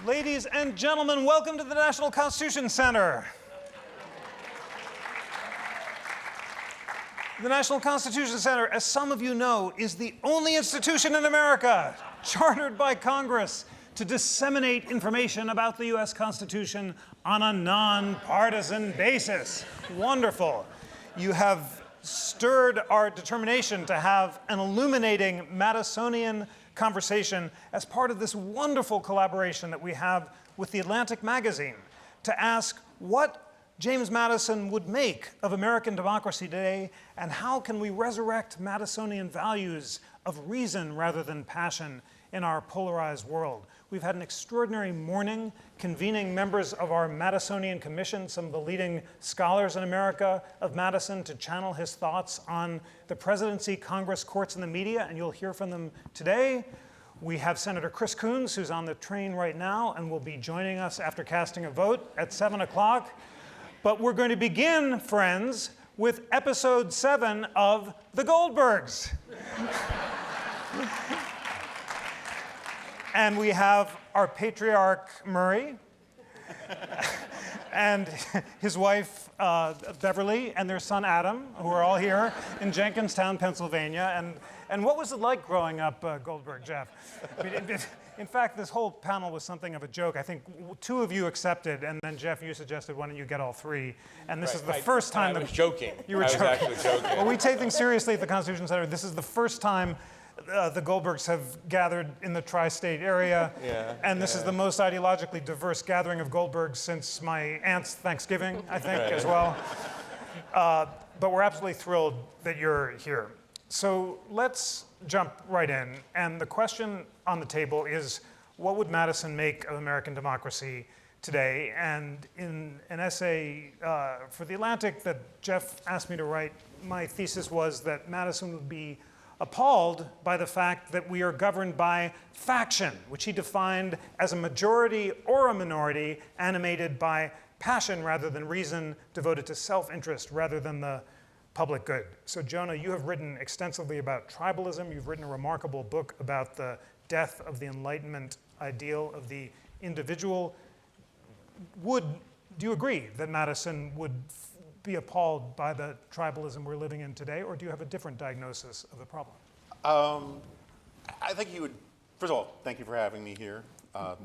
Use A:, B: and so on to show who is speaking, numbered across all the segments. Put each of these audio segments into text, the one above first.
A: Ladies and gentlemen, welcome to the National Constitution Center. The National Constitution Center, as some of you know, is the only institution in America chartered by Congress to disseminate information about the U.S. Constitution on a nonpartisan basis. Wonderful. You have stirred our determination to have an illuminating Madisonian conversation as part of this wonderful collaboration that we have with The Atlantic magazine to ask what James Madison would make of American democracy today, and how can we resurrect Madisonian values of reason rather than passion in our polarized world. We've had an extraordinary morning convening members of our Madisonian Commission, some of the leading scholars in America of Madison, to channel his thoughts on the presidency, Congress, courts, and the media, and you'll hear from them today. We have Senator Chris Coons, who's on the train right now and will be joining us after casting a vote at 7 o'clock. But we're going to begin, friends, with episode 7 of The Goldbergs. And we have our patriarch, Murray, and his wife, Beverly, and their son, Adam, who are all here in Jenkinstown, Pennsylvania. And what was it like growing up, Goldberg, Jeff? I mean, in fact, this whole panel was something of a joke. I think 2 of you accepted, and then, Jeff, you suggested, why don't you get all 3? And this is the first time
B: that I was joking.
A: You were
B: I was actually joking.
A: Well, we take things seriously at the Constitution Center. This is the first time the Goldbergs have gathered in the tri-state area, and this is the most ideologically diverse gathering of Goldbergs since my aunt's Thanksgiving, I think, as well. But we're absolutely thrilled that you're here. So let's jump right in. And the question on the table is, what would Madison make of American democracy today? And in an essay for The Atlantic that Jeff asked me to write, my thesis was that Madison would be appalled by the fact that we are governed by faction, which he defined as a majority or a minority animated by passion rather than reason, devoted to self-interest rather than the public good. So Jonah, you have written extensively about tribalism. You've written a remarkable book about the death of the Enlightenment ideal of the individual. Do you agree that Madison would be appalled by the tribalism we're living in today, or do you have a different diagnosis of the problem?
C: I think he would. First of all, thank you for having me here.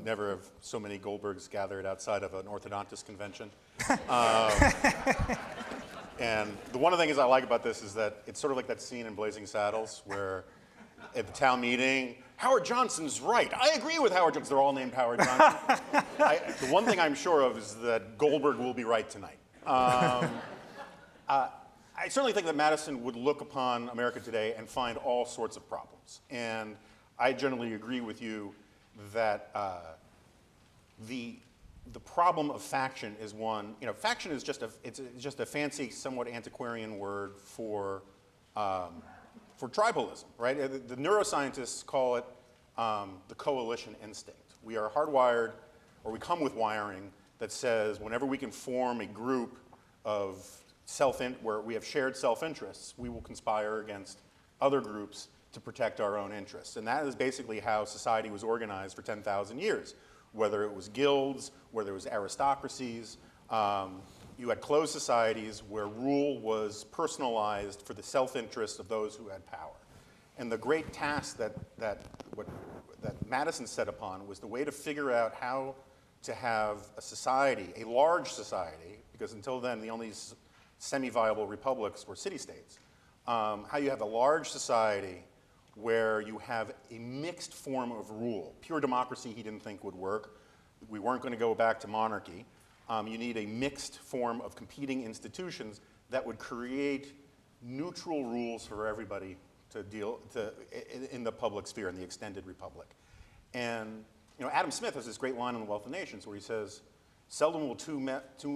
C: Never have so many Goldbergs gathered outside of an orthodontist convention. And the one of the things I like about this is that it's sort of like that scene in Blazing Saddles where at the town meeting, Howard Johnson's right. I agree with Howard Johnson. They're all named Howard Johnson. The one thing I'm sure of is that Goldberg will be right tonight. I certainly think that Madison would look upon America today and find all sorts of problems. And I generally agree with you that the problem of faction is one, faction is just a fancy, somewhat antiquarian word for tribalism, right? The neuroscientists call it the coalition instinct. We are hardwired, or we come with wiring that says whenever we can form a group of where we have shared self-interests, we will conspire against other groups to protect our own interests. And that is basically how society was organized for 10,000 years. Whether it was guilds, whether it was aristocracies, you had closed societies where rule was personalized for the self-interest of those who had power. And the great task that Madison set upon was the way to figure out how to have a society, a large society, because until then the only semi-viable republics were city-states, how you have a large society where you have a mixed form of rule. Pure democracy he didn't think would work. We weren't going to go back to monarchy. You need a mixed form of competing institutions that would create neutral rules for everybody to in the public sphere, in the extended republic. And Adam Smith has this great line on The Wealth of Nations where he says, seldom will two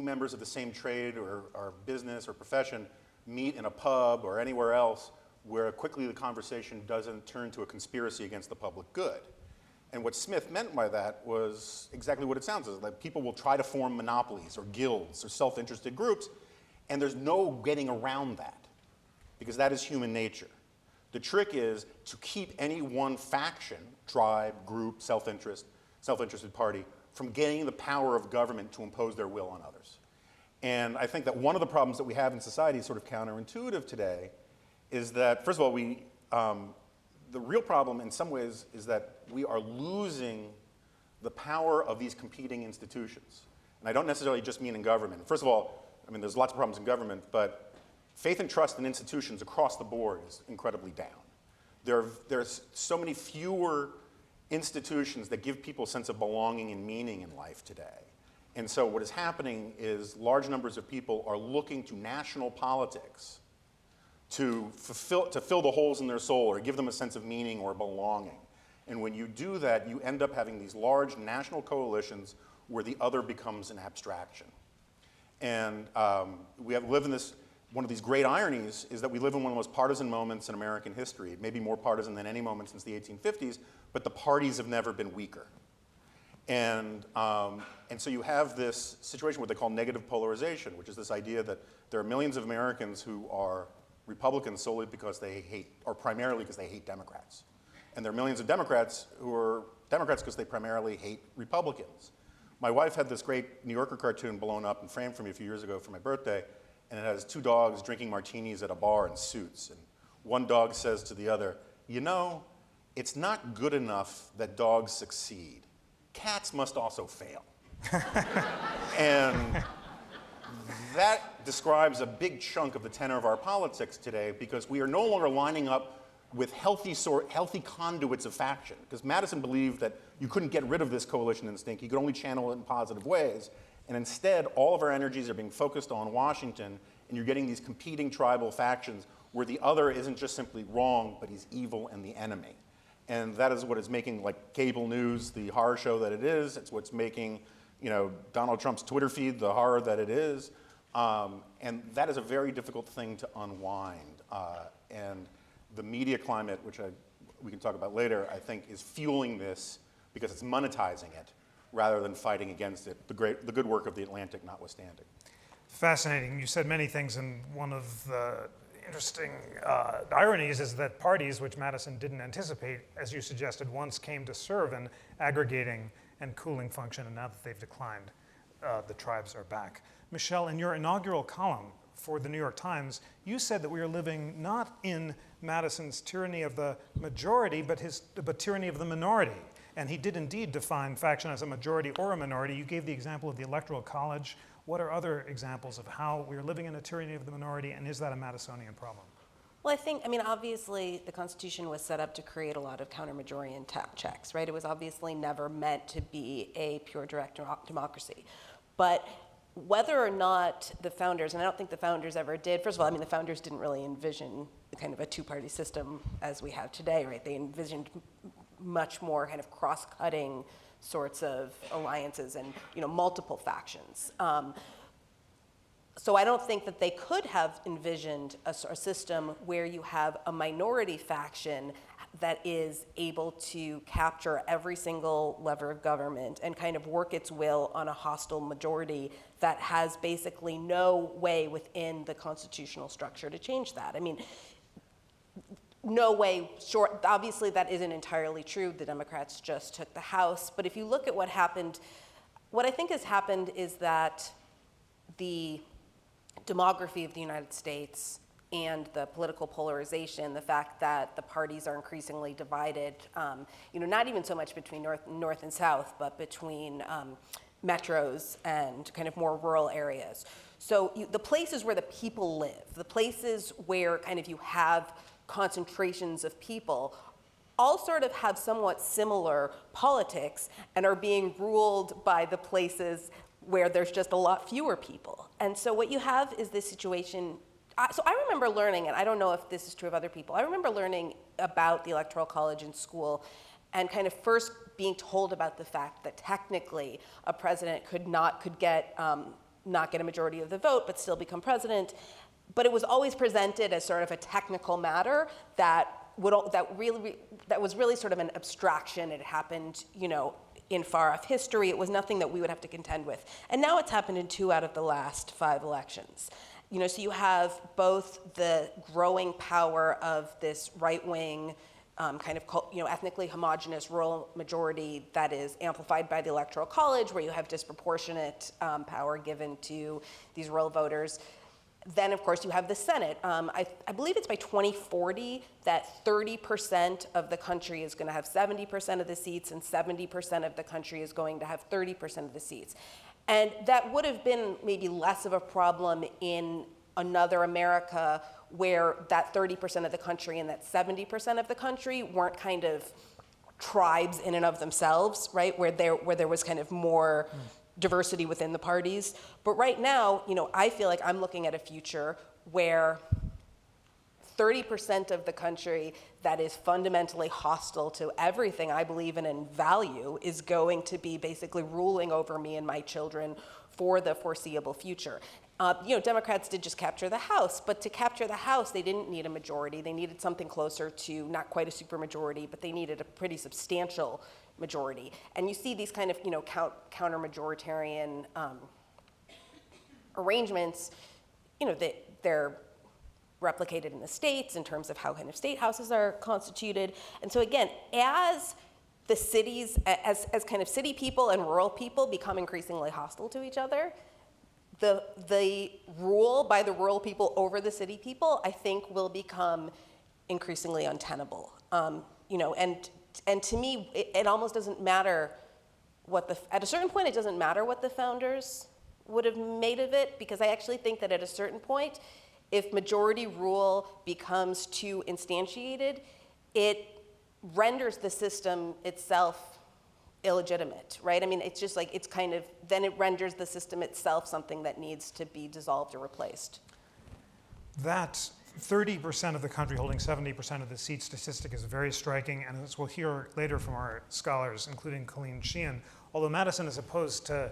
C: members of the same trade or business or profession meet in a pub or anywhere else where quickly the conversation doesn't turn to a conspiracy against the public good. And what Smith meant by that was exactly what it sounds like. People will try to form monopolies or guilds or self-interested groups, and there's no getting around that because that is human nature. The trick is to keep any one faction, tribe, group, self-interested party from gaining the power of government to impose their will on others. And I think that one of the problems that we have in society is sort of counterintuitive today is that, first of all, the real problem in some ways is that we are losing the power of these competing institutions. And I don't necessarily just mean in government. First of all, I mean, there's lots of problems in government, but faith and trust in institutions across the board is incredibly down. There's so many fewer institutions that give people a sense of belonging and meaning in life today. And so what is happening is large numbers of people are looking to national politics to fill the holes in their soul or give them a sense of meaning or belonging. And when you do that, you end up having these large national coalitions where the other becomes an abstraction. And we live in this, one of these great ironies is that we live in one of the most partisan moments in American history. It may be more partisan than any moment since the 1850s, but the parties have never been weaker. And so you have this situation what they call negative polarization, which is this idea that there are millions of Americans who are Republicans solely because they hate, or primarily because they hate Democrats. And there are millions of Democrats who are Democrats because they primarily hate Republicans. My wife had this great New Yorker cartoon blown up and framed for me a few years ago for my birthday, and it has two dogs drinking martinis at a bar in suits. And one dog says to the other, you know, it's not good enough that dogs succeed. Cats must also fail. And that describes a big chunk of the tenor of our politics today because we are no longer lining up with healthy conduits of faction. Because Madison believed that you couldn't get rid of this coalition instinct, you could only channel it in positive ways. And instead, all of our energies are being focused on Washington, and you're getting these competing tribal factions where the other isn't just simply wrong, but he's evil and the enemy. And that is what is making like cable news the horror show that it is. It's what's making Donald Trump's Twitter feed the horror that it is. And that is a very difficult thing to unwind. And the media climate, which we can talk about later, I think is fueling this because it's monetizing it rather than fighting against it, the good work of the Atlantic notwithstanding.
A: Fascinating. You said many things, and one of the interesting ironies is that parties, which Madison didn't anticipate, as you suggested, once came to serve an aggregating and cooling function, and now that they've declined, the tribes are back. Michelle, in your inaugural column for the New York Times, you said that we are living not in Madison's tyranny of the majority, but tyranny of the minority. And he did indeed define faction as a majority or a minority. You gave the example of the Electoral College. What are other examples of how we are living in a tyranny of the minority, and is that a Madisonian problem?
B: Well, obviously the Constitution was set up to create a lot of counter-majorian checks, right? It was obviously never meant to be a pure direct democracy. But whether or not the founders, and I don't think the founders ever did, first of all, the founders didn't really envision kind of a two-party system as we have today, right? They envisioned much more kind of cross-cutting sorts of alliances and multiple factions. So I don't think that they could have envisioned a system where you have a minority faction that is able to capture every single lever of government and kind of work its will on a hostile majority that has basically no way within the constitutional structure to change that. No way, sure, obviously that isn't entirely true. The Democrats just took the House. But if you look at what happened, what I think has happened is that the demography of the United States and the political polarization, the fact that the parties are increasingly divided, not even so much between north and south, but between metros and kind of more rural areas. So the places where the people live, the places where kind of you have concentrations of people, all sort of have somewhat similar politics and are being ruled by the places where there's just a lot fewer people. And so what you have is this situation. So I remember learning, and I don't know if this is true of other people, I remember learning about the Electoral College in school and kind of first being told about the fact that technically a president could not get a majority of the vote but still become president. But it was always presented as sort of a technical matter that was really sort of an abstraction. It happened, in far off history. It was nothing that we would have to contend with. And now it's happened in 2 out of the last 5 elections. So you have both the growing power of this right-wing kind of ethnically homogenous rural majority that is amplified by the Electoral College, where you have disproportionate power given to these rural voters. Then, of course, you have the Senate. I believe it's by 2040 that 30% of the country is going to have 70% of the seats, and 70% of the country is going to have 30% of the seats. And that would have been maybe less of a problem in another America where that 30% of the country and that 70% of the country weren't kind of tribes in and of themselves, right? Where there was kind of more diversity within the parties. But right now, I feel like I'm looking at a future where 30% of the country that is fundamentally hostile to everything I believe in and value is going to be basically ruling over me and my children for the foreseeable future. Democrats did just capture the House, but to capture the House, they didn't need a majority. They needed something closer to not quite a supermajority, but they needed a pretty substantial majority. And you see these kind of, counter-majoritarian arrangements, they're replicated in the states in terms of how kind of state houses are constituted. And so again, as the cities, as kind of city people and rural people become increasingly hostile to each other, the rule by the rural people over the city people, I think, will become increasingly untenable. And to me, it almost doesn't matter at a certain point, it doesn't matter what the founders would have made of it, because I actually think that at a certain point, if majority rule becomes too instantiated, it renders the system itself illegitimate, right? I mean, it's just like, then it renders the system itself something that needs to be dissolved or replaced.
A: That 30% of the country holding 70% of the seat statistic is very striking, and as we'll hear later from our scholars, including Colleen Sheehan, although Madison is opposed to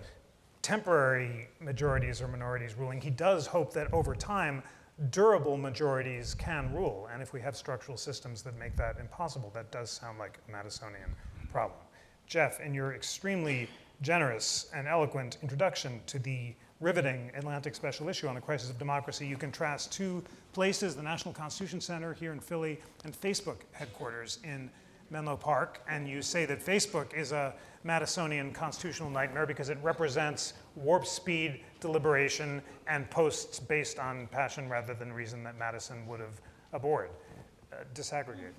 A: temporary majorities or minorities ruling, he does hope that over time, durable majorities can rule. And if we have structural systems that make that impossible, that does sound like a Madisonian problem. Jeff, in your extremely generous and eloquent introduction to the riveting Atlantic special issue on the crisis of democracy, you contrast two places, the National Constitution Center here in Philly and Facebook headquarters in Menlo Park, and you say that Facebook is a Madisonian constitutional nightmare because it represents warp speed deliberation and posts based on passion rather than reason that Madison would have abhorred. Disaggregate.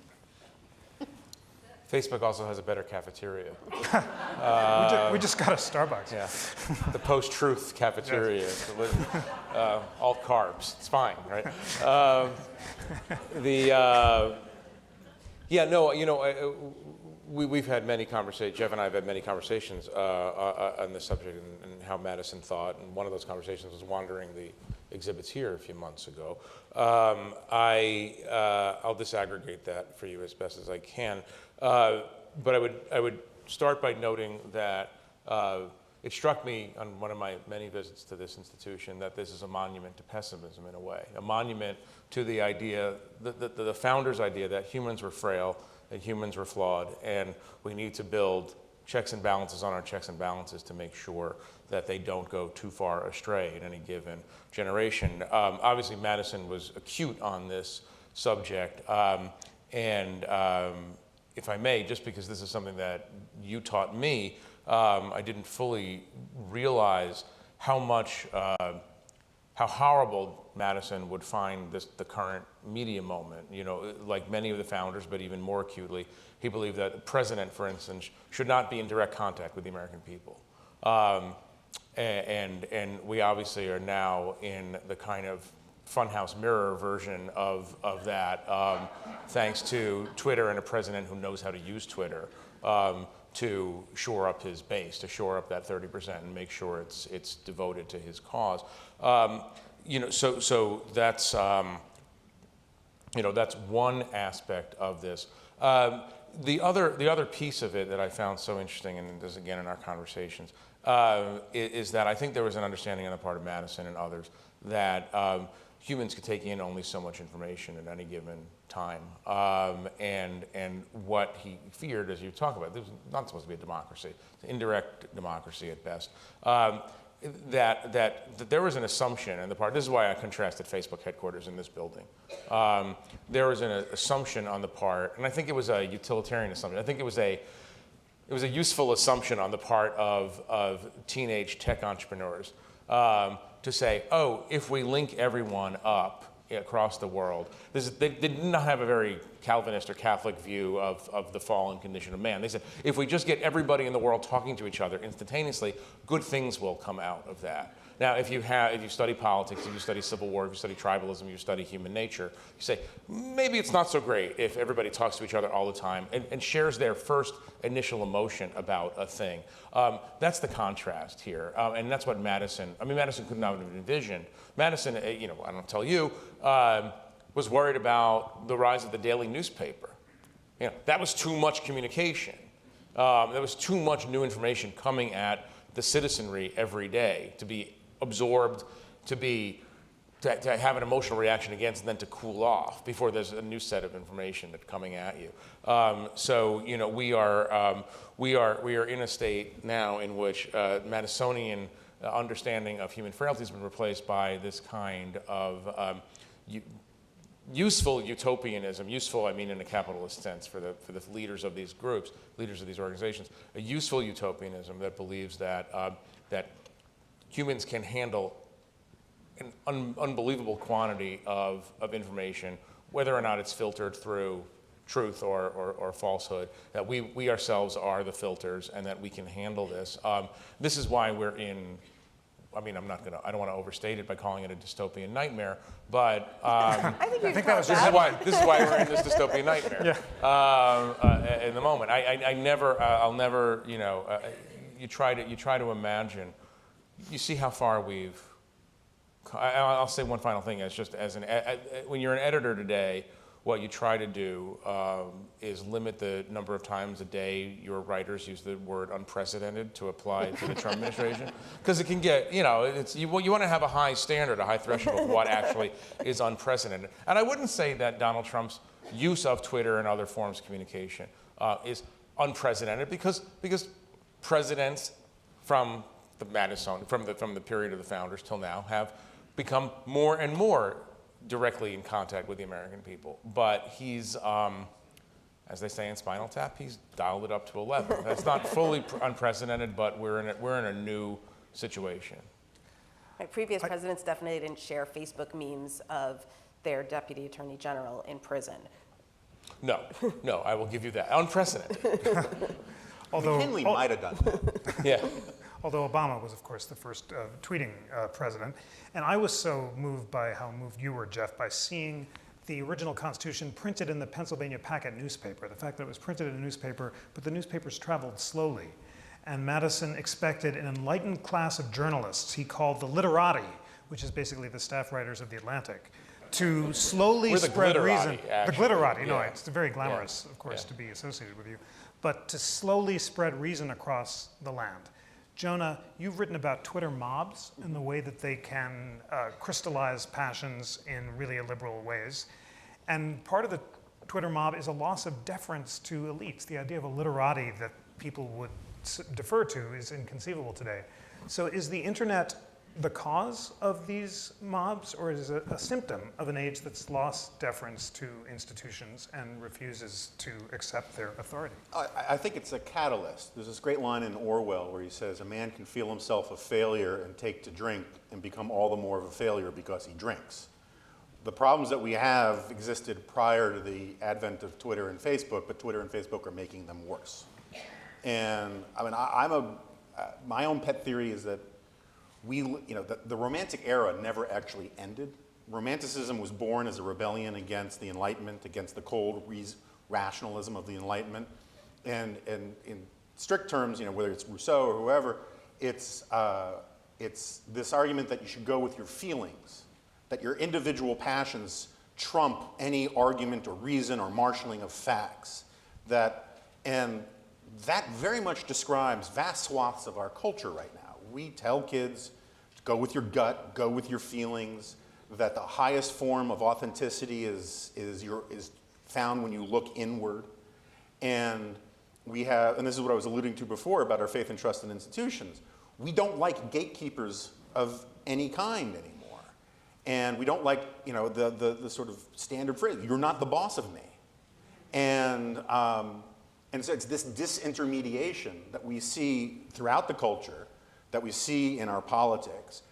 D: Facebook also has a better cafeteria.
A: We just got a Starbucks.
D: Yeah, the post-truth cafeteria.
A: Yes.
D: All carbs. It's fine, right? We've had many conversations. Jeff and I have had many conversations on this subject and how Madison thought. And one of those conversations was wandering the exhibits here a few months ago. I'll disaggregate that for you as best as I can. But I would start by noting that it struck me on one of my many visits to this institution that this is a monument to pessimism in a way, a monument to the idea, the founders' idea that humans were frail and humans were flawed, and we need to build checks and balances on our checks and balances to make sure that they don't go too far astray in any given generation. Obviously, Madison was acute on this subject, if I may, just because this is something that you taught me, I didn't fully realize how much, how horrible Madison would find the current media moment. Like many of the founders, but even more acutely, he believed that the president, for instance, should not be in direct contact with the American people. And we obviously are now in the kind of funhouse mirror version of that, thanks to Twitter and a president who knows how to use Twitter to shore up his base, to shore up that 30% and make sure it's devoted to his cause. So that's that's one aspect of this. The other piece of it that I found so interesting, and this again in our conversations, is that I think there was an understanding on the part of Madison and others that humans could take in only so much information at any given time. And what he feared, as you talk about, this was not supposed to be a democracy, it's an indirect democracy at best. that there was an assumption on the part. This is why I contrasted Facebook headquarters in this building. There was an assumption on the part, and I think it was a utilitarian assumption. I think it was a useful assumption on the part of teenage tech entrepreneurs to say, oh, if we link everyone up across the world. They did not have a very Calvinist or Catholic view of the fallen condition of man. They said, if we just get everybody in the world talking to each other instantaneously, good things will come out of that. Now, if you study politics, if you study civil war, if you study tribalism, you study human nature, you say, maybe it's not so great if everybody talks to each other all the time and shares their first initial emotion about a thing. That's the contrast here, and that's what Madison could not have envisioned. Madison, I don't tell you, was worried about the rise of the daily newspaper. That was too much communication. There was too much new information coming at the citizenry every day to be absorbed, to have an emotional reaction against, and then to cool off before there's a new set of information that's coming at you. So we are in a state now in which Madisonian understanding of human frailty has been replaced by this kind of useful utopianism. Useful, I mean, in a capitalist sense, for the leaders of these groups, leaders of these organizations. A useful utopianism that believes that that humans can handle an unbelievable quantity of information, whether or not it's filtered through truth or falsehood, that we ourselves are the filters and that we can handle this. This is why we're in, I don't want to overstate it by calling it a dystopian nightmare, but
B: I think that was
D: this is why we're in this dystopian nightmare. In the moment. I'll never, you try to imagine, you see how far we've, I'll say one final thing, when you're an editor today, what you try to do is limit the number of times a day your writers use the word unprecedented to apply to the Trump administration. Because it can get, you want to have a high standard, a high threshold of what actually is unprecedented. And I wouldn't say that Donald Trump's use of Twitter and other forms of communication is unprecedented because presidents from the period of the founders till now have become more and more directly in contact with the American people. But he's, as they say in Spinal Tap, he's dialed it up to 11. That's not fully unprecedented, but we're in a new situation.
B: Right, previous presidents definitely didn't share Facebook memes of their deputy attorney general in prison.
D: No, I will give you that. Unprecedented.
A: Although
C: McKinley might have done that.
D: Yeah.
A: Although Obama was, of course, the first tweeting president. And I was so moved by how moved you were, Jeff, by seeing the original Constitution printed in the Pennsylvania Packet newspaper. The fact that it was printed in a newspaper, but the newspapers traveled slowly. And Madison expected an enlightened class of journalists he called the literati, which is basically the staff writers of The Atlantic, to slowly spread reason.
D: Actually.
A: The glitterati,
D: Yeah.
A: no, it's very glamorous, of course, to be associated with you. But to slowly spread reason across the land. Jonah, you've written about Twitter mobs and the way that they can crystallize passions in really illiberal ways. And part of the Twitter mob is a loss of deference to elites. The idea of a literati that people would defer to is inconceivable today. So is the internet the cause of these mobs, or is it a symptom of an age that's lost deference to institutions and refuses to accept their authority?
C: I think it's a catalyst. There's this great line in Orwell where he says, a man can feel himself a failure and take to drink and become all the more of a failure because he drinks. The problems that we have existed prior to the advent of Twitter and Facebook, but Twitter and Facebook are making them worse. And my own pet theory is that the Romantic era never actually ended. Romanticism was born as a rebellion against the Enlightenment, against the cold rationalism of the Enlightenment. And in strict terms, whether it's Rousseau or whoever, it's this argument that you should go with your feelings, that your individual passions trump any argument or reason or marshaling of facts. And that very much describes vast swaths of our culture right now. We tell kids, go with your gut, go with your feelings, that the highest form of authenticity is found when you look inward. And and this is what I was alluding to before about our faith and trust in institutions. we don't like gatekeepers of any kind anymore. And we don't like, the sort of standard phrase, you're not the boss of me. And so it's this disintermediation that we see throughout the culture, that we see in our politics.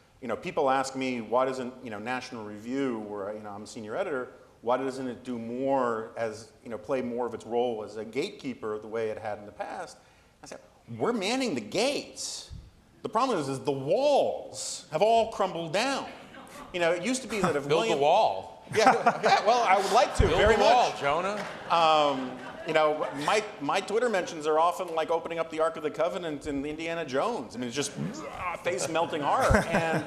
C: People ask me, why doesn't, National Review, where, I'm a senior editor, why doesn't it do more as, play more of its role as a gatekeeper the way it had in the past? I said, we're manning the gates. The problem is the walls have all crumbled down. It used to be that if
D: Build the wall.
C: Yeah, well, I would like to,
D: Build
C: very
D: the wall,
C: much.
D: Jonah.
C: My Twitter mentions are often like opening up the Ark of the Covenant in Indiana Jones. I mean, it's just face-melting horror. And,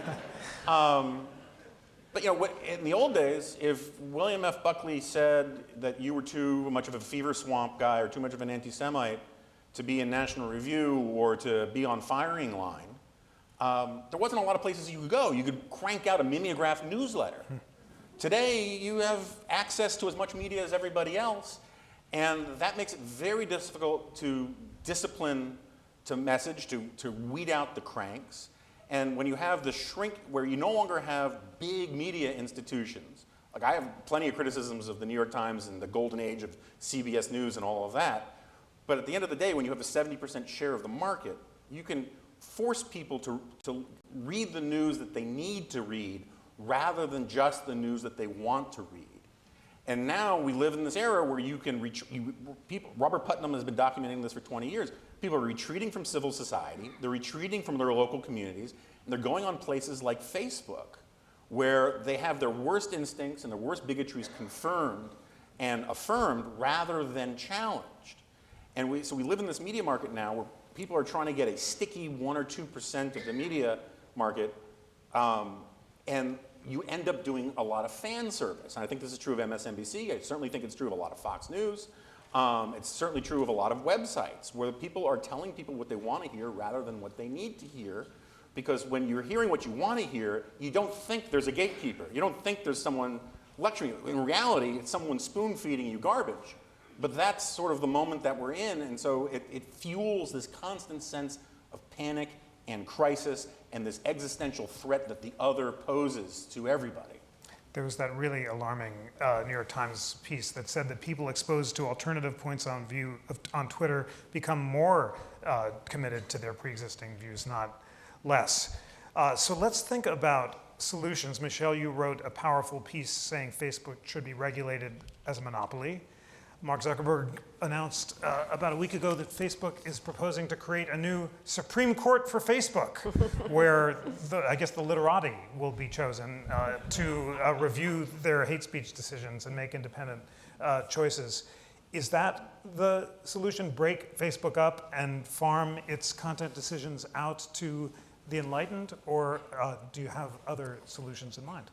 C: but in the old days, if William F. Buckley said that you were too much of a fever swamp guy or too much of an anti-Semite to be in National Review or to be on firing line, there wasn't a lot of places you could go. You could crank out a mimeograph newsletter. Today, you have access to as much media as everybody else, and that makes it very difficult to discipline, to message, to weed out the cranks. And when you have the shrink, where you no longer have big media institutions, like I have plenty of criticisms of the New York Times and the golden age of CBS News and all of that, but at the end of the day, when you have a 70% share of the market, you can force people to read the news that they need to read rather than just the news that they want to read. And now we live in this era where you can Robert Putnam has been documenting this for 20 years. People are retreating from civil society, they're retreating from their local communities, and they're going on places like Facebook, where they have their worst instincts and their worst bigotries confirmed and affirmed rather than challenged. And so we live in this media market now where people are trying to get a sticky 1 or 2% of the media market, and you end up doing a lot of fan service. And I think this is true of MSNBC. I certainly think it's true of a lot of Fox News. It's certainly true of a lot of websites where people are telling people what they want to hear rather than what they need to hear. Because when you're hearing what you want to hear, you don't think there's a gatekeeper. You don't think there's someone lecturing you. In reality, it's someone spoon-feeding you garbage. But that's sort of the moment that we're in, and so it fuels this constant sense of panic and crisis and this existential threat that the other poses to everybody.
A: There was that really alarming New York Times piece that said that people exposed to alternative points on view on Twitter become more committed to their pre-existing views, not less. So let's think about solutions. Michelle, you wrote a powerful piece saying Facebook should be regulated as a monopoly. Mark Zuckerberg announced about a week ago that Facebook is proposing to create a new Supreme Court for Facebook, where I guess the literati will be chosen to review their hate speech decisions and make independent choices. Is that the solution? Break Facebook up and farm its content decisions out to the enlightened, or do you have other solutions in mind?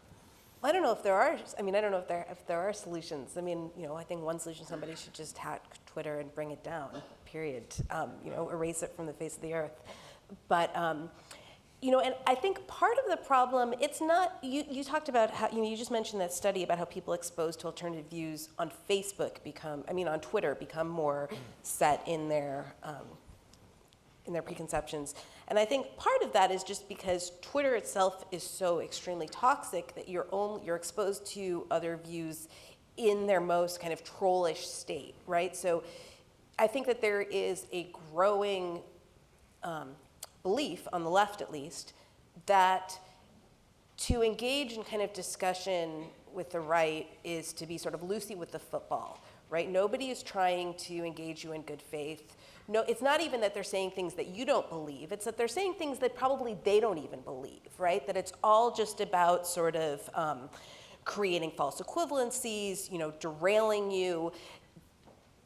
B: I don't know if there are. I mean, I don't know if there are solutions. I mean, I think one solution, somebody should just hack Twitter and bring it down. Period. Erase it from the face of the earth. But and I think part of the problem, it's not. You talked about how you just mentioned that study about how people exposed to alternative views on Facebook on Twitter become more set in their preconceptions. And I think part of that is just because Twitter itself is so extremely toxic that you're exposed to other views in their most kind of trollish state, right? So I think that there is a growing belief, on the left at least, that to engage in kind of discussion with the right is to be sort of Lucy with the football, right? Nobody is trying to engage you in good faith. No, it's not even that they're saying things that you don't believe. It's that they're saying things that probably they don't even believe, right? That it's all just about sort of creating false equivalencies, derailing you,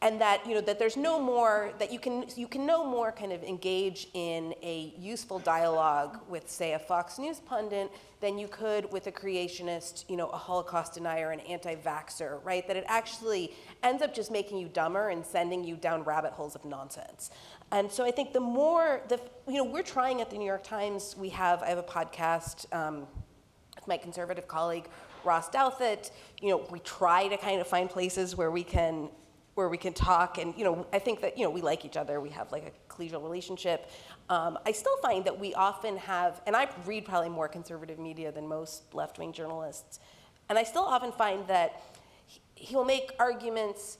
B: and that that there's no more that you can no more kind of engage in a useful dialogue with, say, a Fox News pundit than you could with a creationist, a Holocaust denier, an anti-vaxxer, right? That it actually ends up just making you dumber and sending you down rabbit holes of nonsense. And so I think the more we're trying at the New York Times. I have a podcast with my conservative colleague Ross Douthat. We try to kind of find places where we can where we can talk, and I think that we like each other. We have like a collegial relationship. I still find that we often have, and I read probably more conservative media than most left-wing journalists, and I still often find that he'll make arguments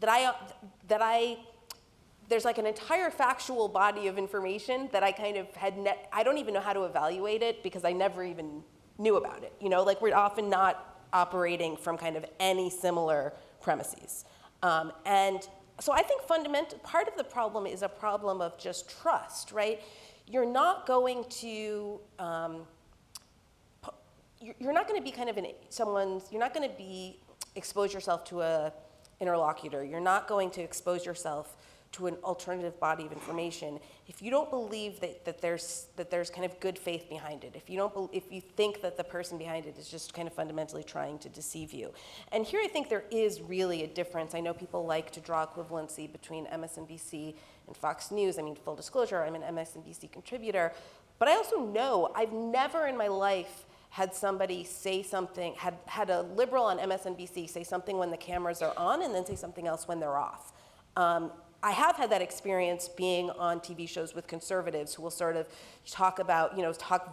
B: that there's like an entire factual body of information that I kind of I don't even know how to evaluate it because I never even knew about it. Like we're often not operating from kind of any similar premises. And so I think part of the problem is a problem of just trust, right? You're not going to, you're not going to be kind of you're not going to expose yourself to a interlocutor. You're not going to expose yourself to an alternative body of information if you don't believe that there's kind of good faith behind it. If you think that the person behind it is just kind of fundamentally trying to deceive you. And here I think there is really a difference. I know people like to draw equivalency between MSNBC and Fox News. I mean, full disclosure, I'm an MSNBC contributor, but I also know I've never in my life had somebody say something, had a liberal on MSNBC say something when the cameras are on and then say something else when they're off. I have had that experience being on TV shows with conservatives who will sort of talk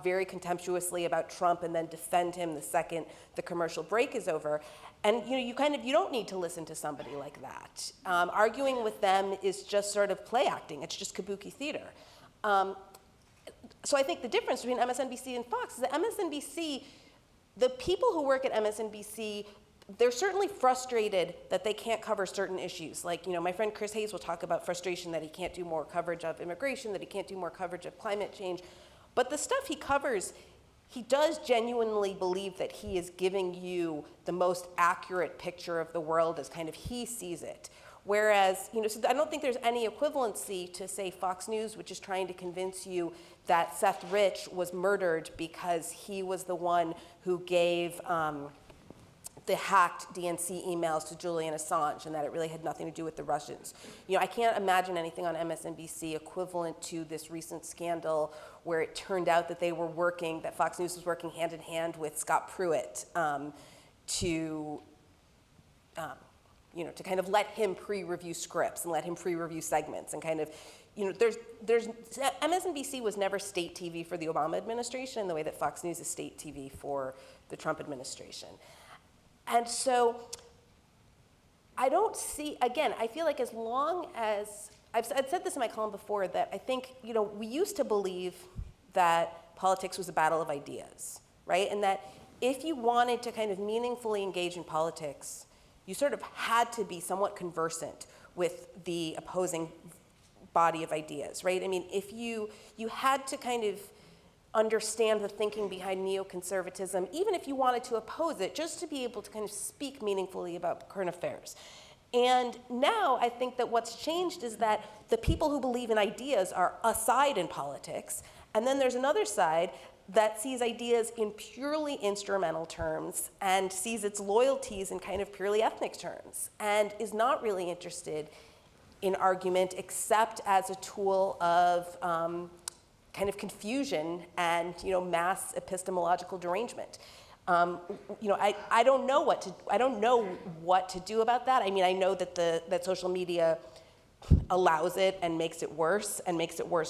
B: very contemptuously about Trump and then defend him the second the commercial break is over. And you don't need to listen to somebody like that. Arguing with them is just sort of play acting. It's just kabuki theater. So I think the difference between MSNBC and Fox is that MSNBC, the people who work at MSNBC, they're certainly frustrated that they can't cover certain issues. Like, my friend Chris Hayes will talk about frustration that he can't do more coverage of immigration, that he can't do more coverage of climate change. But the stuff he covers, he does genuinely believe that he is giving you the most accurate picture of the world as kind of he sees it. Whereas, so I don't think there's any equivalency to, say, Fox News, which is trying to convince you that Seth Rich was murdered because he was the one who gave the hacked DNC emails to Julian Assange, and that it really had nothing to do with the Russians. I can't imagine anything on MSNBC equivalent to this recent scandal where it turned out that that Fox News was working hand in hand with Scott Pruitt to kind of let him pre-review scripts and let him pre-review segments and kind of, MSNBC was never state TV for the Obama administration the way that Fox News is state TV for the Trump administration. And so I don't see, again, I feel like as long as, I've said this in my column before, that I think, we used to believe that politics was a battle of ideas, right? And that if you wanted to kind of meaningfully engage in politics, you sort of had to be somewhat conversant with the opposing body of ideas, right? I mean, if you had to kind of understand the thinking behind neoconservatism, even if you wanted to oppose it, just to be able to kind of speak meaningfully about current affairs. And now I think that what's changed is that the people who believe in ideas are a side in politics, and then there's another side that sees ideas in purely instrumental terms and sees its loyalties in kind of purely ethnic terms, and is not really interested in argument except as a tool of kind of confusion and mass epistemological derangement. I don't know what to do about that. I mean, I know that social media allows it and makes it worse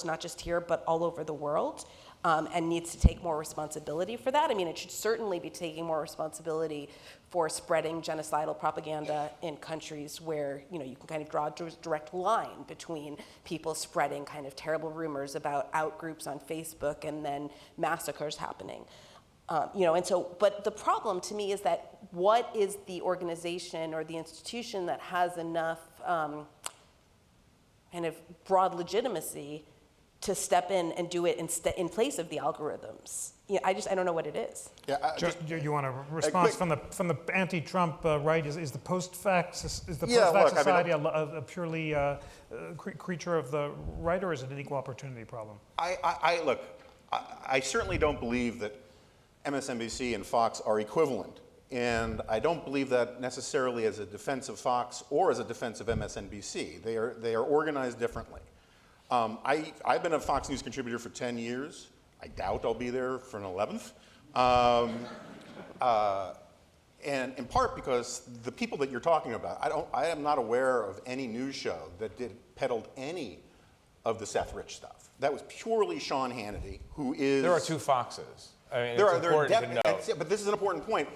B: not just here but all over the world, and needs to take more responsibility for that. I mean, it should certainly be taking more responsibility for spreading genocidal propaganda in countries where you can kind of draw a direct line between people spreading kind of terrible rumors about outgroups on Facebook and then massacres happening. But the problem to me is that what is the organization or the institution that has enough kind of broad legitimacy to step in and do it in place of the algorithms? I don't know what it is.
C: Yeah,
A: you want a response from the anti-Trump right? Is the post-fact society a purely creature of the right, or is it an equal opportunity problem?
C: I certainly don't believe that MSNBC and Fox are equivalent, and I don't believe that necessarily as a defense of Fox or as a defense of MSNBC. They are organized differently. I've been a Fox News contributor for 10 years. I doubt I'll be there for an 11th. And in part because the people that you're talking about, I am not aware of any news show that peddled any of the Seth Rich stuff. That was purely Sean Hannity, who is...
D: There are two Foxes. I mean, it's important to know.
C: But this is an important point.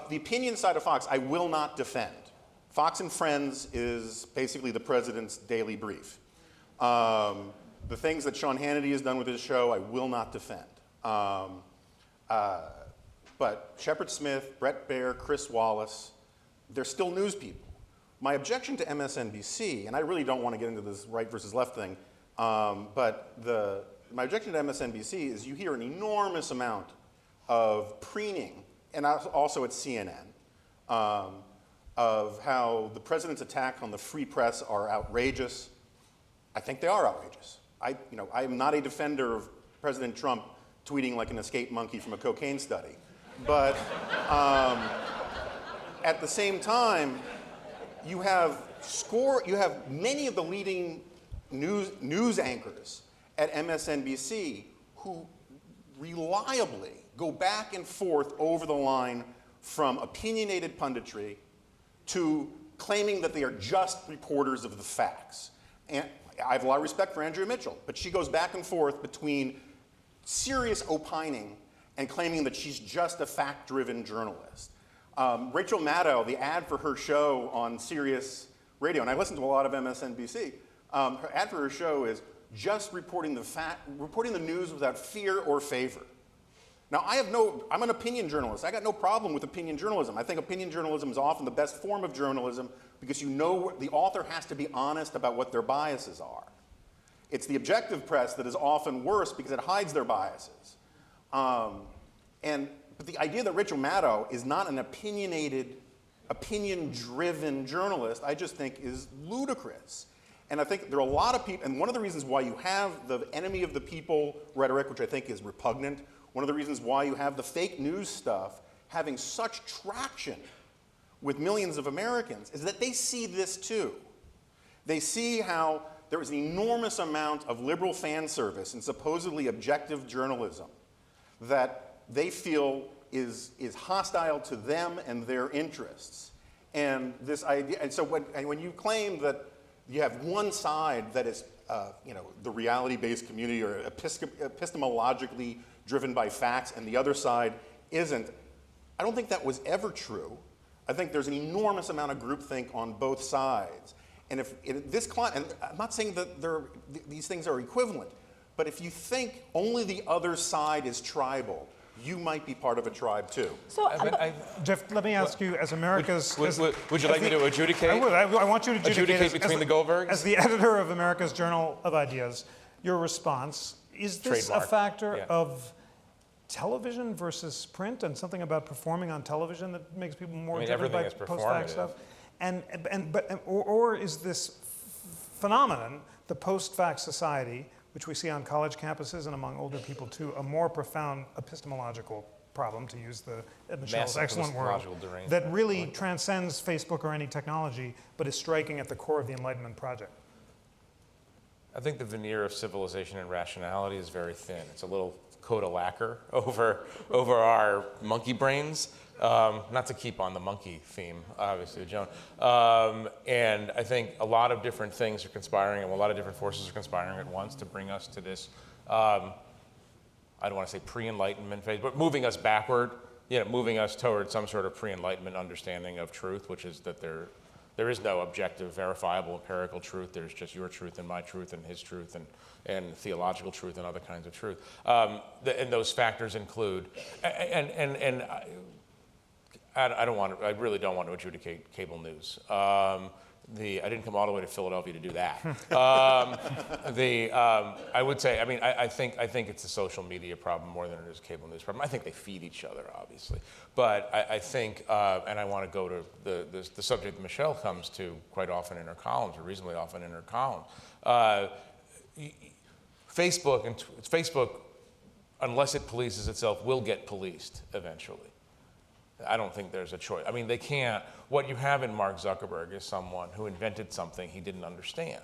C: The opinion side of Fox, I will not defend. Fox and Friends is basically the president's daily brief. The things that Sean Hannity has done with his show, I will not defend. But Shepard Smith, Brett Baer, Chris Wallace, they're still news people. My objection to MSNBC, and I really don't want to get into this right versus left thing, but my objection to MSNBC is you hear an enormous amount of preening, and also at CNN, of how the president's attack on the free press are outrageous. I think they are outrageous. I am not a defender of President Trump tweeting like an escaped monkey from a cocaine study. But at the same time, you have many of the leading news anchors at MSNBC who reliably go back and forth over the line from opinionated punditry to claiming that they are just reporters of the facts. And I have a lot of respect for Andrea Mitchell, but she goes back and forth between serious opining and claiming that she's just a fact-driven journalist. Rachel Maddow, the ad for her show on Sirius Radio, and I listen to a lot of MSNBC, her ad for her show is just reporting the news without fear or favor. Now, I'm an opinion journalist. I got no problem with opinion journalism. I think opinion journalism is often the best form of journalism because the author has to be honest about what their biases are. It's the objective press that is often worse because it hides their biases. But the idea that Rachel Maddow is not an opinionated, opinion-driven journalist, I just think is ludicrous. And I think there are a lot of people, and one of the reasons why you have the enemy of the people rhetoric, which I think is repugnant, one of the reasons why you have the fake news stuff having such traction with millions of Americans is that they see this too. They see how there is an enormous amount of liberal fan service and supposedly objective journalism that they feel is hostile to them and their interests. And this idea, and so when you claim that you have one side that is the reality-based community or epistemologically driven by facts and the other side isn't, I don't think that was ever true. I think there's an enormous amount of groupthink on both sides. And and I'm not saying that these things are equivalent, but if you think only the other side is tribal, you might be part of a tribe too.
B: So,
A: Jeff, let me ask you, as America's...
D: Would you like me to adjudicate?
A: I would. I want you to adjudicate
D: between the Goldbergs?
A: As the editor of America's Journal of Ideas, your response, is this a factor of television versus print and something about performing on television that makes people more driven by post-fact stuff? Or is this phenomenon, the post-fact society, which we see on college campuses and among older people too, a more profound epistemological problem, to use Michelle's excellent word, that really transcends Facebook or any technology, but is striking at the core of the Enlightenment project?
D: I think the veneer of civilization and rationality is very thin. It's a little coat of lacquer over our monkey brains. Not to keep on the monkey theme, obviously, Jonah. And I think a lot of different things are conspiring, and a lot of different forces are conspiring at once to bring us to this, I don't want to say pre-Enlightenment phase, but moving us backward, moving us towards some sort of pre-Enlightenment understanding of truth, which is that there is no objective, verifiable, empirical truth. There's just your truth and my truth and his truth and theological truth and other kinds of truth. And those factors include, I really don't want to adjudicate cable news. I didn't come all the way to Philadelphia to do that. I would say, I think it's a social media problem more than it is a cable news problem. I think they feed each other, obviously. But I think, and I want to go to the subject that Michelle comes to quite often in her columns, or reasonably often in her columns. Facebook, unless it polices itself, will get policed eventually. I don't think there's a choice. They can't. What you have in Mark Zuckerberg is someone who invented something he didn't understand.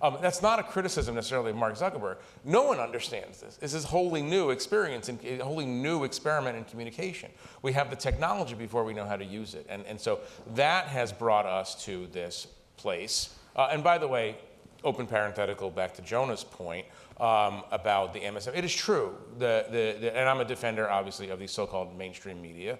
D: That's not a criticism necessarily of Mark Zuckerberg. No one understands this. This is wholly new experience and a wholly new experiment in communication. We have the technology before we know how to use it. And so that has brought us to this place. And by the way, open parenthetical back to Jonah's point about the MSM. It is true, and I'm a defender, obviously, of the so-called mainstream media.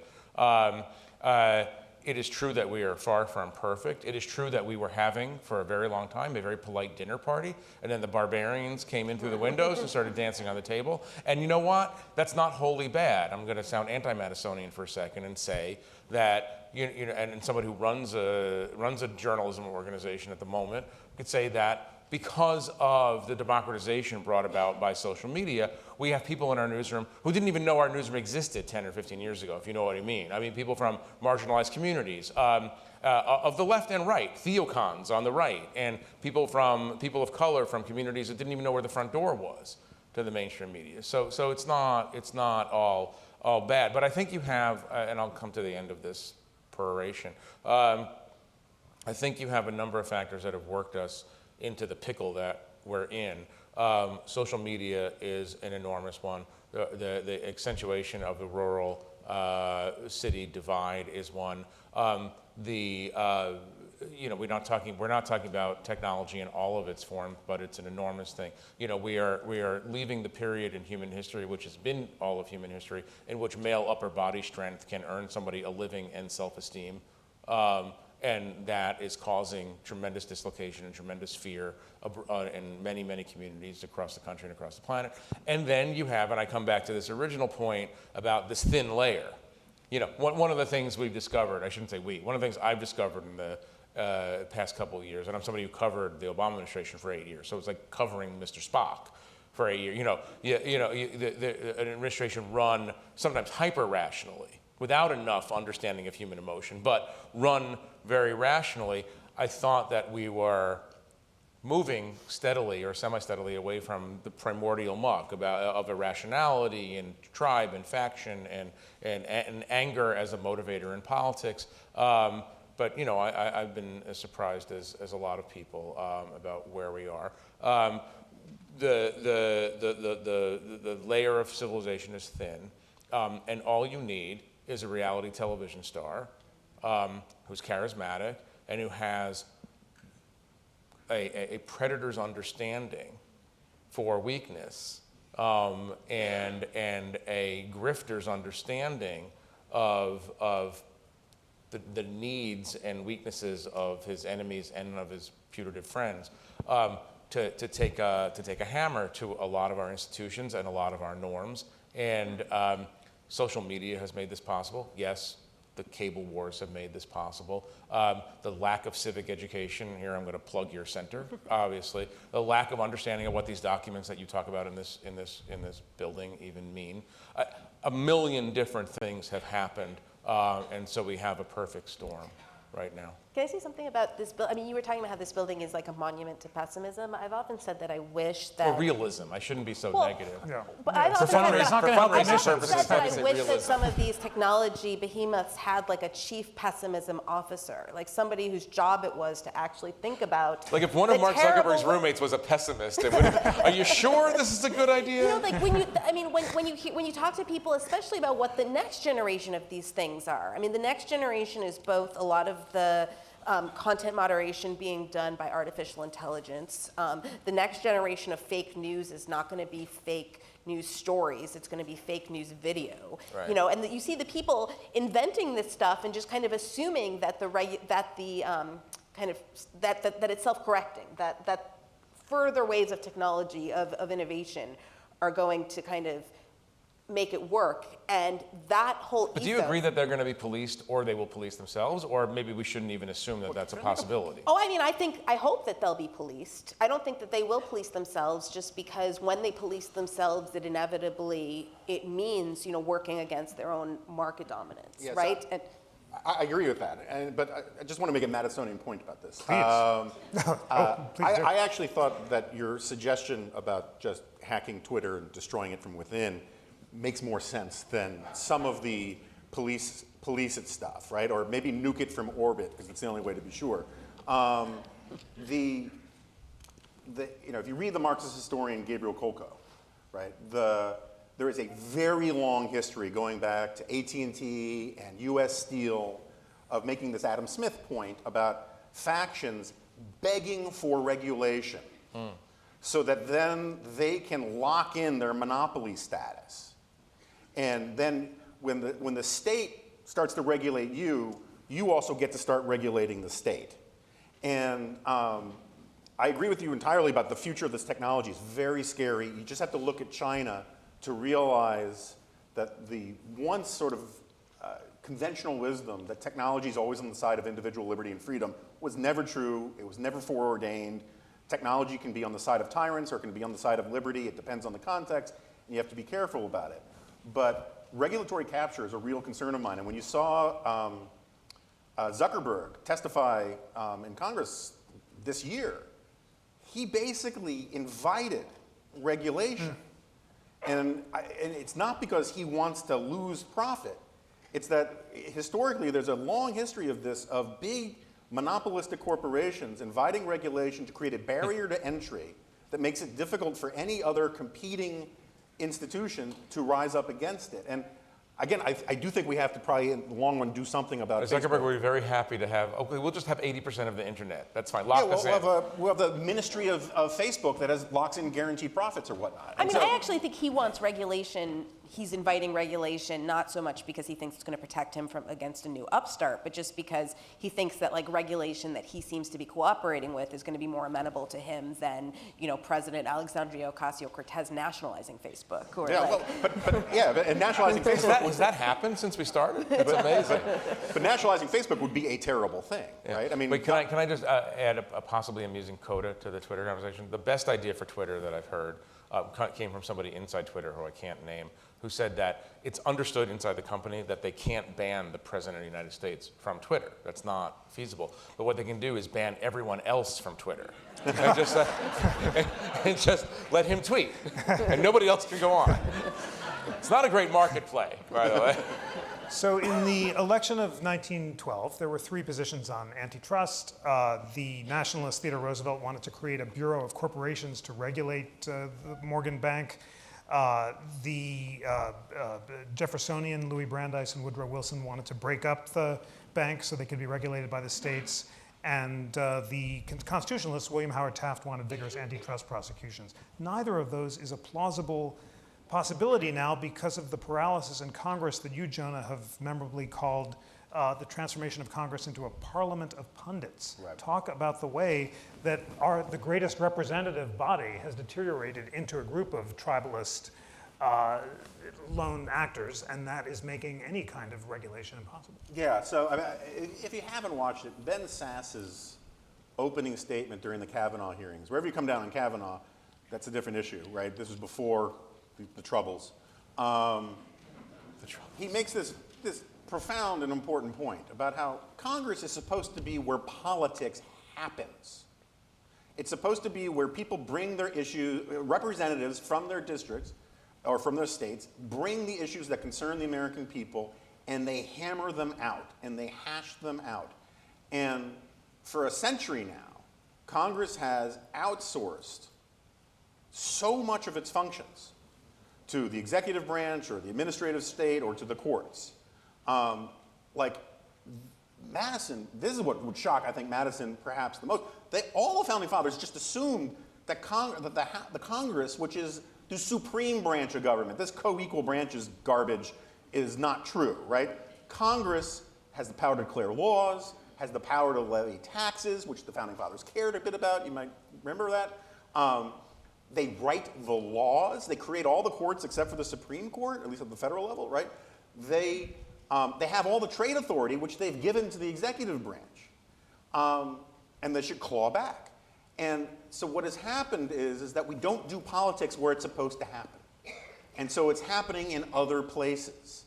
D: It is true that we are far from perfect. It is true that we were having, for a very long time, a very polite dinner party, and then the barbarians came in through the windows and started dancing on the table. And you know what? That's not wholly bad. I'm going to sound anti-Madisonian for a second and say that, and somebody who runs a journalism organization at the moment could say that because of the democratization brought about by social media, we have people in our newsroom who didn't even know our newsroom existed 10 or 15 years ago, if you know what I mean. I mean, people from marginalized communities, of the left and right, theocons on the right, and people of color from communities that didn't even know where the front door was to the mainstream media. So it's not all bad. But I think you have, and I'll come to the end of this peroration, I think you have a number of factors that have worked us into the pickle that we're in. Social media is an enormous one. The accentuation of the rural city divide is one. We're not talking about technology in all of its forms, but it's an enormous thing. We are leaving the period in human history, which has been all of human history, in which male upper body strength can earn somebody a living and self-esteem. And that is causing tremendous dislocation and tremendous fear in many, many communities across the country and across the planet. And then you have, and I come back to this original point about this thin layer. One of the things we've discovered, I shouldn't say we, one of the things I've discovered in the past couple of years, and I'm somebody who covered the Obama administration for 8 years, so it's like covering Mr. Spock for 8 years. An administration run sometimes hyper-rationally, without enough understanding of human emotion, but run very rationally. I thought that we were moving steadily or semi-steadily away from the primordial muck of irrationality and tribe and faction and anger as a motivator in politics. But I've been as surprised as a lot of people about where we are. The layer of civilization is thin, and all you need is a reality television star who's charismatic and who has a predator's understanding for weakness and a grifter's understanding of the needs and weaknesses of his enemies and of his putative friends, to take a hammer to a lot of our institutions and a lot of our norms. And social media has made this possible. Yes, the cable wars have made this possible. The lack of civic education, here I'm going to plug your center, obviously. The lack of understanding of what these documents that you talk about in this building even mean. A million different things have happened, and so we have a perfect storm right now.
B: Can I say something about this building? I mean, you were talking about how this building is like a monument to pessimism. I've often said that I wish that...
D: Or realism. I shouldn't be so negative.
A: Yeah.
B: But I've often said that I wish that some of these technology behemoths had like a chief pessimism officer, like somebody whose job it was to actually think about...
D: Like if one of Mark Zuckerberg's roommates was a pessimist, are you sure this is a good idea?
B: Like when you talk to people, especially about what the next generation of these things are. I mean, the next generation is both a lot of the content moderation being done by artificial intelligence. The next generation of fake news is not going to be fake news stories. It's going to be fake news video. Right. And you see the people inventing this stuff and just kind of assuming that it's self-correcting. That further waves of technology of innovation are going to kind of make it work, and that whole
D: But do you agree that they're going to be policed, or they will police themselves, or maybe we shouldn't even assume that that's a possibility?
B: Oh, I mean, I hope that they'll be policed. I don't think that they will police themselves, just because when they police themselves, it means working against their own market dominance, yes, right?
C: I agree with that, but I just want to make a Madisonian point about this.
A: Please.
C: I actually thought that your suggestion about just hacking Twitter and destroying it from within makes more sense than some of the police it stuff, right? Or maybe nuke it from orbit, because it's the only way to be sure. if you read the Marxist historian Gabriel Kolko, right, there is a very long history going back to AT&T and U.S. Steel of making this Adam Smith point about factions begging for regulation so that then they can lock in their monopoly status. And then when the state starts to regulate you, you also get to start regulating the state. And I agree with you entirely about the future of this technology. It's very scary. You just have to look at China to realize that the once sort of conventional wisdom that technology is always on the side of individual liberty and freedom was never true. It was never foreordained. Technology can be on the side of tyrants or it can be on the side of liberty. It depends on the context, and you have to be careful about it. But regulatory capture is a real concern of mine. And when you saw Zuckerberg testify in Congress this year, he basically invited regulation. And it's not because he wants to lose profit. It's that historically there's a long history of this, of big monopolistic corporations inviting regulation to create a barrier to entry that makes it difficult for any other competing institution to rise up against it. And again, I do think we have to probably, in the long run, do something about
D: Zuckerberg
C: Facebook.
D: would be very happy to have, okay, we'll just have 80% of the internet. That's fine. Lock this in.
C: We'll have the ministry of Facebook that locks in guaranteed profits or whatnot.
B: I mean, I actually think he wants regulation. He's inviting regulation, not so much because he thinks it's going to protect him against a new upstart, but just because he thinks that like regulation that he seems to be cooperating with is going to be more amenable to him than, President Alexandria Ocasio-Cortez nationalizing Facebook. Or
C: and nationalizing Facebook.
D: Has that happened since we started? It's amazing.
C: But nationalizing Facebook would be a terrible thing, right? I mean,
D: but can I just add a possibly amusing coda to the Twitter conversation? The best idea for Twitter that I've heard came from somebody inside Twitter who I can't name, who said that it's understood inside the company that they can't ban the President of the United States from Twitter. That's not feasible. But what they can do is ban everyone else from Twitter. and just let him tweet. And nobody else can go on. It's not a great market play, by the way.
A: So in the election of 1912, there were three positions on antitrust. The nationalist Theodore Roosevelt wanted to create a Bureau of Corporations to regulate the Morgan Bank. The Jeffersonian Louis Brandeis and Woodrow Wilson wanted to break up the bank so they could be regulated by the states. And the constitutionalists, William Howard Taft, wanted vigorous antitrust prosecutions. Neither of those is a plausible possibility now because of the paralysis in Congress that you, Jonah, have memorably called the transformation of Congress into a parliament of pundits.
C: Right.
A: Talk about the way that the greatest representative body has deteriorated into a group of tribalist lone actors, and that is making any kind of regulation impossible.
C: Yeah, so I mean, if you haven't watched it, Ben Sass's opening statement during the Kavanaugh hearings, wherever you come down on Kavanaugh, that's a different issue, right? This was before the Troubles. He makes this profound and important point about how Congress is supposed to be where politics happens. It's supposed to be where people bring their issues, representatives from their districts or from their states, bring the issues that concern the American people, and they hammer them out, and they hash them out. And for a century now, Congress has outsourced so much of its functions to the executive branch or the administrative state or to the courts. Like Madison, this is what would shock, I think, Madison perhaps the most. All the founding fathers just assumed that the Congress, which is the supreme branch of government, this co-equal branches garbage is not true, right? Congress has the power to declare laws, has the power to levy taxes, which the founding fathers cared a bit about. You might remember that. They write the laws. They create all the courts except for the Supreme Court, at least at the federal level, right? They have all the trade authority, which they've given to the executive branch, and they should claw back. And so what has happened is that we don't do politics where it's supposed to happen. And so it's happening in other places.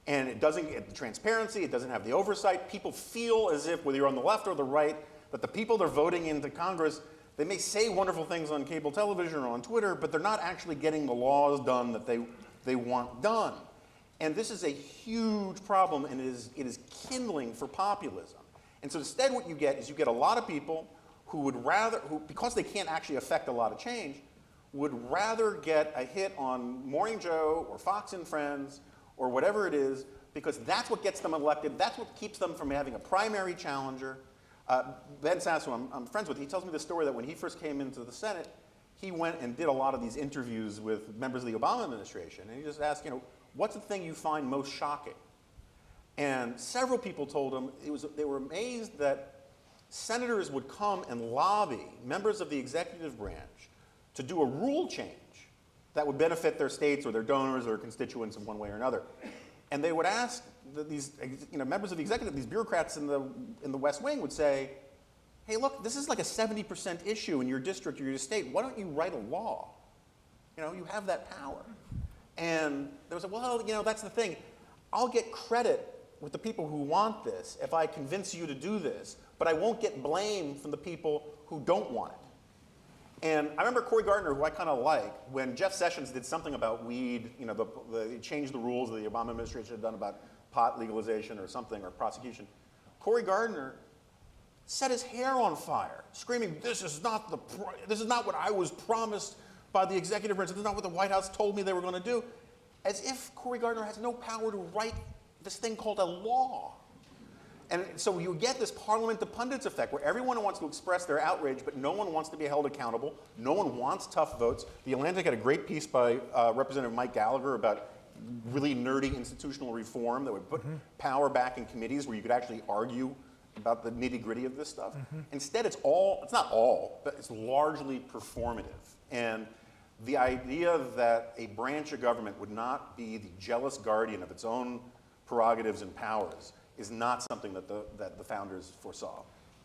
C: And it doesn't get the transparency, it doesn't have the oversight. People feel as if, whether you're on the left or the right, that the people they're voting into Congress, they may say wonderful things on cable television or on Twitter, but they're not actually getting the laws done that they want done. And this is a huge problem, and it is kindling for populism. And so instead what you get is you get a lot of people who would rather, because they can't actually affect a lot of change, would rather get a hit on Morning Joe or Fox and Friends or whatever it is, because that's what gets them elected, that's what keeps them from having a primary challenger. Ben Sass, who I'm friends with, he tells me the story that when he first came into the Senate, he went and did a lot of these interviews with members of the Obama administration, and he just asked, what's the thing you find most shocking? And several people told him they were amazed that senators would come and lobby members of the executive branch to do a rule change that would benefit their states or their donors or constituents in one way or another. And they would ask these members of the executive, these bureaucrats in the West Wing would say, hey, look, this is like a 70% issue in your district or your state. Why don't you write a law? You have that power. And they would say, well, that's the thing. I'll get credit with the people who want this if I convince you to do this, but I won't get blame from the people who don't want it. And I remember Cory Gardner, who I kind of like, when Jeff Sessions did something about weed, they changed the rules that the Obama administration had done about pot legalization or something, or prosecution. Cory Gardner set his hair on fire, screaming, this is not what I was promised by the executive branch. This is not what the White House told me they were going to do. As if Cory Gardner has no power to write this thing called a law. And so you get this Parliament to pundits effect where everyone wants to express their outrage, but no one wants to be held accountable. No one wants tough votes. The Atlantic had a great piece by Representative Mike Gallagher about really nerdy institutional reform that would put power back in committees where you could actually argue about the nitty-gritty of this stuff. Instead, it's not all, but it's largely performative. And the idea that a branch of government would not be the jealous guardian of its own prerogatives and powers is not something that the founders foresaw.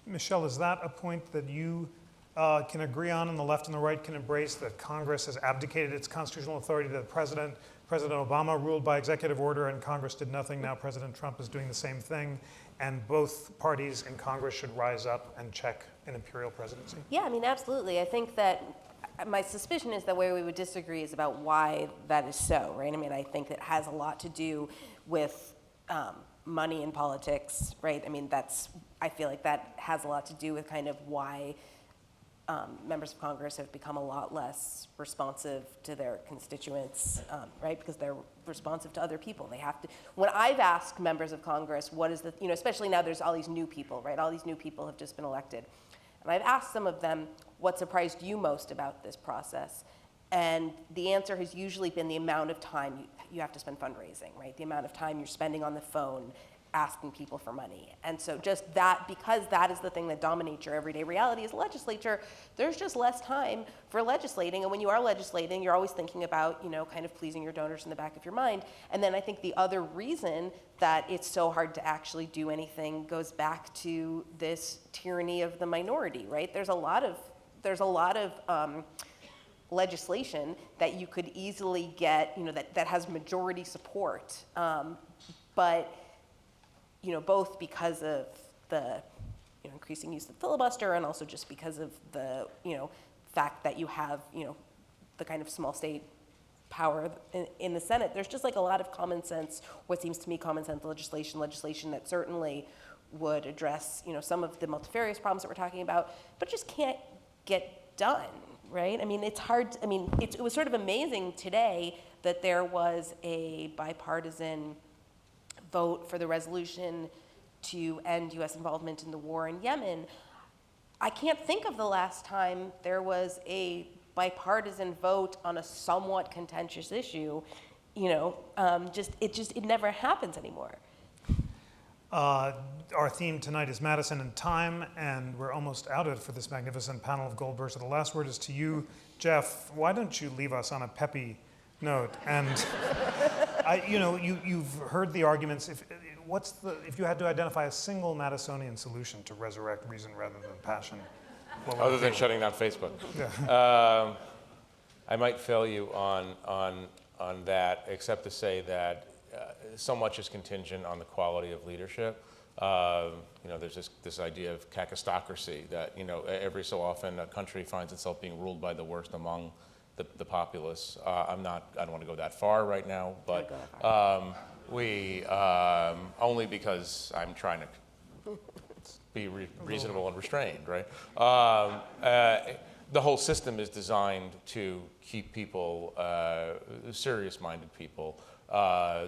A: Michelle, is that a point that you can agree on and the left and the right can embrace, that Congress has abdicated its constitutional authority to the president? President Obama ruled by executive order and Congress did nothing. Now President Trump is doing the same thing. And both parties in Congress should rise up and check an imperial presidency.
B: Yeah, absolutely. I think that my suspicion is that where we would disagree is about why that is so, right? I think it has a lot to do with money in politics, right? I feel like that has a lot to do with kind of why members of Congress have become a lot less responsive to their constituents, right? Because they're responsive to other people. They have to. When I've asked members of Congress, what is the, especially now there's all these new people, right? All these new people have just been elected. And I've asked some of them, what surprised you most about this process? And the answer has usually been the amount of time you have to spend fundraising, right? The amount of time you're spending on the phone asking people for money. And so just that, because that is the thing that dominates your everyday reality as a legislature, there's just less time for legislating. And when you are legislating, you're always thinking about, kind of pleasing your donors in the back of your mind. And then I think the other reason that it's so hard to actually do anything goes back to this tyranny of the minority, right? There's a lot of legislation that you could easily get, that has majority support, but both because of the increasing use of filibuster and also just because of the fact that you have the kind of small state power in the Senate, there's just like a lot of common sense, what seems to me common sense legislation that certainly would address some of the multifarious problems that we're talking about, but just can't get done. Right? It's hard. It was sort of amazing today that there was a bipartisan vote for the resolution to end U.S. involvement in the war in Yemen. I can't think of the last time there was a bipartisan vote on a somewhat contentious issue. It never happens anymore.
A: Our theme tonight is Madison and time, and we're almost out for this magnificent panel of Goldbergs. So the last word is to you, Jeff. Why don't you leave us on a peppy note? And you've heard the arguments. If you had to identify a single Madisonian solution to resurrect reason rather than passion,
D: other than shutting down Facebook, yeah. I might fail you on that, except to say that. So much is contingent on the quality of leadership. There's this idea of kakistocracy that, every so often a country finds itself being ruled by the worst among the populace. I don't want to go that far right now, but only because I'm trying to be reasonable and restrained, right? The whole system is designed to keep people, serious-minded people,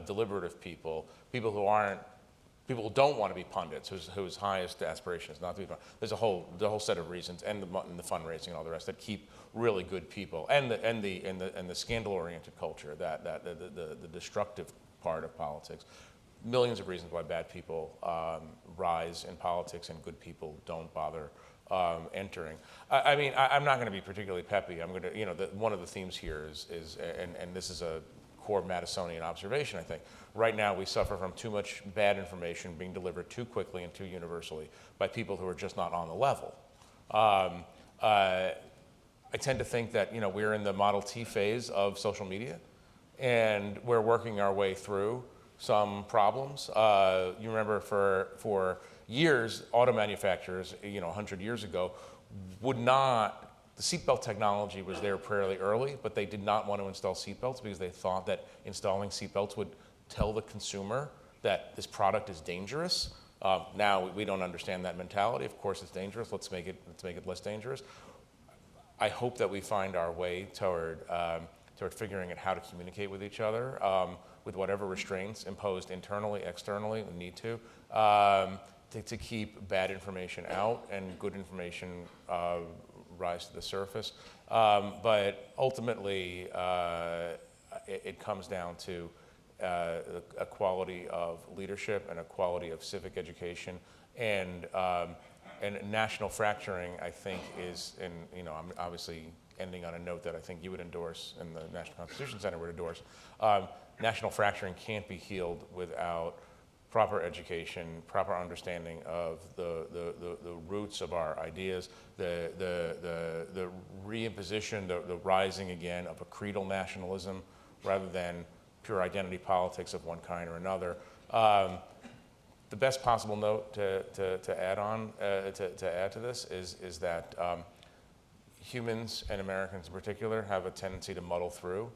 D: deliberative people, people who don't want to be pundits, whose highest aspiration is not to be pundits. There's the whole set of reasons, and the fundraising and all the rest that keep really good people, and the scandal-oriented culture, the destructive part of politics. Millions of reasons why bad people rise in politics and good people don't bother entering. I'm not going to be particularly peppy. I'm going to, one of the themes here is and this is a core Madisonian observation, I think. Right now, we suffer from too much bad information being delivered too quickly and too universally by people who are just not on the level. I tend to think that we're in the Model T phase of social media, and we're working our way through some problems. You remember for years, auto manufacturers, 100 years ago, the seatbelt technology was there fairly early, but they did not want to install seatbelts because they thought that installing seatbelts would tell the consumer that this product is dangerous. Now we don't understand that mentality. Of course it's dangerous. Let's make it less dangerous. I hope that we find our way toward figuring out how to communicate with each other with whatever restraints imposed internally, externally, we need to keep bad information out and good information rise to the surface. But ultimately, it comes down to a quality of leadership and a quality of civic education, and national fracturing, I think, is, and I'm obviously ending on a note that I think you would endorse and the National Constitution Center would endorse. National fracturing can't be healed without proper education, proper understanding of the roots of our ideas, the reimposition, the rising again of a creedal nationalism rather than pure identity politics of one kind or another. The best possible note to add to this is that humans, and Americans in particular, have a tendency to muddle through.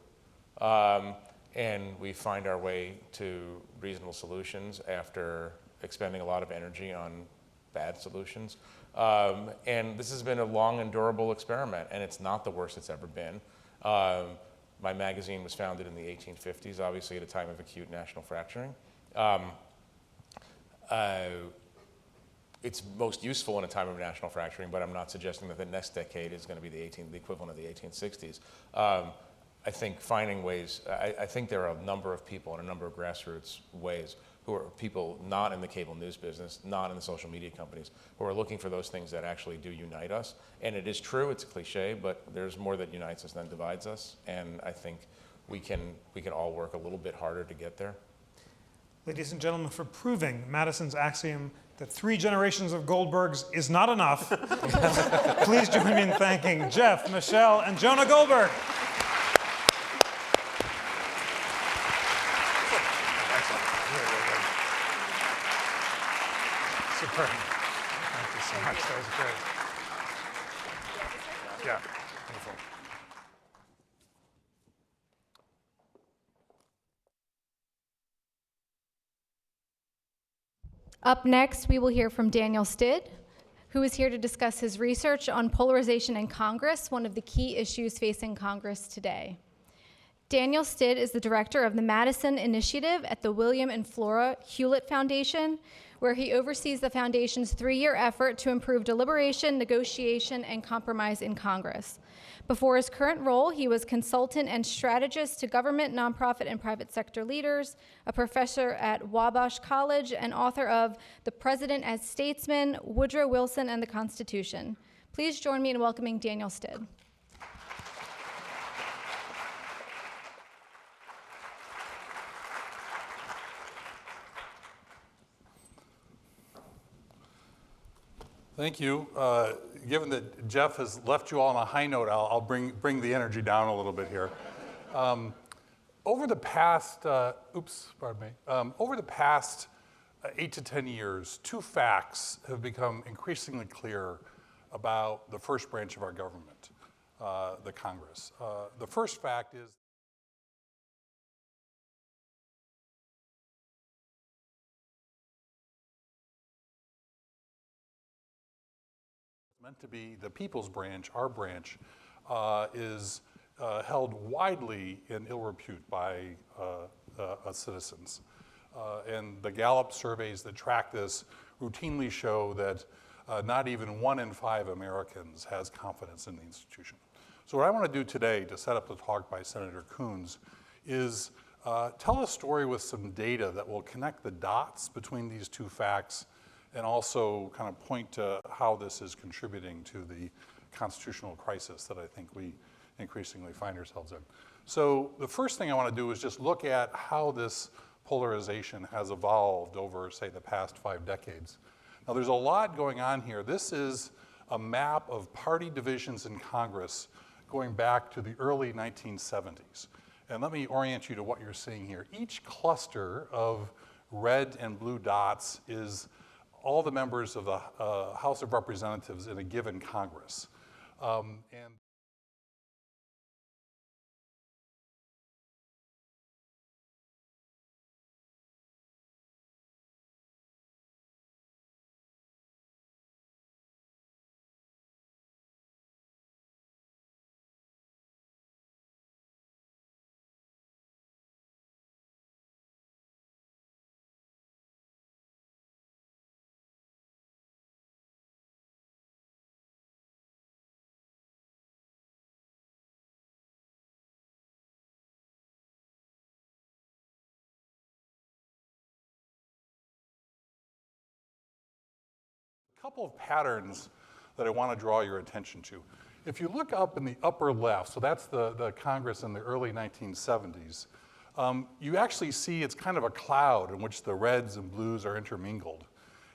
D: And we find our way to reasonable solutions after expending a lot of energy on bad solutions. And this has been a long and durable experiment, and it's not the worst it's ever been. My magazine was founded in the 1850s, obviously at a time of acute national fracturing. It's most useful in a time of national fracturing, but I'm not suggesting that the next decade is going to be the equivalent of the 1860s. I think finding ways, I think there are a number of people and a number of grassroots ways who are people not in the cable news business, not in the social media companies, who are looking for those things that actually do unite us. And it is true, it's a cliche, but there's more that unites us than divides us. And I think we can all work a little bit harder to get there.
A: Ladies and gentlemen, for proving Madison's axiom that 3 generations of Goldbergs is not enough, please join me in thanking Jeff, Michelle, and Jonah Goldberg. Superb. Thank you so much. That was great. Yeah, wonderful.
E: Up next, we will hear from Daniel Stid, who is here to discuss his research on polarization in Congress, one of the key issues facing Congress today. Daniel Stid is the director of the Madison Initiative at the William and Flora Hewlett Foundation, where he oversees the foundation's 3-year effort to improve deliberation, negotiation, and compromise in Congress. Before his current role, he was consultant and strategist to government, nonprofit, and private sector leaders, a professor at Wabash College, and author of The President as Statesman, Woodrow Wilson and the Constitution. Please join me in welcoming Daniel Stid.
F: Thank you. Given that Jeff has left you all on a high note, I'll bring the energy down a little bit here. Over the past, over the past 8 to 10 years, 2 facts have become increasingly clear about the first branch of our government, the Congress. The first fact is meant to be the people's branch, our branch, is held widely in ill repute by citizens. And the Gallup surveys that track this routinely show that not even 1 in 5 Americans has confidence in the institution. So what I want to do today to set up the talk by Senator Coons is tell a story with some data that will connect the dots between these two facts and also kind of point to how this is contributing to the constitutional crisis that I think we increasingly find ourselves in. So the first thing I want to do is just look at how this polarization has evolved over, say, the past 5 decades. Now, there's a lot going on here. This is a map of party divisions in Congress going back to the early 1970s. And let me orient you to what you're seeing here. Each cluster of red and blue dots is all the members of the House of Representatives in a given Congress. And couple of patterns that I want to draw your attention to. If you look up in the upper left, so that's the Congress in the early 1970s, you actually see it's kind of a cloud in which the reds and blues are intermingled.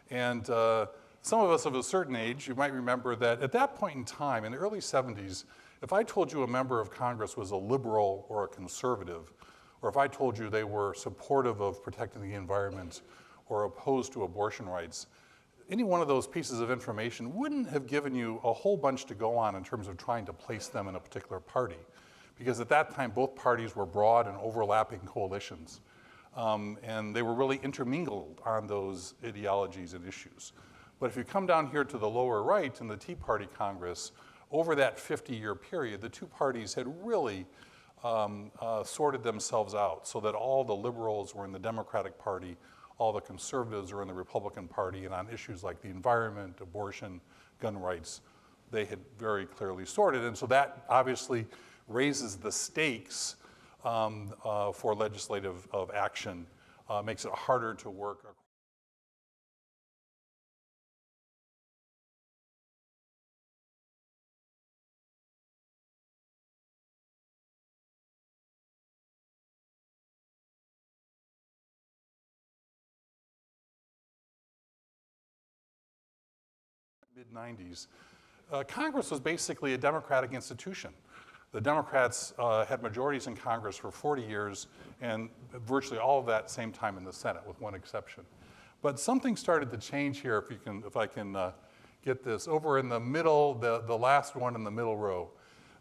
F: And some of us of a certain age, you might remember that at that point in time, in the early 70s, if I told you a member of Congress was a liberal or a conservative, or if I told you they were supportive of protecting the environment or opposed to abortion rights, any one of those pieces of information wouldn't have given you a whole bunch to go on in terms of trying to place them in a particular party. Because at that time, both parties were broad and overlapping coalitions. And they were really intermingled on those ideologies and issues. But if you come down here to the lower right in the Tea Party Congress, over that 50-year period, the two parties had really sorted themselves out so that all the liberals were in the Democratic Party, all the conservatives are in the Republican Party, and on issues like the environment, abortion, gun rights, they had very clearly sorted. And so that obviously raises the stakes for legislative action, makes it harder to work. Mid-90s, Congress was basically a Democratic institution. The Democrats had majorities in Congress for 40 years, and virtually all of that same time in the Senate, with one exception. But something started to change here, if I can get this. Over in the middle, the last one in the middle row,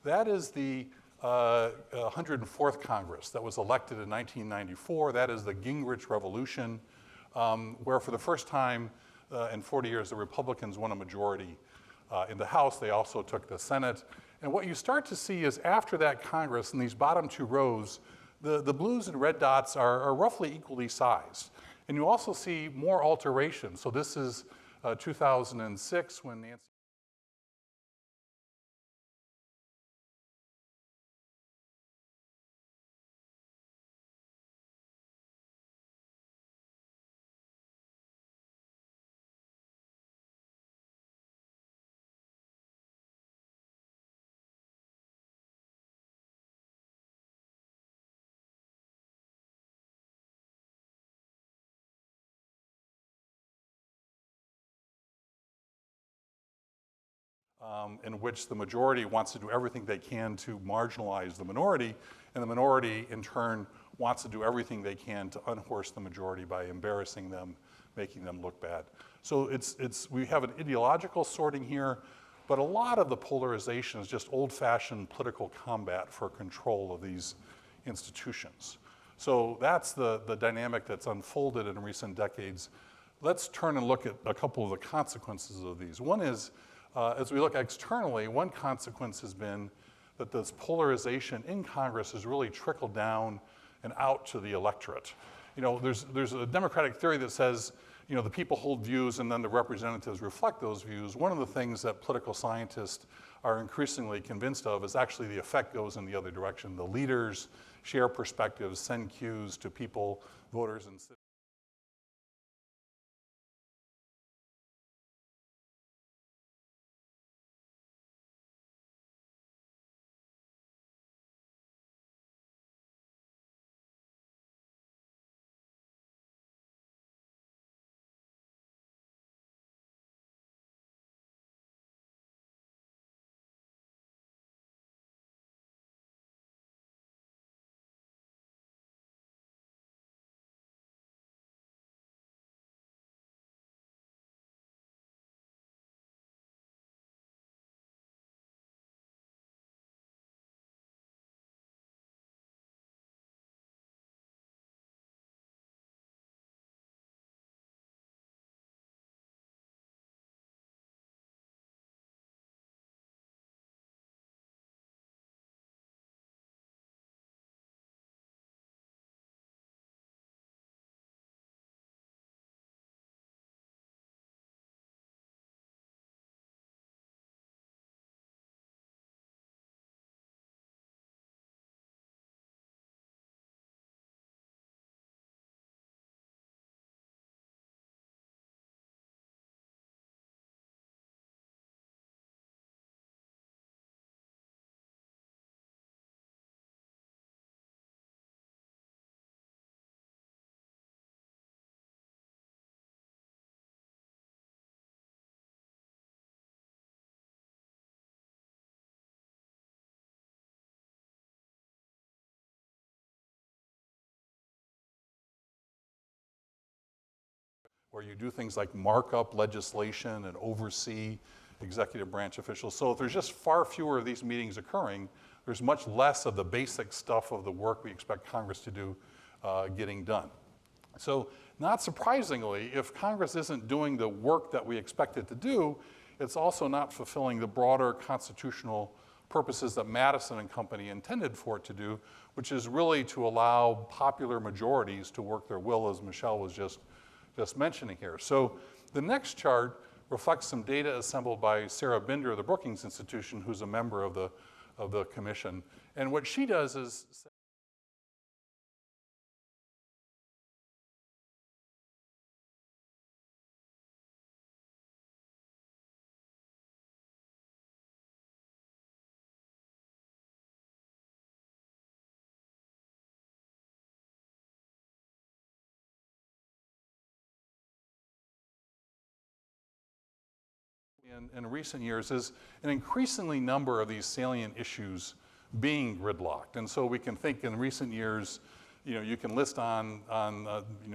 F: that is the 104th Congress that was elected in 1994. That is the Gingrich Revolution, where for the first time in 40 years, the Republicans won a majority in the House. They also took the Senate. And what you start to see is after that Congress, in these bottom 2 rows, the blues and red dots are roughly equally sized. And you also see more alterations. So this is 2006 when Nancy in which the majority wants to do everything they can to marginalize the minority, and the minority, in turn, wants to do everything they can to unhorse the majority by embarrassing them, making them look bad. So we have an ideological sorting here, but a lot of the polarization is just old-fashioned political combat for control of these institutions. So that's the dynamic that's unfolded in recent decades. Let's turn and look at a couple of the consequences of these. One is As we look externally, one consequence has been that this polarization in Congress has really trickled down and out to the electorate. There's a democratic theory that says, the people hold views and then the representatives reflect those views. One of the things that political scientists are increasingly convinced of is actually the effect goes in the other direction. The leaders share perspectives, send cues to people, voters, and citizens. Where you do things like mark up legislation and oversee executive branch officials. So if there's just far fewer of these meetings occurring, there's much less of the basic stuff of the work we expect Congress to do getting done. So not surprisingly, if Congress isn't doing the work that we expect it to do, it's also not fulfilling the broader constitutional purposes that Madison and company intended for it to do, which is really to allow popular majorities to work their will, as Michelle was just mentioning here. So the next chart reflects some data assembled by Sarah Binder of the Brookings Institution, who's a member of the commission. And what she does is in recent years is an increasingly number of these salient issues being gridlocked. And so we can think in recent years, you can list on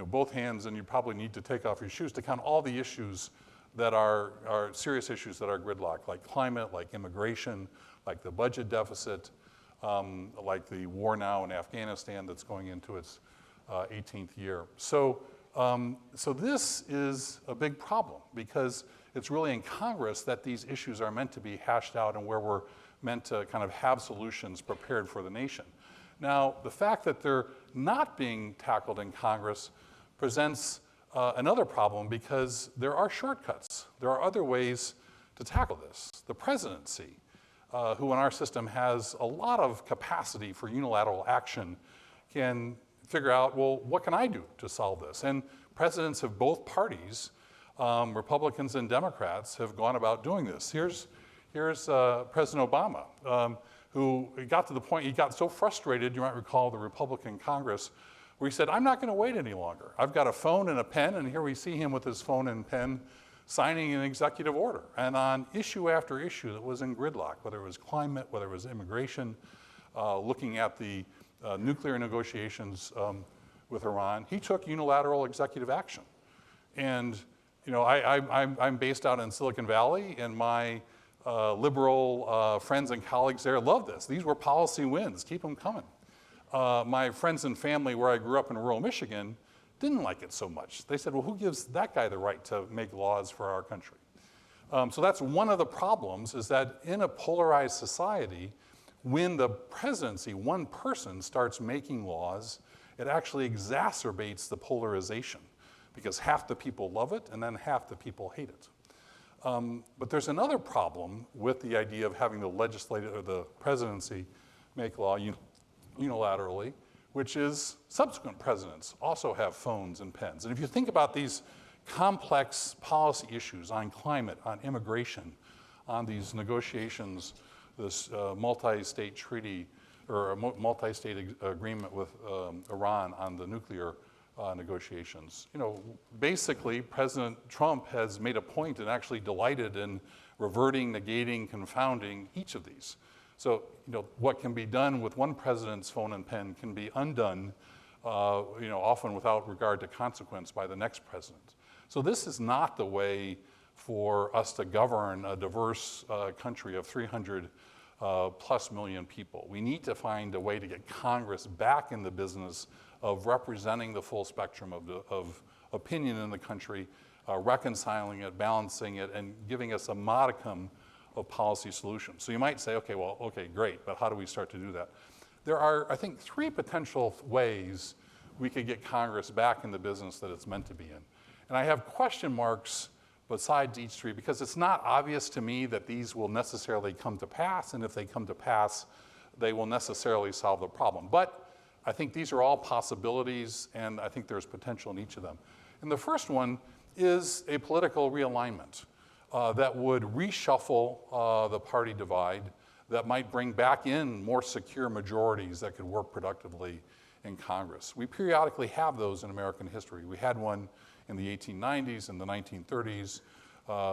F: both hands, and you probably need to take off your shoes to count all the issues that are serious issues that are gridlocked, like climate, like immigration, like the budget deficit, like the war now in Afghanistan that's going into its 18th year. So this is a big problem because it's really in Congress that these issues are meant to be hashed out and where we're meant to kind of have solutions prepared for the nation. Now, the fact that they're not being tackled in Congress presents another problem because there are shortcuts. There are other ways to tackle this. The presidency, who in our system has a lot of capacity for unilateral action, can figure out, well, what can I do to solve this? And presidents of both parties, Republicans and Democrats, have gone about doing this. Here's President Obama, who got to the point, he got so frustrated, you might recall the Republican Congress, where he said, I'm not gonna wait any longer. I've got a phone and a pen, and here we see him with his phone and pen signing an executive order. And on issue after issue that was in gridlock, whether it was climate, whether it was immigration, looking at the nuclear negotiations with Iran, he took unilateral executive action. And I'm based out in Silicon Valley, and my liberal friends and colleagues there love this. These were policy wins, keep them coming. My friends and family where I grew up in rural Michigan didn't like it so much. They said, well, who gives that guy the right to make laws for our country? So that's one of the problems, is that in a polarized society, when the presidency, one person, starts making laws, it actually exacerbates the polarization, because half the people love it and then half the people hate it. But there's another problem with the idea of having the legislative or the presidency make law unilaterally, which is subsequent presidents also have phones and pens. And if you think about these complex policy issues on climate, on immigration, on these negotiations, this multi-state treaty or a multi-state agreement with Iran on the nuclear negotiations. Basically, President Trump has made a point and actually delighted in reverting, negating, confounding each of these. So, what can be done with one president's phone and pen can be undone, often without regard to consequence by the next president. So this is not the way for us to govern a diverse country of 300 plus million people. We need to find a way to get Congress back in the business of representing the full spectrum of opinion in the country, reconciling it, balancing it, and giving us a modicum of policy solutions. So you might say, okay, great, but how do we start to do that? There are, I think, 3 potential ways we could get Congress back in the business that it's meant to be in. And I have question marks besides each 3 because it's not obvious to me that these will necessarily come to pass, and if they come to pass, they will necessarily solve the problem. But I think these are all possibilities, and I think there's potential in each of them. And the first one is a political realignment that would reshuffle the party divide, that might bring back in more secure majorities that could work productively in Congress. We periodically have those in American history. We had one in the 1890s and the 1930s.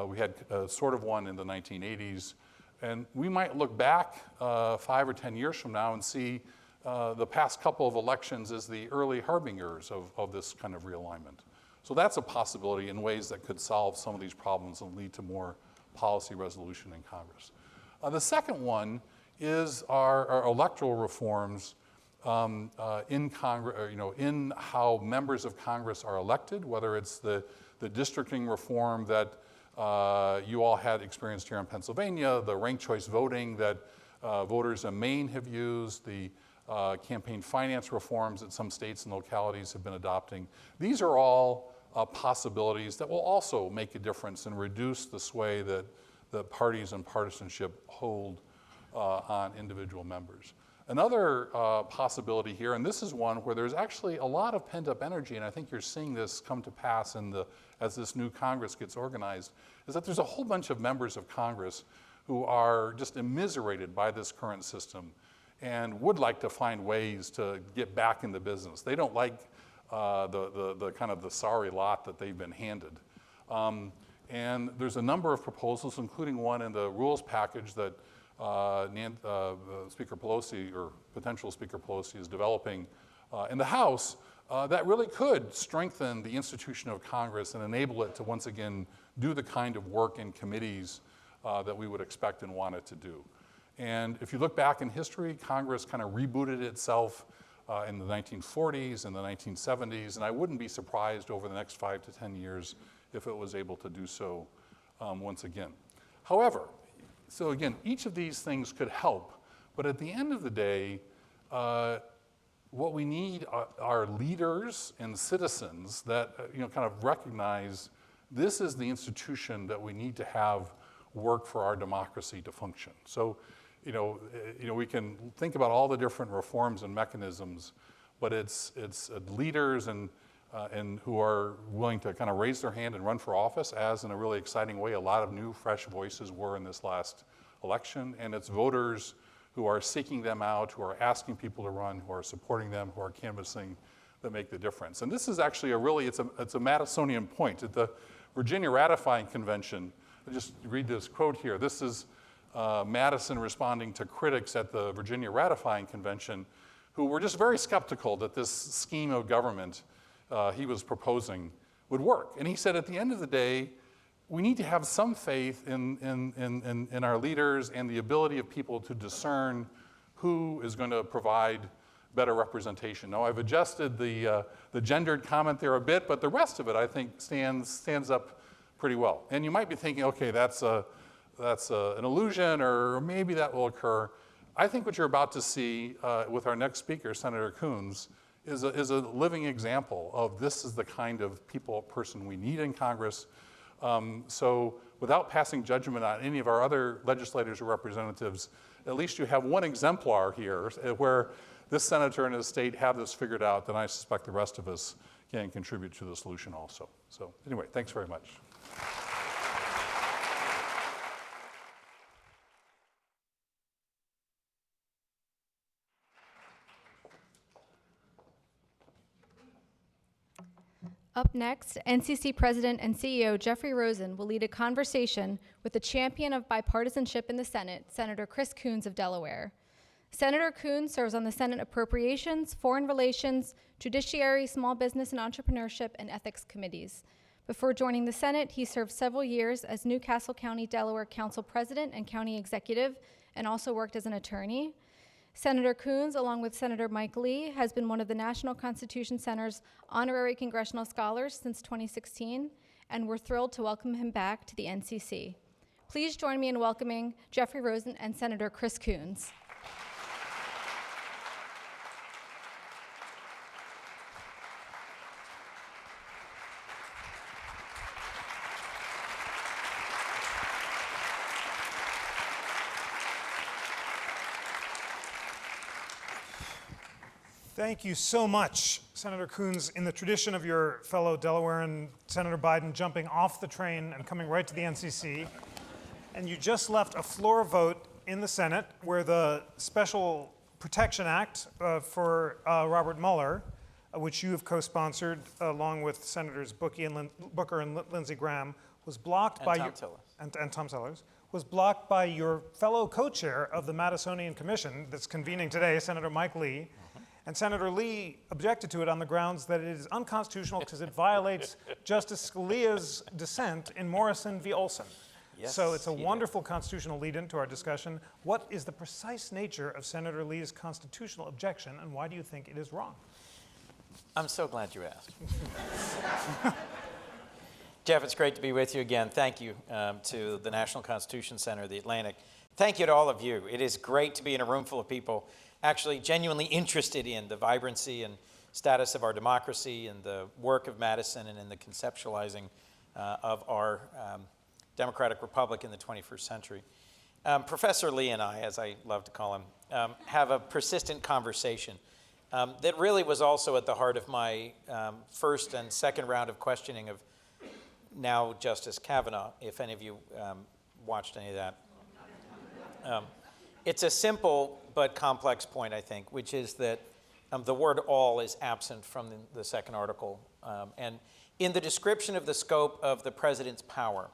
F: We had sort of one in the 1980s. And we might look back 5 or 10 years from now and see the past couple of elections as the early harbingers of this kind of realignment. So that's a possibility in ways that could solve some of these problems and lead to more policy resolution in Congress. The second one is our electoral reforms in Congress, in how members of Congress are elected, whether it's the districting reform that you all had experienced here in Pennsylvania, the ranked choice voting that voters in Maine have used, the campaign finance reforms that some states and localities have been adopting. These are all possibilities that will also make a difference and reduce the sway that the parties and partisanship hold on individual members. Another possibility here, and this is one where there's actually a lot of pent-up energy, and I think you're seeing this come to pass as this new Congress gets organized, is that there's a whole bunch of members of Congress who are just immiserated by this current system and would like to find ways to get back in the business. They don't like the kind of the sorry lot that they've been handed. And there's a number of proposals, including one in the rules package that Speaker Pelosi, or potential Speaker Pelosi, is developing in the House that really could strengthen the institution of Congress and enable it to once again do the kind of work in committees that we would expect and want it to do. And if you look back in history, Congress kind of rebooted itself in the 1940s and the 1970s, and I wouldn't be surprised over the next 5 to 10 years if it was able to do so once again. However, so again, each of these things could help, but at the end of the day, what we need are leaders and citizens that kind of recognize this is the institution that we need to have work for our democracy to function. So, we can think about all the different reforms and mechanisms, but it's leaders and who are willing to kind of raise their hand and run for office, as in a really exciting way a lot of new, fresh voices were in this last election, and it's voters who are seeking them out, who are asking people to run, who are supporting them, who are canvassing, that make the difference. And this is actually it's a Madisonian point. At the Virginia Ratifying Convention, I'll just read this quote here. This is Madison responding to critics at the Virginia Ratifying Convention who were just very skeptical that this scheme of government he was proposing would work. And he said, at the end of the day, we need to have some faith in our leaders and the ability of people to discern who is going to provide better representation. Now, I've adjusted the gendered comment there a bit, but the rest of it, I think, stands up pretty well. And you might be thinking, okay, that's an illusion, or maybe that will occur. I think what you're about to see with our next speaker, Senator Coons, is a living example of this is the kind of person we need in Congress. So without passing judgment on any of our other legislators or representatives, at least you have one exemplar here where this senator and his state have this figured out, then I suspect the rest of us can contribute to the solution also. So anyway, thanks very much.
E: Up next, NCC President and CEO Jeffrey Rosen will lead a conversation with the champion of bipartisanship in the Senate, Senator Chris Coons of Delaware. Senator Coons serves on the Senate Appropriations, Foreign Relations, Judiciary, Small Business and Entrepreneurship, and Ethics Committees. Before joining the Senate, he served several years as Newcastle County, Delaware Council President and County Executive, and also worked as an attorney. Senator Coons, along with Senator Mike Lee, has been one of the National Constitution Center's honorary congressional scholars since 2016, and we're thrilled to welcome him back to the NCC. Please join me in welcoming Jeffrey Rosen and Senator Chris Coons.
A: Thank you so much, Senator Coons. In the tradition of your fellow Delawarean, Senator Biden, jumping off the train and coming right to the NCC, and you just left a Flora vote in the Senate where the Special Protection Act for Robert Mueller, which you have co-sponsored along with Senators Booker and Lindsey Graham, was blocked by Tom Sellers, was blocked by your fellow co-chair of the Madisonian Commission that's convening today, Senator Mike Lee. And Senator Lee objected to it on the grounds that it is unconstitutional because it violates Justice Scalia's dissent in Morrison v. Olson.
G: Yes,
A: so it's a wonderful constitutional lead-in to our discussion. What is the precise nature of Senator Lee's constitutional objection, and why do you think it is wrong?
G: I'm so glad you asked. Jeff, it's great to be with you again. Thank you to the National Constitution Center, the Atlantic. Thank you to all of you. It is great to be in a room full of people actually genuinely interested in the vibrancy and status of our democracy and the work of Madison and in the conceptualizing of our democratic republic in the 21st century. Professor Lee and I, as I love to call him, have a persistent conversation that really was also at the heart of my first and second round of questioning of now Justice Kavanaugh, if any of you watched any of that. It's a simple but complex point, I think, which is that the word all is absent from the second article. And in the description of the scope of the president's power,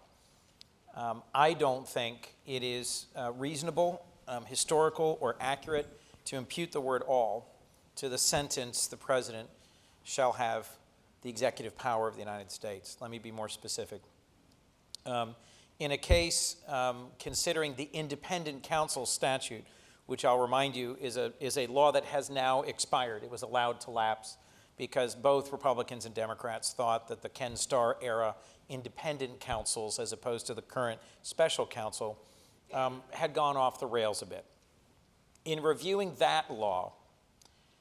G: I don't think it is reasonable, historical, or accurate to impute the word all to the sentence, the president shall have the executive power of the United States. Let me be more specific. In a case considering the independent counsel statute, which I'll remind you is a law that has now expired. It was allowed to lapse because both Republicans and Democrats thought that the Ken Starr era independent counsels, as opposed to the current special counsel, had gone off the rails a bit. In reviewing that law,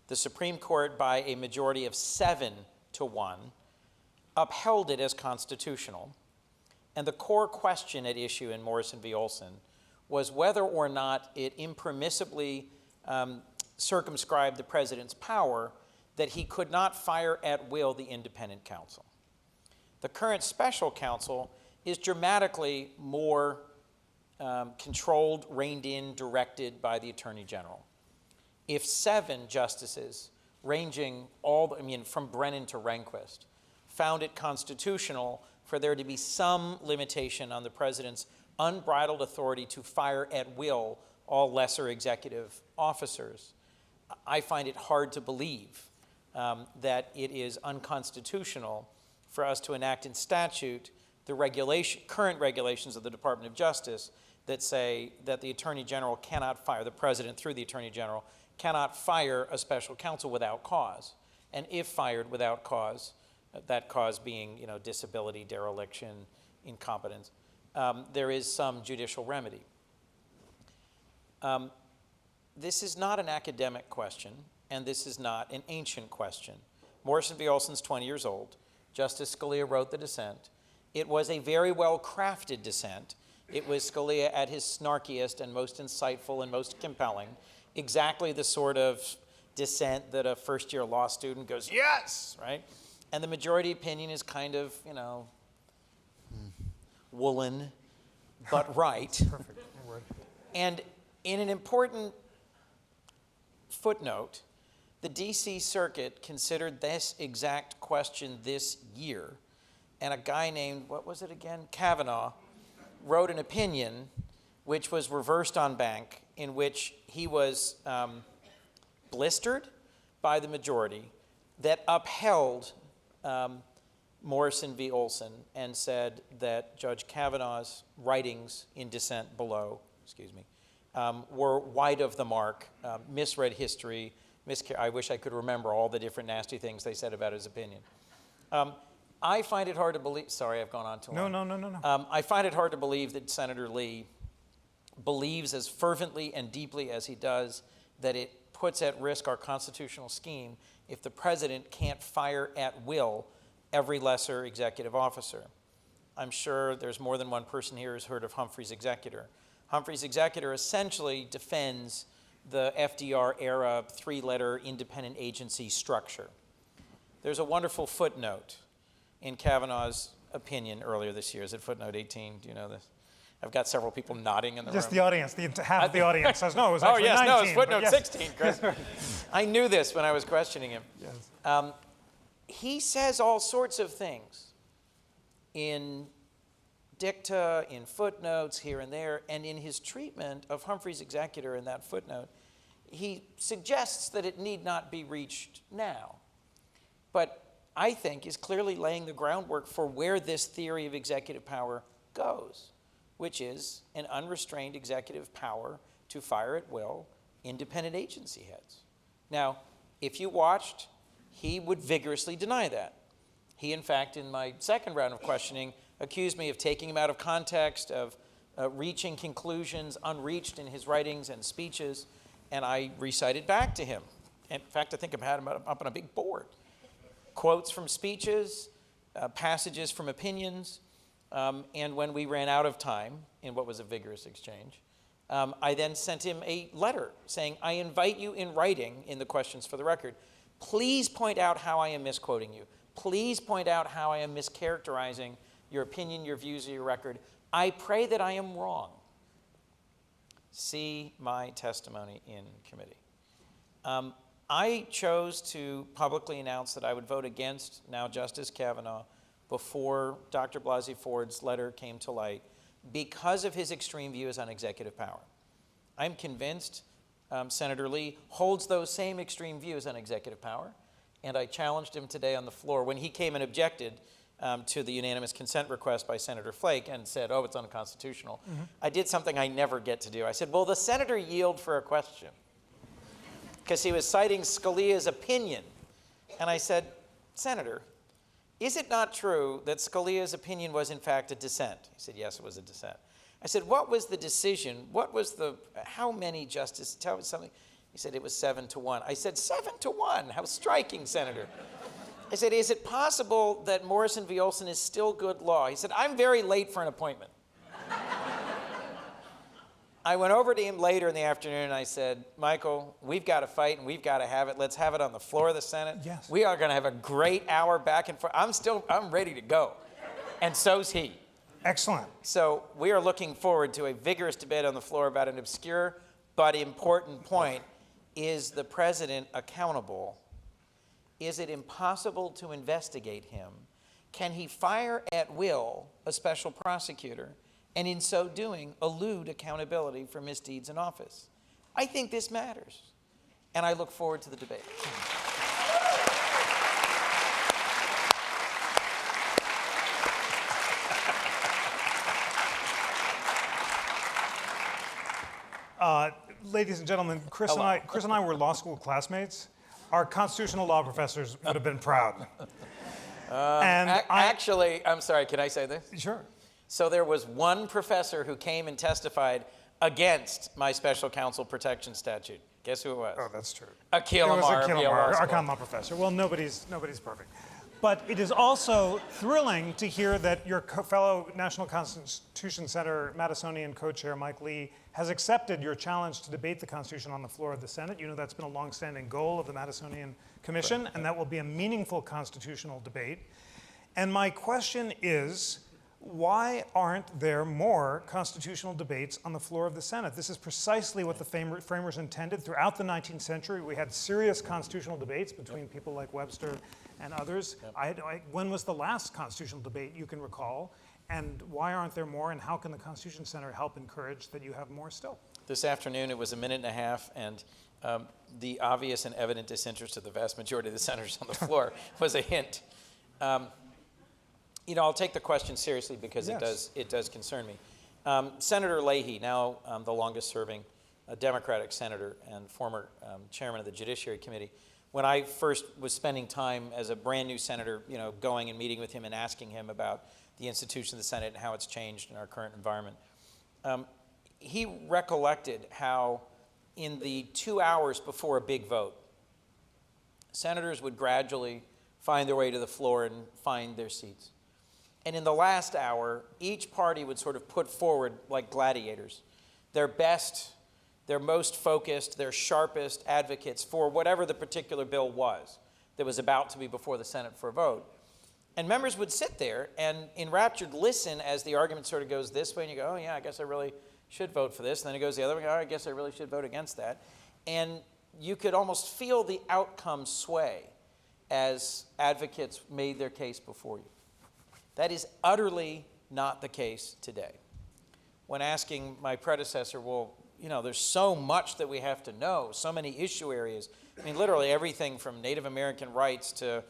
G: the Supreme Court, by a majority of 7-1, upheld it as constitutional. And the core question at issue in Morrison v. Olson was whether or not it impermissibly circumscribed the president's power that he could not fire at will the independent counsel. The current special counsel is dramatically more controlled, reined in, directed by the Attorney General. If 7 justices, ranging from Brennan to Rehnquist, found it constitutional for there to be some limitation on the president's unbridled authority to fire at will all lesser executive officers, I find it hard to believe that it is unconstitutional for us to enact in statute the current regulations of the Department of Justice that say that the Attorney General cannot fire, the President through the Attorney General cannot fire a special counsel without cause. And if fired without cause, that cause being disability, dereliction, incompetence, there is some judicial remedy. This is not an academic question, and this is not an ancient question. Morrison v. Olson's 20 years old. Justice Scalia wrote the dissent. It was a very well-crafted dissent. It was Scalia at his snarkiest and most insightful and most compelling, exactly the sort of dissent that a first-year law student goes, yes, right? And the majority opinion is kind of, you know, woolen, but right.
A: Perfect word.
G: And in an important footnote, the DC Circuit considered this exact question this year, and a guy named, what was it again, Kavanaugh, wrote an opinion which was reversed en banc, in which he was blistered by the majority that upheld Morrison v. Olson and said that Judge Kavanaugh's writings in dissent below, were wide of the mark, misread history, I wish I could remember all the different nasty things they said about his opinion. I find it hard to believe, sorry, I've gone on too long.
A: No.
G: I find it hard to believe that Senator Lee believes as fervently and deeply as he does that it puts at risk our constitutional scheme if the president can't fire at will every lesser executive officer. I'm sure there's more than one person here who's heard of Humphrey's executor. Humphrey's executor essentially defends the FDR-era three-letter independent agency structure. There's a wonderful footnote in Kavanaugh's opinion earlier this year. Is it footnote 18? Do you know this? I've got several people nodding in the
A: Just
G: room.
A: the audience, half of the audience says, no, it was actually 19.
G: Oh, yes, no, it's footnote
A: yes.
G: 16, Chris. I knew this when I was questioning him.
A: Yes.
G: He says all sorts of things in dicta, in footnotes here and there, and in his treatment of Humphrey's executor in that footnote, he suggests that it need not be reached now, but I think is clearly laying the groundwork for where this theory of executive power goes, which is an unrestrained executive power to fire at will independent agency heads. Now, if you watched, he would vigorously deny that. He, in fact, in my second round of questioning, accused me of taking him out of context, of reaching conclusions unreached in his writings and speeches, and I recited back to him. In fact, I think I've had him up on a big board. Quotes from speeches, passages from opinions, and when we ran out of time in what was a vigorous exchange, I then sent him a letter saying, I invite you in writing in the questions for the record, please point out how I am misquoting you. Please point out how I am mischaracterizing your opinion, your views, or your record. I pray that I am wrong. See my testimony in committee. I chose to publicly announce that I would vote against now Justice Kavanaugh before Dr. Blasey Ford's letter came to light because of his extreme views on executive power. I'm convinced Senator Lee holds those same extreme views on executive power, and I challenged him today on the floor when he came and objected to the unanimous consent request by Senator Flake and said, oh, it's unconstitutional. Mm-hmm. I did something I never get to do. I said, will the senator yield for a question? Because he was citing Scalia's opinion. And I said, Senator, is it not true that Scalia's opinion was in fact a dissent? He said, yes, it was a dissent. I said, what was the decision? How many justices? Tell me something. He said, it was 7-1. I said, 7-1, how striking, Senator. I said, is it possible that Morrison v. Olson is still good law? He said, I'm very late for an appointment. I went over to him later in the afternoon and I said, Michael, we've got to fight and we've got to have it. Let's have it on the floor of the Senate.
A: Yes.
G: We are going to have a great hour back and forth. I'm ready to go. And so's he.
A: Excellent.
G: So we are looking forward to a vigorous debate on the floor about an obscure but important point. Is the president accountable? Is it impossible to investigate him? Can he fire at will a special prosecutor and in so doing elude accountability for misdeeds in office? I think this matters, and I look forward to the debate.
A: Ladies and gentlemen, Chris and I were law school classmates. Our constitutional law professors would have been proud.
G: Actually, I'm sorry, can I say this?
A: Sure.
G: So there was one professor who came and testified against my special counsel protection statute. Guess who it was?
A: Oh, that's true.
G: Akil
A: It was
G: Amar of
A: Akil
G: Yale
A: Amar,
G: Law
A: our
G: School.
A: common law professor. Well, nobody's perfect. But it is also thrilling to hear that your fellow National Constitution Center Madisonian co-chair Mike Lee has accepted your challenge to debate the Constitution on the floor of the Senate. You know that's been a longstanding goal of the Madisonian Commission, and that will be a meaningful constitutional debate. And my question is, why aren't there more constitutional debates on the floor of the Senate? This is precisely what the framers intended. Throughout the 19th century, we had serious constitutional debates between people like Webster and others. When was the last constitutional debate you can recall? And why aren't there more? And how can the Constitution Center help encourage that you have more still?
G: This afternoon, it was a minute and a half, and the obvious and evident disinterest of the vast majority of the senators on the floor was a hint. I'll take the question seriously because
A: Yes.
G: it does concern me. Senator Leahy, now the longest serving Democratic senator and former chairman of the Judiciary Committee, when I first was spending time as a brand new senator, going and meeting with him and asking him about the institution of the Senate and how it's changed in our current environment, he recollected how in the 2 hours before a big vote, senators would gradually find their way to the floor and find their seats. And in the last hour, each party would sort of put forward, like gladiators, their best, their most focused, their sharpest advocates for whatever the particular bill was that was about to be before the Senate for a vote. And members would sit there and enraptured listen as the argument sort of goes this way, and you go, oh yeah, I guess I really should vote for this. And then it goes the other way, oh, I guess I really should vote against that. And you could almost feel the outcome sway as advocates made their case before you. That is utterly not the case today. When asking my predecessor, well, there's so much that we have to know, so many issue areas. I mean, literally everything from Native American rights to,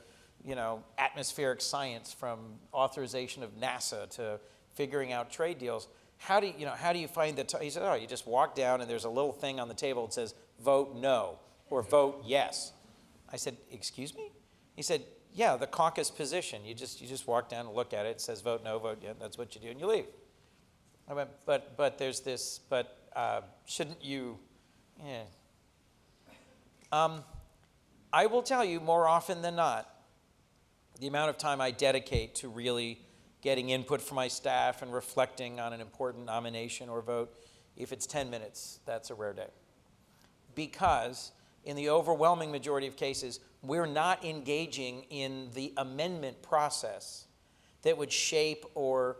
G: atmospheric science, from authorization of NASA to figuring out trade deals. How do you find the time? He said, oh, you just walk down and there's a little thing on the table that says, vote no or vote yes. I said, excuse me? He said, yeah, the caucus position. You just walk down and look at it. It says vote no, vote yes. That's what you do, and you leave. I went, but there's this. But shouldn't you? Yeah. I will tell you more often than not, the amount of time I dedicate to really getting input from my staff and reflecting on an important nomination or vote, if it's 10 minutes, that's a rare day. Because in the overwhelming majority of cases, we're not engaging in the amendment process that would shape or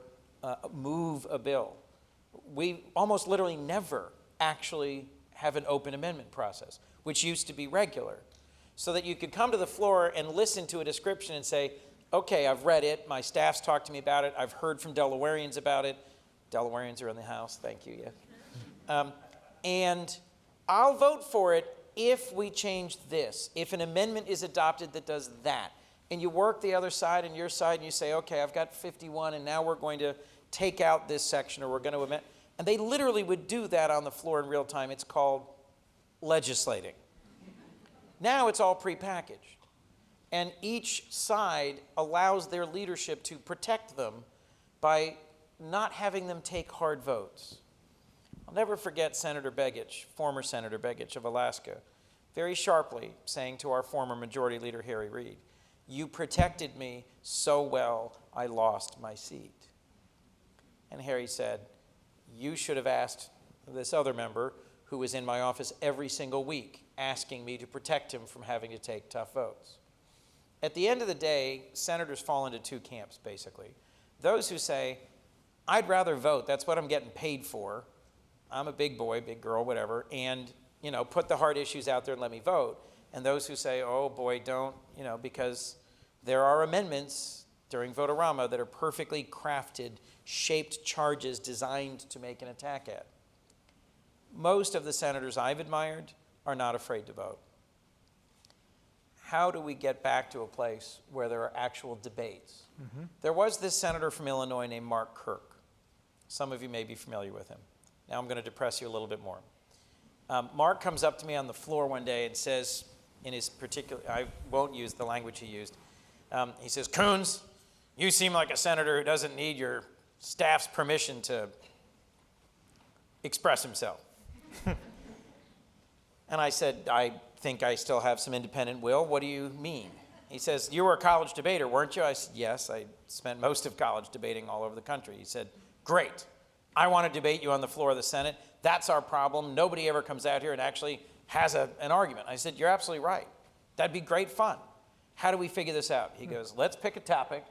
G: move a bill. We almost literally never actually have an open amendment process, which used to be regular, so that you could come to the floor and listen to a description and say, okay, I've read it, my staff's talked to me about it, I've heard from Delawareans about it. Delawareans are in the house, thank you, yeah. And I'll vote for it if we change this, if an amendment is adopted that does that. And you work the other side and your side and you say, okay, I've got 51 and now we're going to take out this section or we're going to amend. And they literally would do that on the floor in real time. It's called legislating. Now it's all prepackaged. And each side allows their leadership to protect them by not having them take hard votes. I'll never forget Senator Begich, former Senator Begich of Alaska, very sharply saying to our former Majority Leader Harry Reid, you protected me so well, I lost my seat. And Harry said, you should have asked this other member who was in my office every single week, asking me to protect him from having to take tough votes. At the end of the day, senators fall into two camps, basically. Those who say, I'd rather vote, that's what I'm getting paid for. I'm a big boy, big girl, whatever, and put the hard issues out there and let me vote. And those who say, oh boy, don't, because there are amendments during Vote-A-Rama that are perfectly crafted, shaped charges designed to make an attack at. Most of the senators I've admired are not afraid to vote. How do we get back to a place where there are actual debates? Mm-hmm. There was this senator from Illinois named Mark Kirk. Some of you may be familiar with him. Now I'm going to depress you a little bit more. Mark comes up to me on the floor one day and says, in his particular, I won't use the language he used, he says, Coons, you seem like a senator who doesn't need your staff's permission to express himself. And I said, I think I still have some independent will. What do you mean? He says, you were a college debater, weren't you? I said, yes, I spent most of college debating all over the country. He said, great. I want to debate you on the floor of the Senate. That's our problem. Nobody ever comes out here and actually has an argument. I said, you're absolutely right. That'd be great fun. How do we figure this out? He goes, let's pick a topic,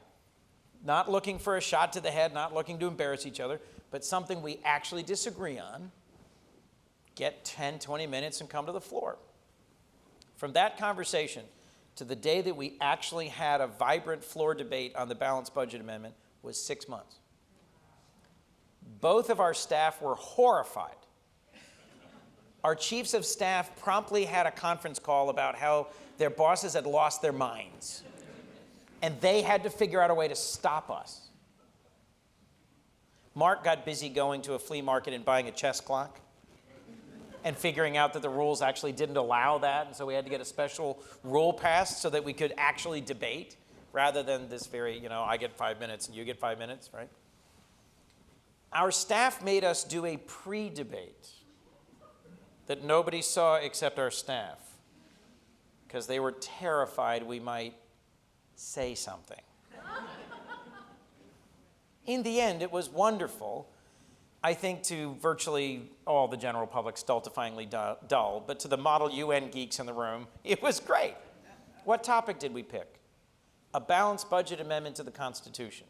G: not looking for a shot to the head, not looking to embarrass each other, but something we actually disagree on. Get 10, 20 minutes and come to the floor. From that conversation to the day that we actually had a vibrant floor debate on the balanced budget amendment was 6 months. Both of our staff were horrified. Our chiefs of staff promptly had a conference call about how their bosses had lost their minds, and they had to figure out a way to stop us. Mark got busy going to a flea market and buying a chess clock and figuring out that the rules actually didn't allow that, and so we had to get a special rule passed so that we could actually debate, rather than this very, I get 5 minutes and you get 5 minutes, right? Our staff made us do a pre-debate that nobody saw except our staff, because they were terrified we might say something. In the end, it was wonderful. I think to virtually all the general public, stultifyingly dull, but to the model UN geeks in the room, it was great. What topic did we pick? A balanced budget amendment to the Constitution.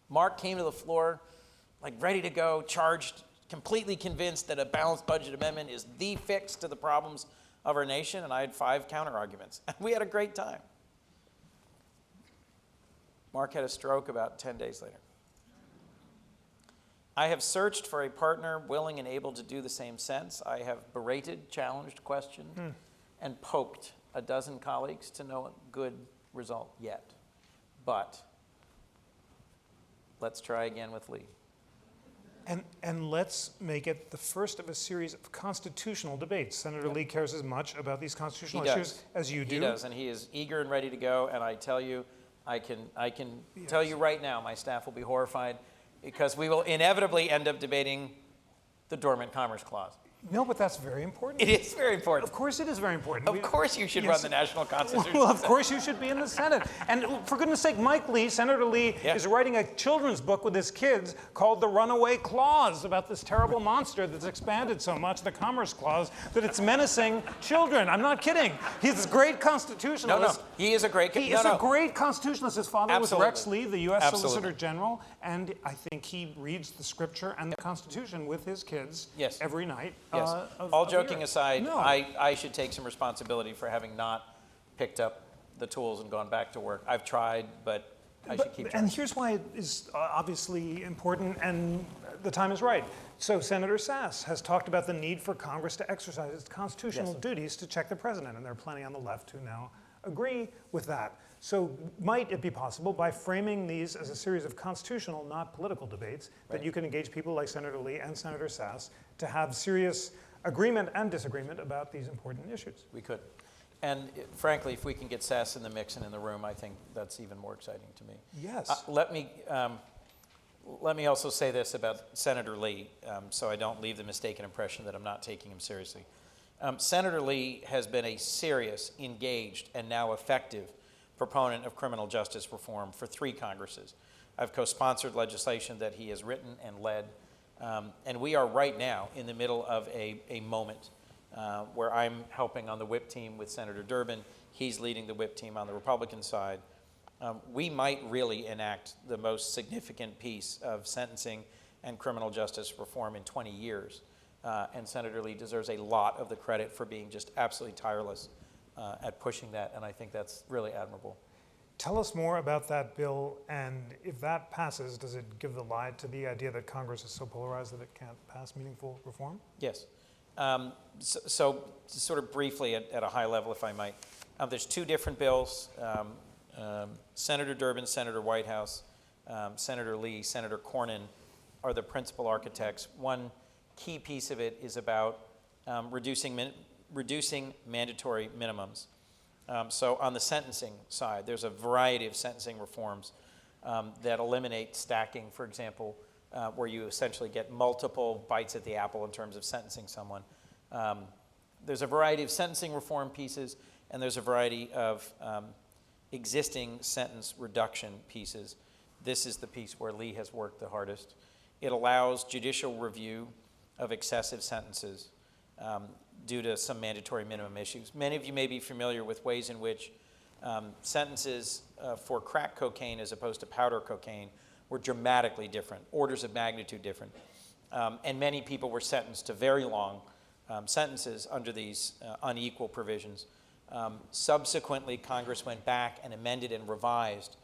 G: Mark came to the floor, ready to go, charged, completely convinced that a balanced budget amendment is the fix to the problems of our nation, and I had 5 counter-arguments. We had a great time. Mark had a stroke about 10 days later. I have searched for a partner willing and able to do the same since. I have berated, challenged, questioned, and poked a dozen colleagues to no good result yet. But let's try again with Lee.
A: And let's make it the first of a series of constitutional debates. Senator Lee cares as much about these constitutional issues as you do.
G: He does, and he is eager and ready to go. And I tell you, I can tell you right now, my staff will be horrified, because we will inevitably end up debating the Dormant Commerce Clause.
A: No, but that's very important.
G: It is very important.
A: Of course it is very important.
G: Of course you should run the National Constitution.
A: Well, of course you should be in the Senate. And for goodness sake, Mike Lee, Senator Lee, is writing a children's book with his kids called The Runaway Clause, about this terrible monster that's expanded so much, the Commerce Clause, that it's menacing children. I'm not kidding. He's a great constitutionalist.
G: No, he is a great...
A: He is a great constitutionalist. His father was Rex Lee, the U.S. Solicitor General, and I think he reads the Scripture and the Constitution with his kids every night.
G: Yes. All joking aside, I should take some responsibility for having not picked up the tools and gone back to work. I've tried, but I should keep trying.
A: And here's why it is obviously important, and the time is right. So Senator Sass has talked about the need for Congress to exercise its constitutional duties to check the president, and there are plenty on the left who now agree with that. So might it be possible, by framing these as a series of constitutional, not political debates, that you can engage people like Senator Lee and Senator Sass to have serious agreement and disagreement about these important issues?
G: We could. And frankly, if we can get Sass in the mix and in the room, I think that's even more exciting to me.
A: Yes.
G: Let me also say this about Senator Lee, so I don't leave the mistaken impression that I'm not taking him seriously. Senator Lee has been a serious, engaged, and now effective proponent of criminal justice reform for 3 Congresses. I've co-sponsored legislation that he has written and led, and we are right now in the middle of a moment where I'm helping on the whip team with Senator Durbin. He's leading the whip team on the Republican side. We might really enact the most significant piece of sentencing and criminal justice reform in 20 years. And Senator Lee deserves a lot of the credit for being just absolutely tireless at pushing that, and I think that's really admirable.
A: Tell us more about that bill, and if that passes, does it give the lie to the idea that Congress is so polarized that it can't pass meaningful reform?
G: Yes. So sort of briefly at a high level, if I might, there's 2 different bills. Senator Durbin, Senator Whitehouse, Senator Lee, Senator Cornyn are the principal architects. One key piece of it is about reducing mandatory minimums. So on the sentencing side, there's a variety of sentencing reforms that eliminate stacking, for example, where you essentially get multiple bites at the apple in terms of sentencing someone. There's a variety of sentencing reform pieces, and there's a variety of existing sentence reduction pieces. This is the piece where Lee has worked the hardest. It allows judicial review of excessive sentences due to some mandatory minimum issues. Many of you may be familiar with ways in which sentences for crack cocaine as opposed to powder cocaine were dramatically different, orders of magnitude different. And many people were sentenced to very long sentences under these unequal provisions. Subsequently, Congress went back and amended and revised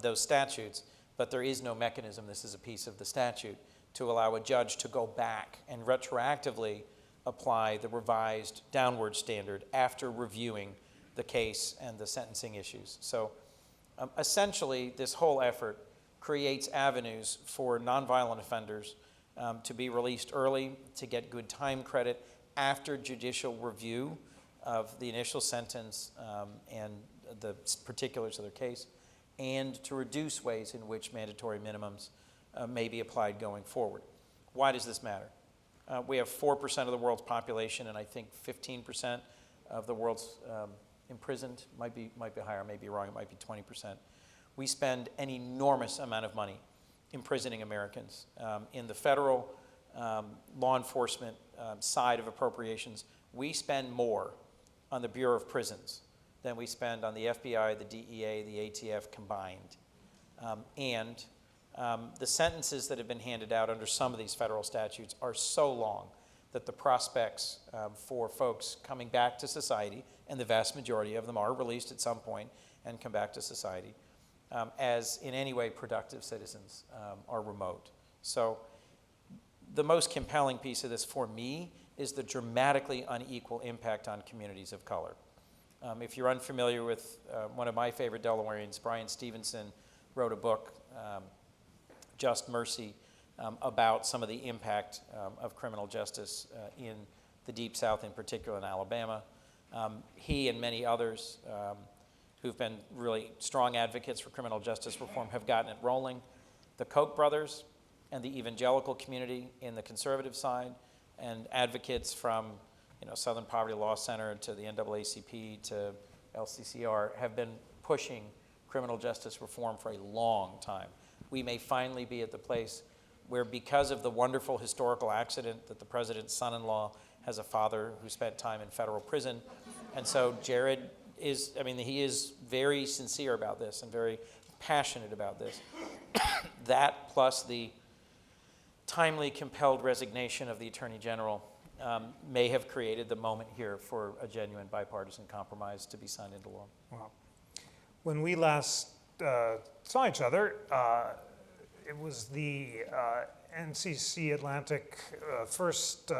G: those statutes, but there is no mechanism, this is a piece of the statute, to allow a judge to go back and retroactively apply the revised downward standard after reviewing the case and the sentencing issues. So essentially, this whole effort creates avenues for nonviolent offenders to be released early, to get good time credit after judicial review of the initial sentence and the particulars of their case, and to reduce ways in which mandatory minimums may be applied going forward. Why does this matter? We have 4% of the world's population, and I think 15% of the world's imprisoned. Might be higher, may be wrong, it might be 20%. We spend an enormous amount of money imprisoning Americans. In the federal law enforcement side of appropriations, we spend more on the Bureau of Prisons than we spend on the FBI, the DEA, the ATF combined. And the sentences that have been handed out under some of these federal statutes are so long that the prospects for folks coming back to society, and the vast majority of them are released at some point and come back to society, as in any way productive citizens are remote. So the most compelling piece of this for me is the dramatically unequal impact on communities of color. If you're unfamiliar with one of my favorite Delawareans, Brian Stevenson wrote a book, Just Mercy, about some of the impact of criminal justice in the Deep South, in particular in Alabama. He and many others who've been really strong advocates for criminal justice reform have gotten it rolling. The Koch brothers and the evangelical community in the conservative side, and advocates from Southern Poverty Law Center to the NAACP to LCCR have been pushing criminal justice reform for a long time. We may finally be at the place where, because of the wonderful historical accident that the president's son-in-law has a father who spent time in federal prison, and so Jared is, he is very sincere about this and very passionate about this. That plus the timely compelled resignation of the Attorney General may have created the moment here for a genuine bipartisan compromise to be signed into law.
A: Wow. When we last saw each other, it was the NCC Atlantic first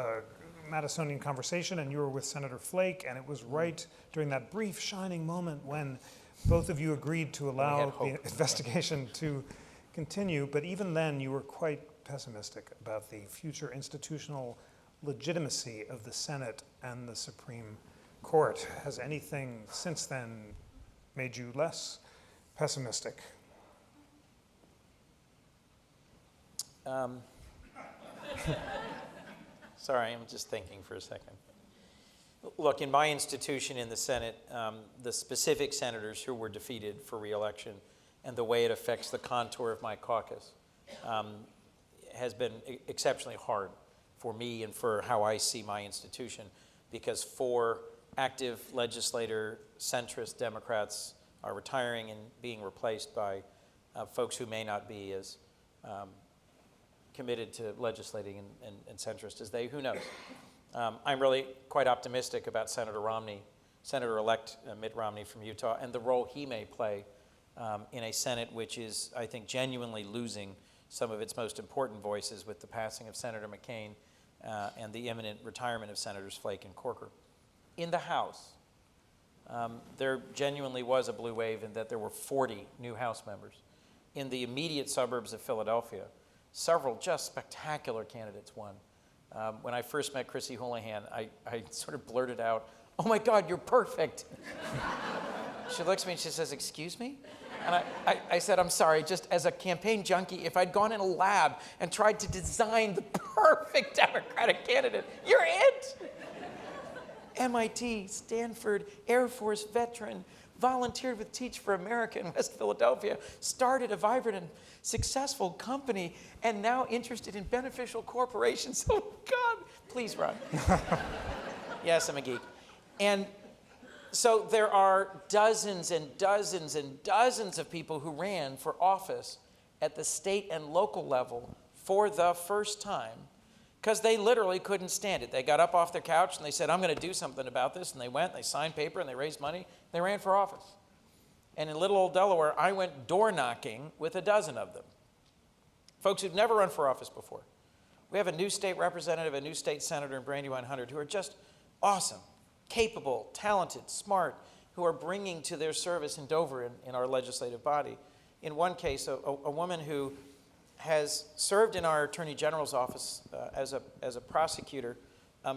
A: Madisonian conversation, and you were with Senator Flake, and it was right during that brief shining moment when both of you agreed to allow the investigation to continue, but even then you were quite pessimistic about the future institutional legitimacy of the Senate and the Supreme Court. Has anything since then made you less pessimistic?
G: Sorry, I'm just thinking for a second. Look, in my institution in the Senate, the specific senators who were defeated for re-election and the way it affects the contour of my caucus has been exceptionally hard for me and for how I see my institution, because 4 active legislator centrist Democrats are retiring and being replaced by folks who may not be as committed to legislating and centrist as they, who knows. I'm really quite optimistic about Senator Romney, Senator-elect Mitt Romney from Utah, and the role he may play in a Senate which is, I think, genuinely losing some of its most important voices with the passing of Senator McCain and the imminent retirement of Senators Flake and Corker. In the House, there genuinely was a blue wave in that there were 40 new House members. In the immediate suburbs of Philadelphia, several just spectacular candidates won. When I first met Chrissy Houlihan, I sort of blurted out, "Oh my God, you're perfect." She looks at me and she says, "Excuse me?" And I said, I'm sorry, just as a campaign junkie, if I'd gone in a lab and tried to design the perfect Democratic candidate, you're it. MIT, Stanford, Air Force veteran, volunteered with Teach for America in West Philadelphia, started a vibrant and successful company, and now interested in beneficial corporations. Oh, God, please run. Yes, I'm a geek. And so there are dozens and dozens and dozens of people who ran for office at the state and local level for the first time because they literally couldn't stand it. They got up off their couch and they said, I'm going to do something about this. And they went, they signed paper, and they raised money. They ran for office. And in little old Delaware, I went door knocking with a dozen of them. Folks who've never run for office before. We have a new state representative, a new state senator in Brandywine Hundred who are just awesome, capable, talented, smart, who are bringing to their service in Dover in our legislative body. In one case, a woman who has served in our Attorney General's office as a prosecutor,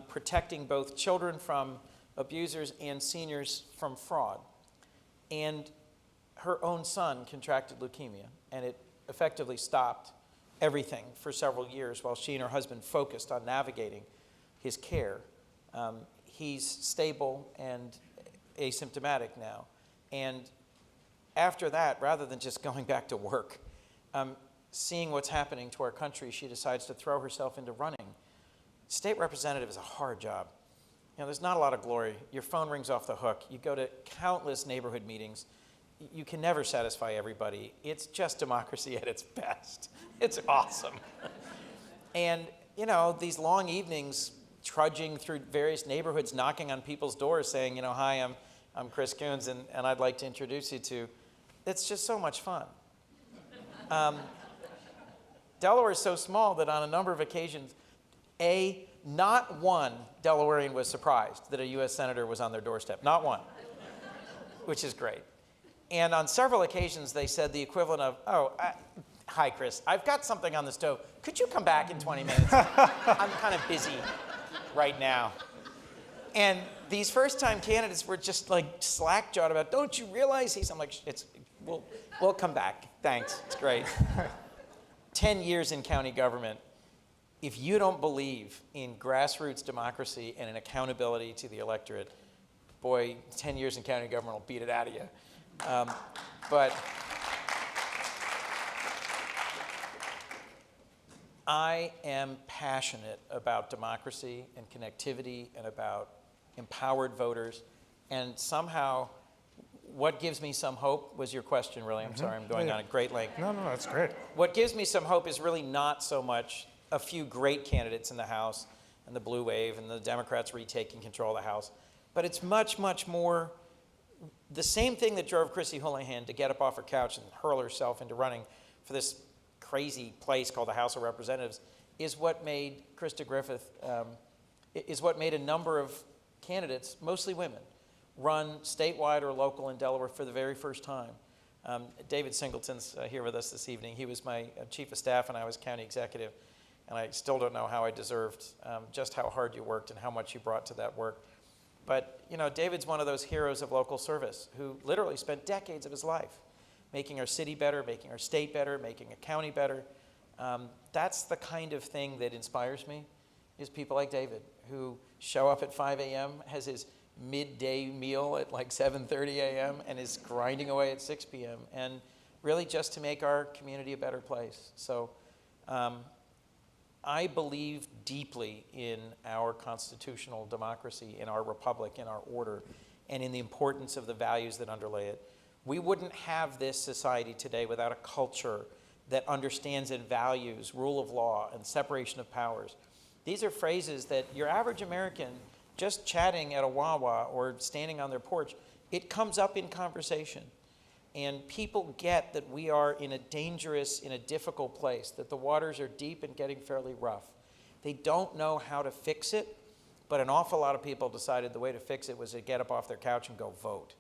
G: protecting both children from abusers and seniors from fraud. And her own son contracted leukemia, and it effectively stopped everything for several years while she and her husband focused on navigating his care. He's stable and asymptomatic now. And after that, rather than just going back to work, seeing what's happening to our country, she decides to throw herself into running. State representative is a hard job. You know, there's not a lot of glory. Your phone rings off the hook. You go to countless neighborhood meetings. You can never satisfy everybody. It's just democracy at its best. It's awesome. And, you know, these long evenings trudging through various neighborhoods, knocking on people's doors saying, you know, hi, I'm Chris Coons, and I'd like to introduce you to, it's just so much fun. Delaware is so small that on a number of occasions, not one Delawarean was surprised that a U.S. Senator was on their doorstep. Not one, which is great. And on several occasions, they said the equivalent of, hi, Chris, I've got something on the stove. Could you come back in 20 minutes? I'm kind of busy right now. And these first-time candidates were just like slack-jawed about, don't you realize I'm like, we'll come back. Thanks, it's great. 10 years in county government. If you don't believe in grassroots democracy and in accountability to the electorate, boy, 10 years in county government will beat it out of you. But I am passionate about democracy and connectivity and about empowered voters. And somehow, what gives me some hope was your question, really. I'm sorry, I'm going on a great length.
A: No, that's great.
G: What gives me some hope is really not so much a few great candidates in the House and the blue wave and the Democrats retaking control of the House, but it's much, much more the same thing that drove Chrissy Houlihan to get up off her couch and hurl herself into running for this crazy place called the House of Representatives is what made Krista Griffith, is what made a number of candidates, mostly women, run statewide or local in Delaware for the very first time. David Singleton's here with us this evening. He was my chief of staff and I was county executive. And I still don't know how I deserved just how hard you worked and how much you brought to that work. But, you know, David's one of those heroes of local service who literally spent decades of his life making our city better, making our state better, making a county better. That's the kind of thing that inspires me, is people like David who show up at 5 a.m., has his midday meal at like 7:30 a.m., and is grinding away at 6 p.m., and really just to make our community a better place. So I believe deeply in our constitutional democracy, in our republic, in our order, and in the importance of the values that underlay it. We wouldn't have this society today without a culture that understands and values rule of law and separation of powers. These are phrases that your average American, just chatting at a Wawa or standing on their porch, it comes up in conversation. And people get that we are in a dangerous, in a difficult place, that the waters are deep and getting fairly rough. They don't know how to fix it, but an awful lot of people decided the way to fix it was to get up off their couch and go vote.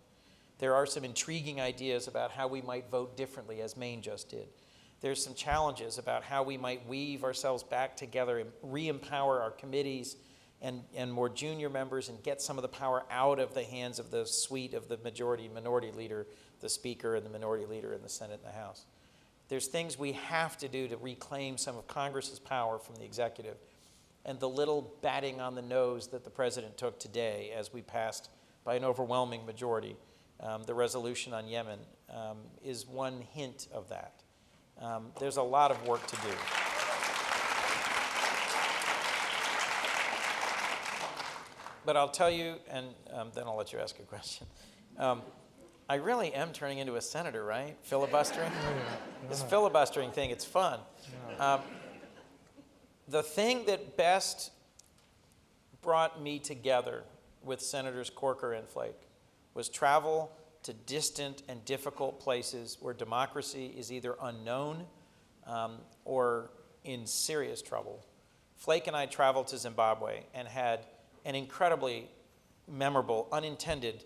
G: There are some intriguing ideas about how we might vote differently, as Maine just did. There's some challenges about how we might weave ourselves back together and re-empower our committees and more junior members and get some of the power out of the hands of the suite of the majority and minority leader, the Speaker and the minority leader in the Senate and the House. There's things we have to do to reclaim some of Congress's power from the executive. And the little batting on the nose that the President took today as we passed by an overwhelming majority the resolution on Yemen is one hint of that. There's a lot of work to do. But I'll tell you, and then I'll let you ask a question. I really am turning into a senator, right? Filibustering? This filibustering thing, it's fun. The thing that best brought me together with Senators Corker and Flake was travel to distant and difficult places where democracy is either unknown or in serious trouble. Flake and I traveled to Zimbabwe and had an incredibly memorable, unintended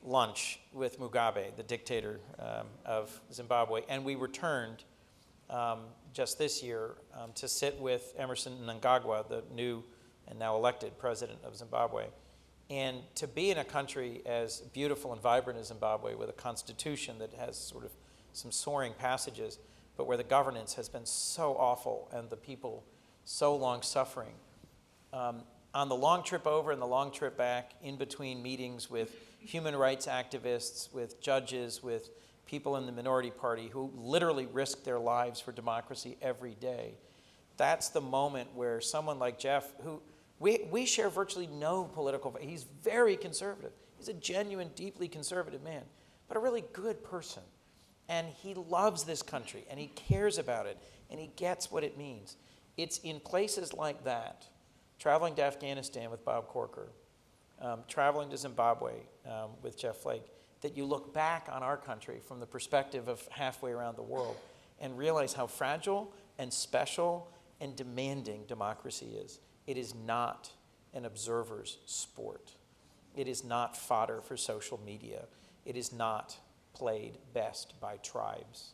G: lunch with Mugabe, the dictator of Zimbabwe, and we returned just this year to sit with Emerson Mnangagwa, the new and now elected president of Zimbabwe, and to be in a country as beautiful and vibrant as Zimbabwe with a constitution that has sort of some soaring passages, but where the governance has been so awful and the people so long suffering. On the long trip over and the long trip back, in between meetings with human rights activists, with judges, with people in the minority party who literally risk their lives for democracy every day, that's the moment where someone like Jeff, who we share virtually no political, he's very conservative. He's a genuine, deeply conservative man, but a really good person. And he loves this country, and he cares about it, and he gets what it means. It's in places like that, traveling to Afghanistan with Bob Corker, traveling to Zimbabwe with Jeff Flake, that you look back on our country from the perspective of halfway around the world and realize how fragile and special and demanding democracy is. It is not an observer's sport. It is not fodder for social media. It is not played best by tribes.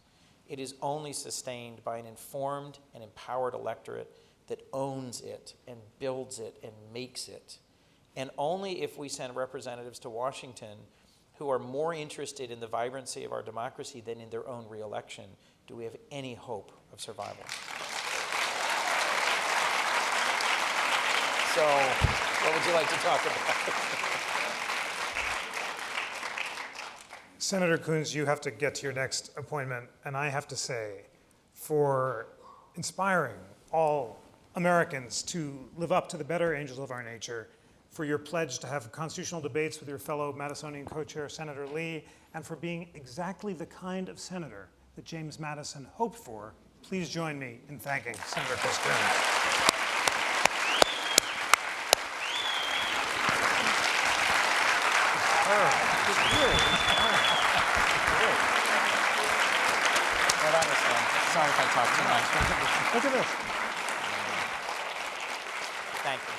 G: It is only sustained by an informed and empowered electorate that owns it and builds it and makes it. And only if we send representatives to Washington who are more interested in the vibrancy of our democracy than in their own re-election do we have any hope of survival. So, what would you like to talk about?
A: Senator Coons, you have to get to your next appointment, and I have to say, for inspiring all Americans to live up to the better angels of our nature, for your pledge to have constitutional debates with your fellow Madisonian co-chair, Senator Lee, and for being exactly the kind of senator that James Madison hoped for, please join me in thanking Senator Chris Coons.
G: Sorry if I talk too much.
A: Look at this.
G: Thank you.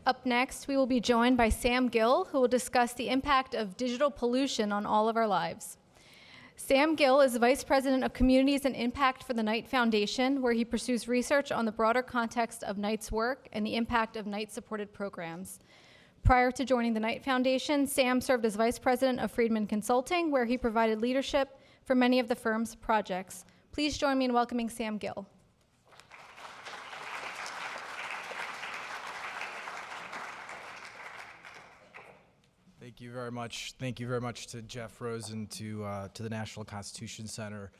E: Up next, we will be joined by Sam Gill, who will discuss the impact of digital pollution on all of our lives. Sam Gill is Vice President of Communities and Impact for the Knight Foundation, where he pursues research on the broader context of Knight's work and the impact of Knight-supported programs. Prior to joining the Knight Foundation, Sam served as Vice President of Friedman Consulting, where he provided leadership for many of the firm's projects. Please join me in welcoming Sam Gill.
H: Thank you very much. Thank you very much to Jeff Rosen, to the National Constitution Center,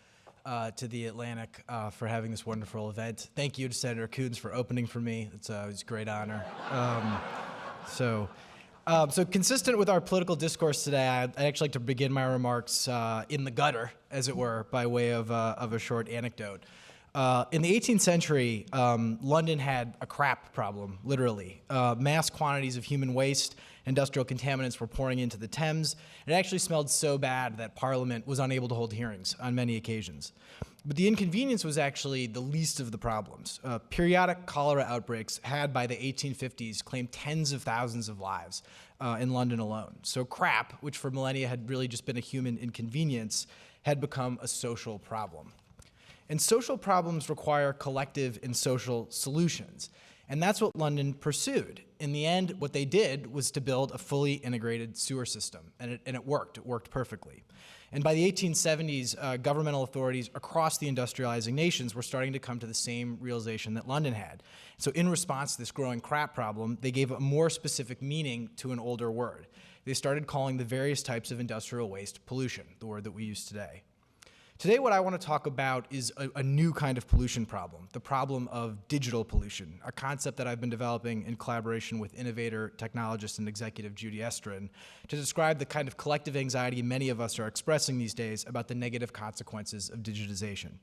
H: to the Atlantic for having this wonderful event. Thank you to Senator Coons for opening for me. It's a great honor. So consistent with our political discourse today, I'd actually like to begin my remarks in the gutter, as it were, by way of a short anecdote. In the 18th century, London had a crap problem, literally. Mass quantities of human waste, industrial contaminants were pouring into the Thames. It actually smelled so bad that Parliament was unable to hold hearings on many occasions. But the inconvenience was actually the least of the problems. Periodic cholera outbreaks had by the 1850s claimed tens of thousands of lives in London alone. So crap, which for millennia had really just been a human inconvenience, had become a social problem. And social problems require collective and social solutions. And that's what London pursued. In the end, what they did was to build a fully integrated sewer system, and it worked. It worked perfectly. And by the 1870s, governmental authorities across the industrializing nations were starting to come to the same realization that London had. So in response to this growing crap problem, they gave a more specific meaning to an older word. They started calling the various types of industrial waste pollution, the word that we use today. Today, what I want to talk about is a new kind of pollution problem, the problem of digital pollution, a concept that I've been developing in collaboration with innovator, technologist, and executive Judy Estrin to describe the kind of collective anxiety many of us are expressing these days about the negative consequences of digitization.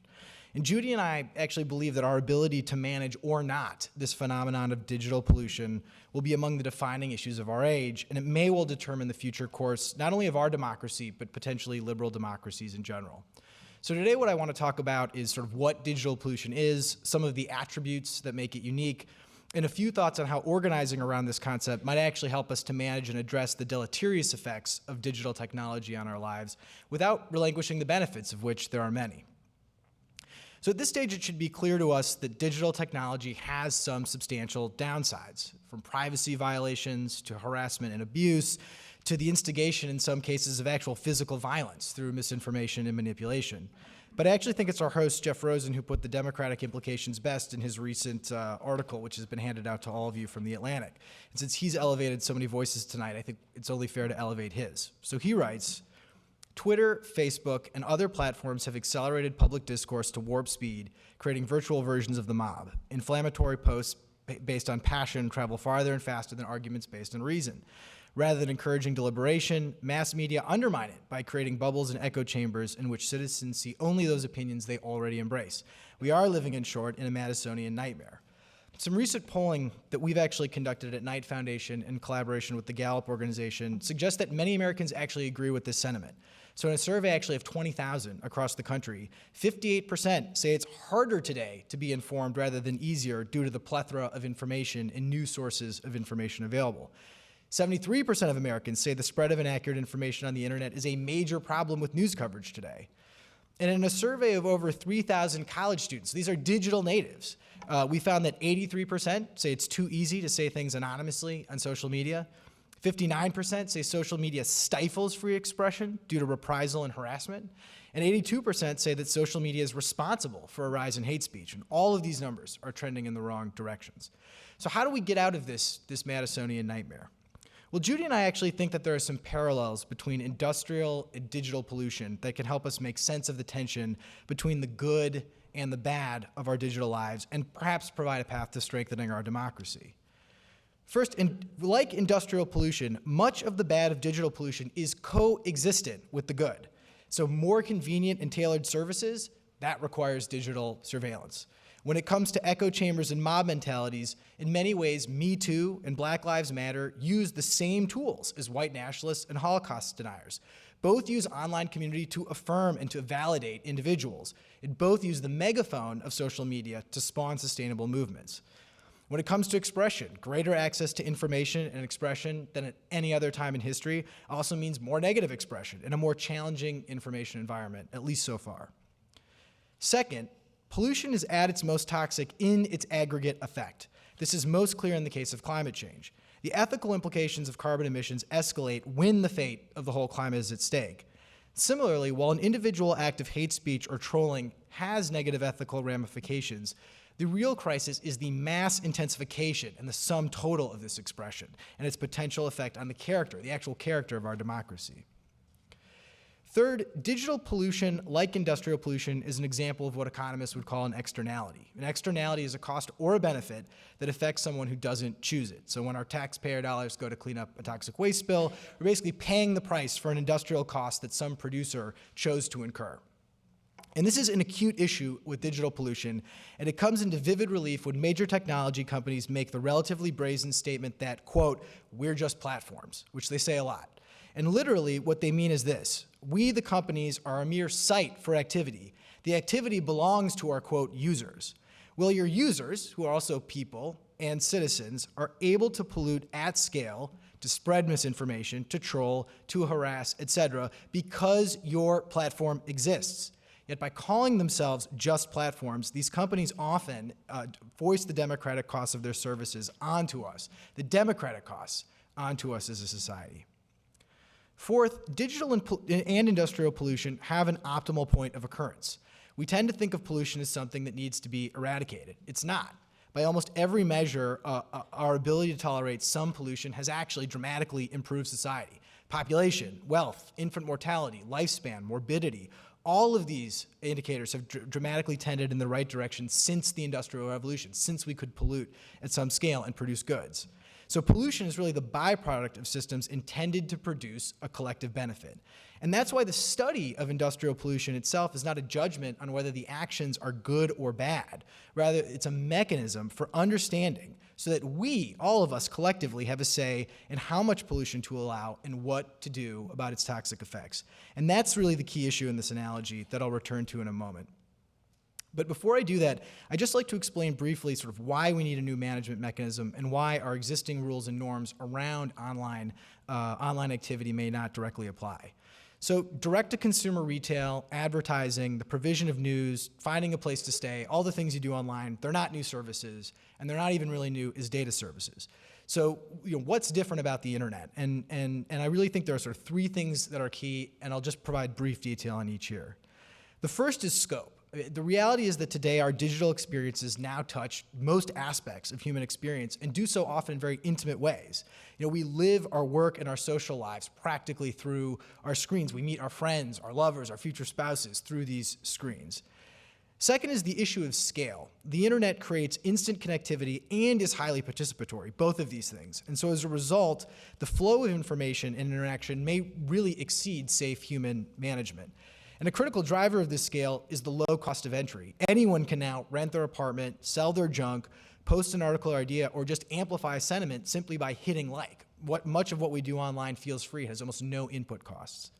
H: And Judy and I actually believe that our ability to manage or not this phenomenon of digital pollution will be among the defining issues of our age, and it may well determine the future course not only of our democracy, but potentially liberal democracies in general. So today what I want to talk about is sort of what digital pollution is, some of the attributes that make it unique, and a few thoughts on how organizing around this concept might actually help us to manage and address the deleterious effects of digital technology on our lives without relinquishing the benefits, of which there are many. So at this stage, it should be clear to us that digital technology has some substantial downsides, from privacy violations to harassment and abuse, to the instigation in some cases of actual physical violence through misinformation and manipulation. But I actually think it's our host, Jeff Rosen, who put the democratic implications best in his recent article, which has been handed out to all of you from The Atlantic. And since he's elevated so many voices tonight, I think it's only fair to elevate his. So he writes, Twitter, Facebook, and other platforms have accelerated public discourse to warp speed, creating virtual versions of the mob. Inflammatory posts based on passion travel farther and faster than arguments based on reason. Rather than encouraging deliberation, mass media undermine it by creating bubbles and echo chambers in which citizens see only those opinions they already embrace. We are living, in short, in a Madisonian nightmare. Some recent polling that we've actually conducted at Knight Foundation in collaboration with the Gallup organization suggests that many Americans actually agree with this sentiment. So in a survey actually of 20,000 across the country, 58% say it's harder today to be informed rather than easier due to the plethora of information and new sources of information available. 73% of Americans say the spread of inaccurate information on the internet is a major problem with news coverage today. And in a survey of over 3,000 college students, these are digital natives, we found that 83% say it's too easy to say things anonymously on social media. 59% say social media stifles free expression due to reprisal and harassment. And 82% say that social media is responsible for a rise in hate speech. And all of these numbers are trending in the wrong directions. So how do we get out of this Madisonian nightmare? Well, Judy and I actually think that there are some parallels between industrial and digital pollution that can help us make sense of the tension between the good and the bad of our digital lives and perhaps provide a path to strengthening our democracy. First, like industrial pollution, much of the bad of digital pollution is coexistent with the good. So more convenient and tailored services, that requires digital surveillance. When it comes to echo chambers and mob mentalities, in many ways, Me Too and Black Lives Matter use the same tools as white nationalists and Holocaust deniers. Both use online community to affirm and to validate individuals. And both use the megaphone of social media to spawn sustainable movements. When it comes to expression, greater access to information and expression than at any other time in history also means more negative expression and a more challenging information environment, at least so far. Second, pollution is at its most toxic in its aggregate effect. This is most clear in the case of climate change. The ethical implications of carbon emissions escalate when the fate of the whole climate is at stake. Similarly, while an individual act of hate speech or trolling has negative ethical ramifications, the real crisis is the mass intensification and the sum total of this expression and its potential effect on the character, the actual character of our democracy. Third, digital pollution, like industrial pollution, is an example of what economists would call an externality. An externality is a cost or a benefit that affects someone who doesn't choose it. So when our taxpayer dollars go to clean up a toxic waste spill, we're basically paying the price for an industrial cost that some producer chose to incur. And this is an acute issue with digital pollution, and it comes into vivid relief when major technology companies make the relatively brazen statement that, quote, "we're just platforms," which they say a lot. And literally what they mean is this: we, the companies, are a mere site for activity. The The activity belongs to our, quote, users. Well, your users, who are also people and citizens, are able to pollute at scale, to spread misinformation, to troll, to harass, etc., because your platform exists. Yet by calling themselves just platforms, these companies often voice the democratic costs of their services onto us, the democratic costs onto us as a society. Fourth, digital and industrial pollution have an optimal point of occurrence. We tend to think of pollution as something that needs to be eradicated. It's not. By almost every measure, our ability to tolerate some pollution has actually dramatically improved society. Population, wealth, infant mortality, lifespan, morbidity, all of these indicators have dramatically tended in the right direction since the Industrial Revolution, since we could pollute at some scale and produce goods. So pollution is really the byproduct of systems intended to produce a collective benefit. And that's why the study of industrial pollution itself is not a judgment on whether the actions are good or bad. Rather, it's a mechanism for understanding so that we, all of us collectively, have a say in how much pollution to allow and what to do about its toxic effects. And that's really the key issue in this analogy that I'll return to in a moment. But before I do that, I'd just like to explain briefly sort of why we need a new management mechanism and why our existing rules and norms around online activity may not directly apply. So direct-to-consumer retail, advertising, the provision of news, finding a place to stay, all the things you do online, they're not new services, and they're not even really new as data services. So what's different about the internet? And I really think there are sort of three things that are key, and I'll just provide brief detail on each here. The first is scope. The reality is that today our digital experiences now touch most aspects of human experience and do so often in very intimate ways. We live our work and our social lives practically through our screens. We meet our friends, our lovers, our future spouses through these screens. Second is the issue of scale. The internet creates instant connectivity and is highly participatory, both of these things. And so as a result, the flow of information and interaction may really exceed safe human management. And a critical driver of this scale is the low cost of entry. Anyone can now rent their apartment, sell their junk, post an article or idea, or just amplify sentiment simply by hitting like. Much of what we do online feels free, has almost no input costs.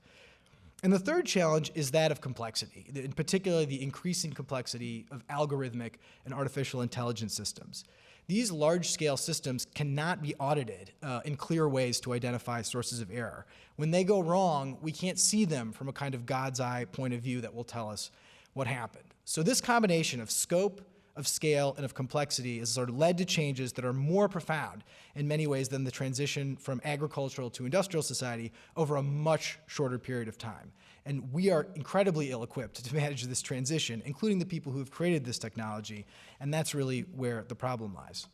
H: And the third challenge is that of complexity, in particular the increasing complexity of algorithmic and artificial intelligence systems. These large-scale systems cannot be audited in clear ways to identify sources of error. When they go wrong, we can't see them from a kind of God's eye point of view that will tell us what happened. So this combination of scope, of scale, and of complexity has sort of led to changes that are more profound in many ways than the transition from agricultural to industrial society over a much shorter period of time. And we are incredibly ill-equipped to manage this transition, including the people who have created this technology, and that's really where the problem lies.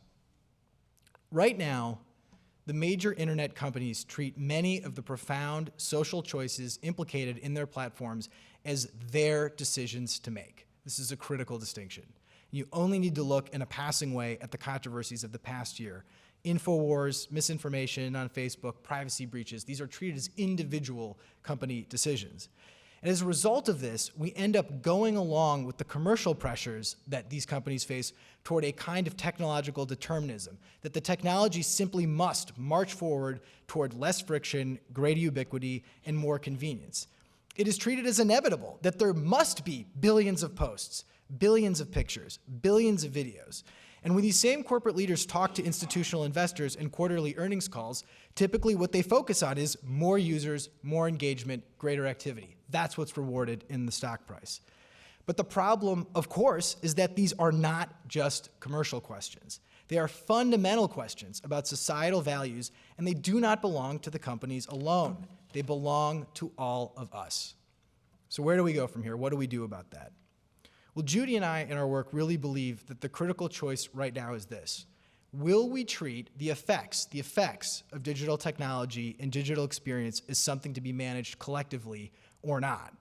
H: Right now, the major internet companies treat many of the profound social choices implicated in their platforms as their decisions to make. This is a critical distinction. You only need to look in a passing way at the controversies of the past year. InfoWars, misinformation on Facebook, privacy breaches, these are treated as individual company decisions. And as a result of this, we end up going along with the commercial pressures that these companies face toward a kind of technological determinism, that the technology simply must march forward toward less friction, greater ubiquity, and more convenience. It is treated as inevitable that there must be billions of posts, billions of pictures, billions of videos. And when these same corporate leaders talk to institutional investors in quarterly earnings calls, typically what they focus on is more users, more engagement, greater activity. That's what's rewarded in the stock price. But the problem, of course, is that these are not just commercial questions. They are fundamental questions about societal values, and they do not belong to the companies alone. They belong to all of us. So where do we go from here? What do we do about that? Well, Judy and I in our work really believe that the critical choice right now is this. Will we treat the effects of digital technology and digital experience as something to be managed collectively or not?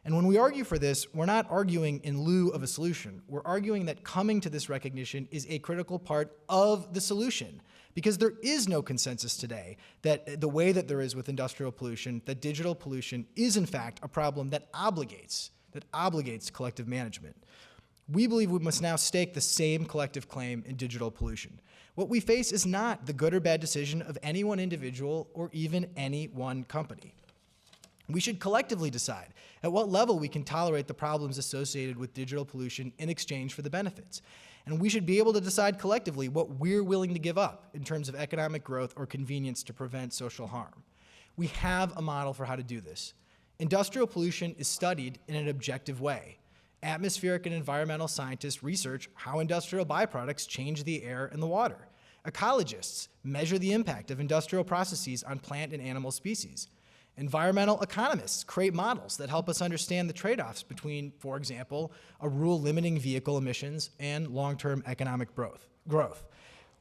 H: And when we argue for this, we're not arguing in lieu of a solution. We're arguing that coming to this recognition is a critical part of the solution, because there is no consensus today that the way that there is with industrial pollution, that digital pollution is in fact a problem that obligates collective management. We believe we must now stake the same collective claim in digital pollution. What we face is not the good or bad decision of any one individual or even any one company. We should collectively decide at what level we can tolerate the problems associated with digital pollution in exchange for the benefits. And we should be able to decide collectively what we're willing to give up in terms of economic growth or convenience to prevent social harm. We have a model for how to do this. Industrial pollution is studied in an objective way. Atmospheric and environmental scientists research how industrial byproducts change the air and the water. Ecologists measure the impact of industrial processes on plant and animal species. Environmental economists create models that help us understand the trade-offs between, for example, a rule limiting vehicle emissions and long-term economic growth.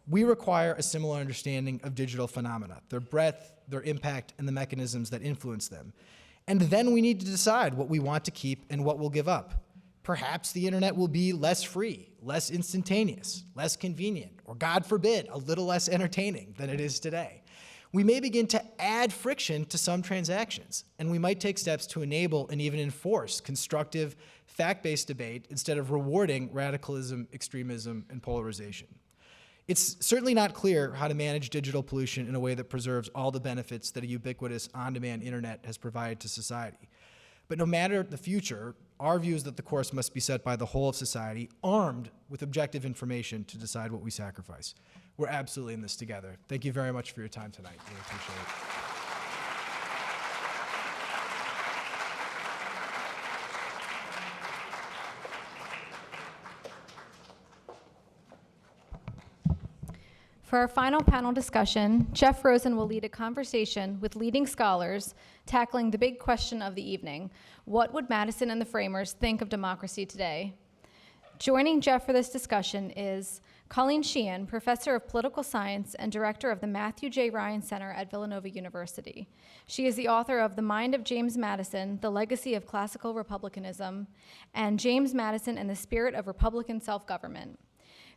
H: We require a similar understanding of digital phenomena, their breadth, their impact, and the mechanisms that influence them. And then we need to decide what we want to keep and what we'll give up. Perhaps the internet will be less free, less instantaneous, less convenient, or God forbid, a little less entertaining than it is today. We may begin to add friction to some transactions, and we might take steps to enable and even enforce constructive, fact-based debate instead of rewarding radicalism, extremism, and polarization. It's certainly not clear how to manage digital pollution in a way that preserves all the benefits that a ubiquitous on-demand internet has provided to society. But no matter the future, our view is that the course must be set by the whole of society, armed with objective information to decide what we sacrifice. We're absolutely in this together. Thank you very much for your time tonight. Really appreciate it.
E: For our final panel discussion, Jeff Rosen will lead a conversation with leading scholars tackling the big question of the evening: what would Madison and the framers think of democracy today? Joining Jeff for this discussion is Colleen Sheehan, professor of political science and director of the Matthew J. Ryan Center at Villanova University. She is the author of The Mind of James Madison, The Legacy of Classical Republicanism, and James Madison and the Spirit of Republican Self-Government.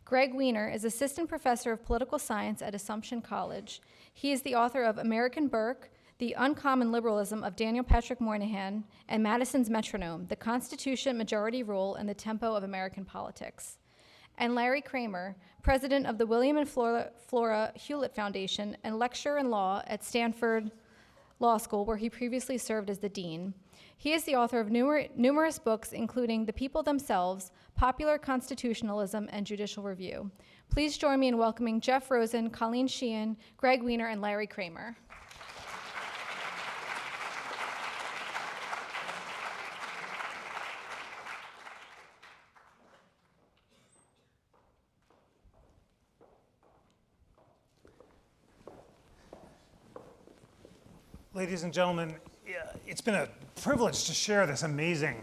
E: Greg Weiner is assistant professor of political science at Assumption College. He is the author of American Burke, The Uncommon Liberalism of Daniel Patrick Moynihan, and Madison's Metronome, The Constitution, Majority Rule, and the Tempo of American Politics. And Larry Kramer, president of the William and Flora Hewlett Foundation and lecturer in law at Stanford Law School, where he previously served as the dean. He is the author of numerous books, including The People Themselves, Popular Constitutionalism, and Judicial Review. Please join me in welcoming Jeff Rosen, Colleen Sheehan, Greg Weiner, and Larry Kramer.
A: Ladies and gentlemen, it's been a privilege to share this amazing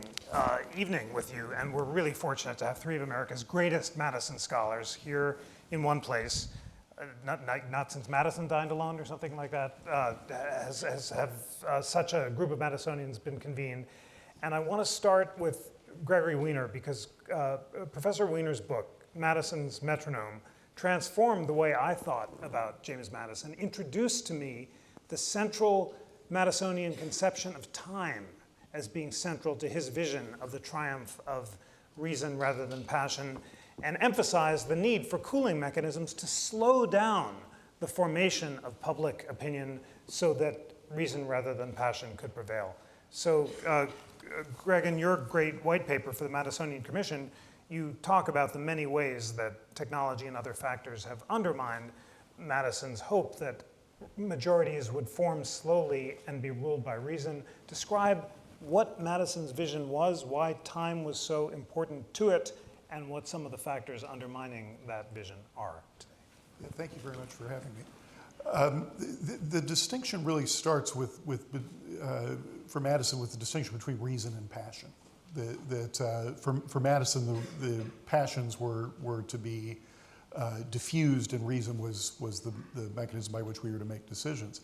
A: evening with you, and we're really fortunate to have three of America's greatest Madison scholars here in one place. Not since Madison dined alone or something like that, have such a group of Madisonians been convened. And I want to start with Gregory Weiner, because Professor Weiner's book, Madison's Metronome, transformed the way I thought about James Madison, introduced to me the central Madisonian conception of time as being central to his vision of the triumph of reason rather than passion, and emphasized the need for cooling mechanisms to slow down the formation of public opinion so that reason rather than passion could prevail. So, Greg, in your great white paper for the Madisonian Commission, you talk about the many ways that technology and other factors have undermined Madison's hope that majorities would form slowly and be ruled by reason. Describe what Madison's vision was, why time was so important to it, and what some of the factors undermining that vision are today.
I: Yeah, thank you very much for having me. The distinction really starts for Madison with the distinction between reason and passion. For Madison, the passions were to be diffused, and reason was the mechanism by which we were to make decisions.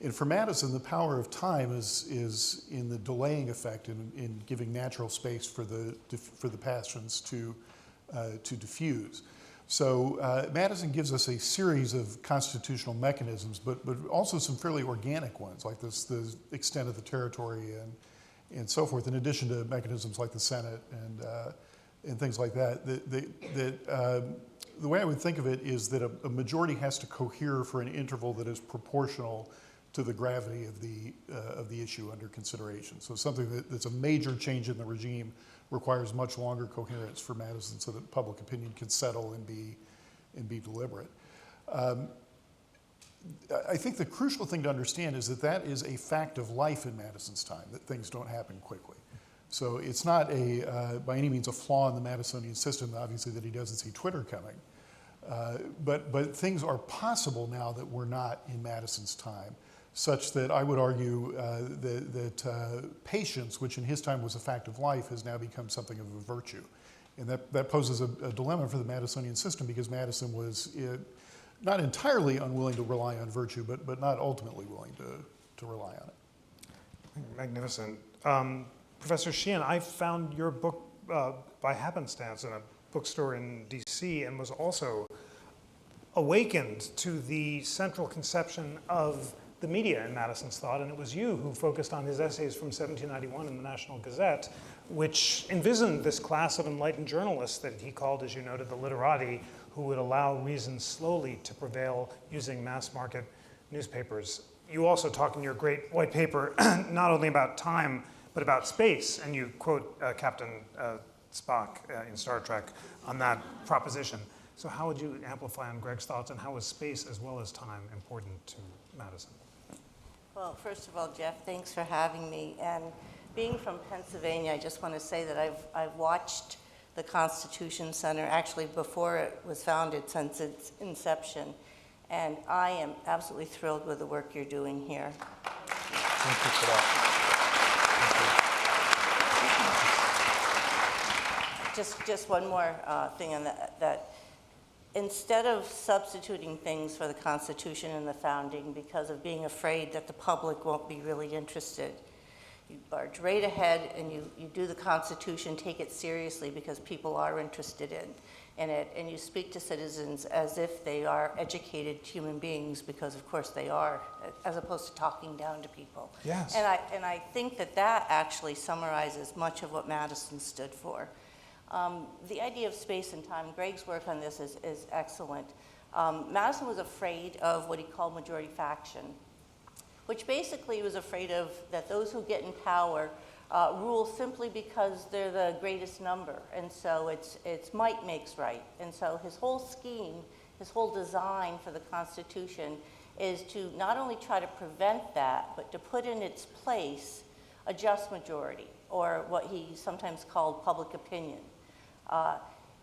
I: And for Madison, the power of time is in the delaying effect, in giving natural space for the passions to diffuse. So Madison gives us a series of constitutional mechanisms, but also some fairly organic ones, like the extent of the territory and so forth, in addition to mechanisms like the Senate and things like that. The way I would think of it is that a majority has to cohere for an interval that is proportional to the gravity of the issue under consideration. So something that's a major change in the regime requires much longer coherence for Madison so that public opinion can settle and be deliberate. I think the crucial thing to understand is that is a fact of life in Madison's time, that things don't happen quickly. So it's not by any means a flaw in the Madisonian system, obviously, that he doesn't see Twitter coming. But things are possible now that were not in Madison's time, such that I would argue that patience, which in his time was a fact of life, has now become something of a virtue. And that poses a dilemma for the Madisonian system, because Madison was not entirely unwilling to rely on virtue, but not ultimately willing to rely on it.
A: Magnificent. Professor Sheehan, I found your book by happenstance in a bookstore in DC, and was also awakened to the central conception of the media in Madison's thought, and it was you who focused on his essays from 1791 in the National Gazette, which envisioned this class of enlightened journalists that he called, as you noted, the literati, who would allow reason slowly to prevail using mass market newspapers. You also talk in your great white paper not only about time, but about space, and you quote Captain Spock in Star Trek on that proposition. So how would you amplify on Greg's thoughts, and how is space as well as time important to Madison?
J: Well, first of all, Jeff, thanks for having me. And being from Pennsylvania, I just want to say that I've watched the Constitution Center, actually before it was founded, since its inception. And I am absolutely thrilled with the work you're doing here.
D: Thank you for that.
J: Just one more thing on that instead of substituting things for the Constitution and the founding because of being afraid that the public won't be really interested, you barge right ahead and you do the Constitution, take it seriously because people are interested in it, and you speak to citizens as if they are educated human beings, because of course they are, as opposed to talking down to people.
A: Yes.
J: And I think that actually summarizes much of what Madison stood for. The idea of space and time, Greg's work on this is excellent. Madison was afraid of what he called majority faction, which basically was afraid of that those who get in power rule simply because they're the greatest number. And so it's might makes right. And so his whole scheme, his whole design for the Constitution is to not only try to prevent that, but to put in its place a just majority, or what he sometimes called public opinion.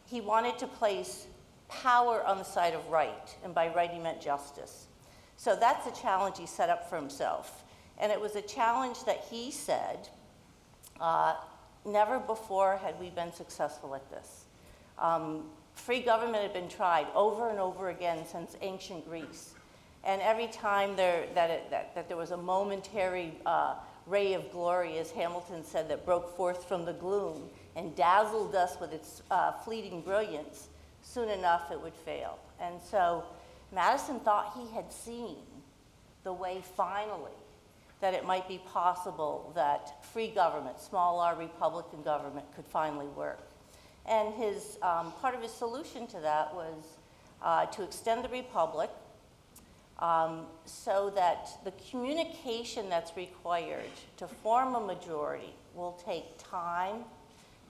J: He wanted to place power on the side of right, and by right he meant justice. So that's a challenge he set up for himself. And it was a challenge that he said, never before had we been successful at this. Free government had been tried over and over again since ancient Greece. And every time that there was a momentary ray of glory, as Hamilton said, that broke forth from the gloom and dazzled us with its fleeting brilliance, soon enough it would fail. And so Madison thought he had seen the way finally that it might be possible that free government, small r Republican government, could finally work. And his part of his solution to that was to extend the Republic so that the communication that's required to form a majority will take time.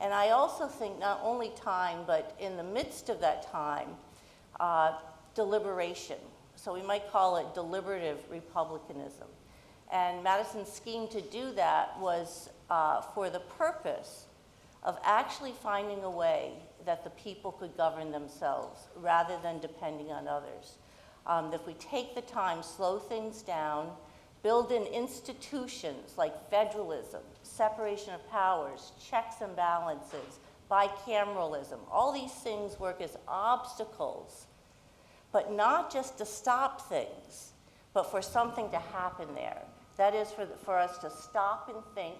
J: And I also think not only time, but in the midst of that time, deliberation. So we might call it deliberative republicanism. And Madison's scheme to do that was for the purpose of actually finding a way that the people could govern themselves rather than depending on others. If we take the time, slow things down, build in institutions like federalism, separation of powers, checks and balances, bicameralism, all these things work as obstacles, but not just to stop things, but for something to happen there. That is for us to stop and think,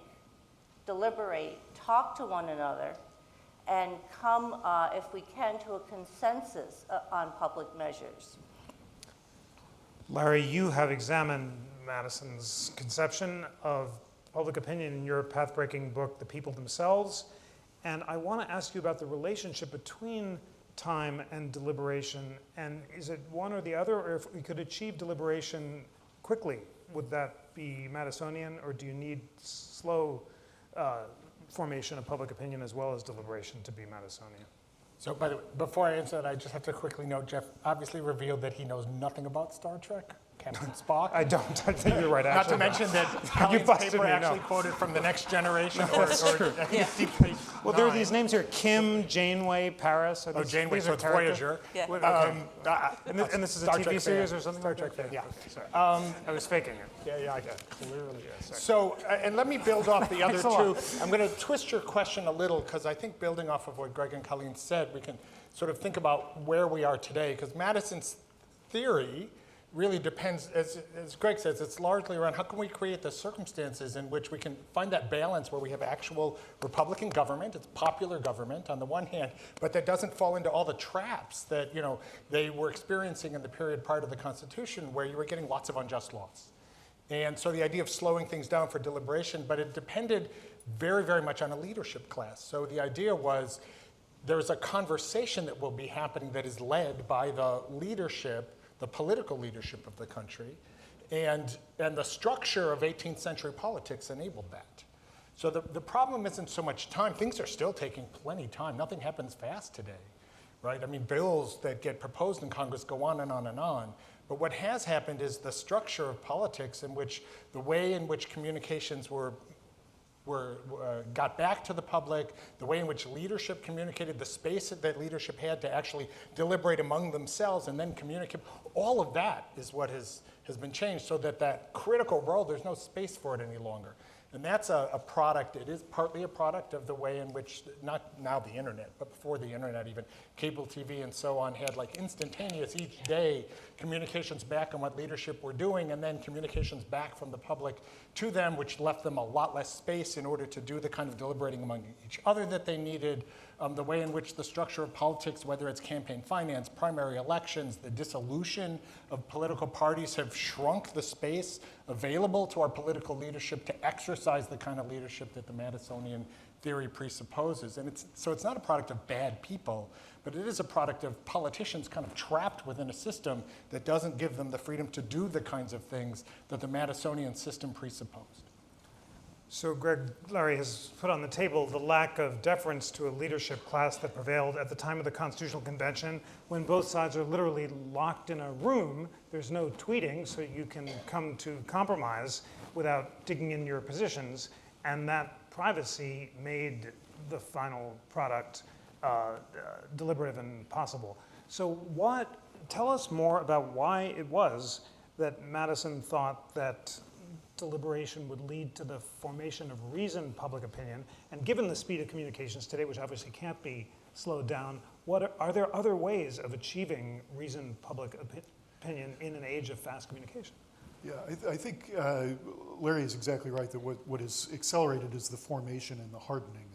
J: deliberate, talk to one another, and come, if we can, to a consensus on public measures.
A: Larry, you have examined Madison's conception of public opinion in your path-breaking book, The People Themselves, and I want to ask you about the relationship between time and deliberation, and is it one or the other, or if we could achieve deliberation quickly would that be Madisonian, or do you need slow formation of public opinion as well as deliberation to be Madisonian?
K: So, by the way, before I answer that, I just have to quickly note, Jeff obviously revealed that he knows nothing about Star Trek, Captain Spock.
A: I don't. I think you're right,
K: Not
A: actually.
K: to mention that Colleen's
A: busted
K: paper
A: me, no.
K: actually quoted from The Next Generation, or I think it's Deep Space
A: Well, there are
K: Nine.
A: these names here: Kim, Janeway, Paris. Are
K: Oh,
A: these,
K: Janeway,
A: these
K: so
A: are
K: it's
A: characters?
K: Voyager.
B: Yeah.
A: And this is a
K: Star
A: TV
K: Trek
A: series
K: fan.
A: or something?
K: Star
A: like
K: Trek
A: that?
K: fan, yeah.
A: Okay, sorry. I was faking it.
K: Yeah, I got it.
A: Clearly, yes. Sorry.
K: So, and let me build off the other
A: Thanks a lot.
K: two. I'm going to twist your question a little, because I think building off of what Greg and Colleen said, we can sort of think about where we are today, because Madison's theory really depends, as Greg says, it's largely around how can we create the circumstances in which we can find that balance where we have actual Republican government, it's popular government on the one hand, but that doesn't fall into all the traps that, you know, they were experiencing in the period prior to the Constitution, where you were getting lots of unjust laws. And so the idea of slowing things down for deliberation, but it depended very, very much on a leadership class. So the idea was there's a conversation that will be happening that is led by the leadership, the political leadership of the country, and the structure of 18th century politics enabled that. So the problem isn't so much time. Things are still taking plenty of time. Nothing happens fast today, right? I mean, bills that get proposed in Congress go on and on and on. But what has happened is the structure of politics, in which the way in which communications got back to the public, the way in which leadership communicated, the space that leadership had to actually deliberate among themselves and then communicate, all of that is what has been changed, so that critical role, there's no space for it any longer. And that's a product, it is partly a product of the way in which, not now the internet, but before the internet even, cable TV and so on had like instantaneous each day communications back on what leadership were doing, and then communications back from the public to them, which left them a lot less space in order to do the kind of deliberating among each other that they needed. The way in which the structure of politics, whether it's campaign finance, primary elections, the dissolution of political parties, have shrunk the space available to our political leadership to exercise the kind of leadership that the Madisonian theory presupposes. And so it's not a product of bad people, but it is a product of politicians kind of trapped within a system that doesn't give them the freedom to do the kinds of things that the Madisonian system presupposed.
A: So Greg Larry has put on the table the lack of deference to a leadership class that prevailed at the time of the Constitutional Convention, when both sides are literally locked in a room. There's no tweeting, so you can come to compromise without digging in your positions, and that privacy made the final product deliberative and possible. So tell us more about why it was that Madison thought that deliberation would lead to the formation of reasoned public opinion, and given the speed of communications today, which obviously can't be slowed down, are there other ways of achieving reasoned public opinion in an age of fast communication?
I: Yeah, I think Larry is exactly right that what is accelerated is the formation and the hardening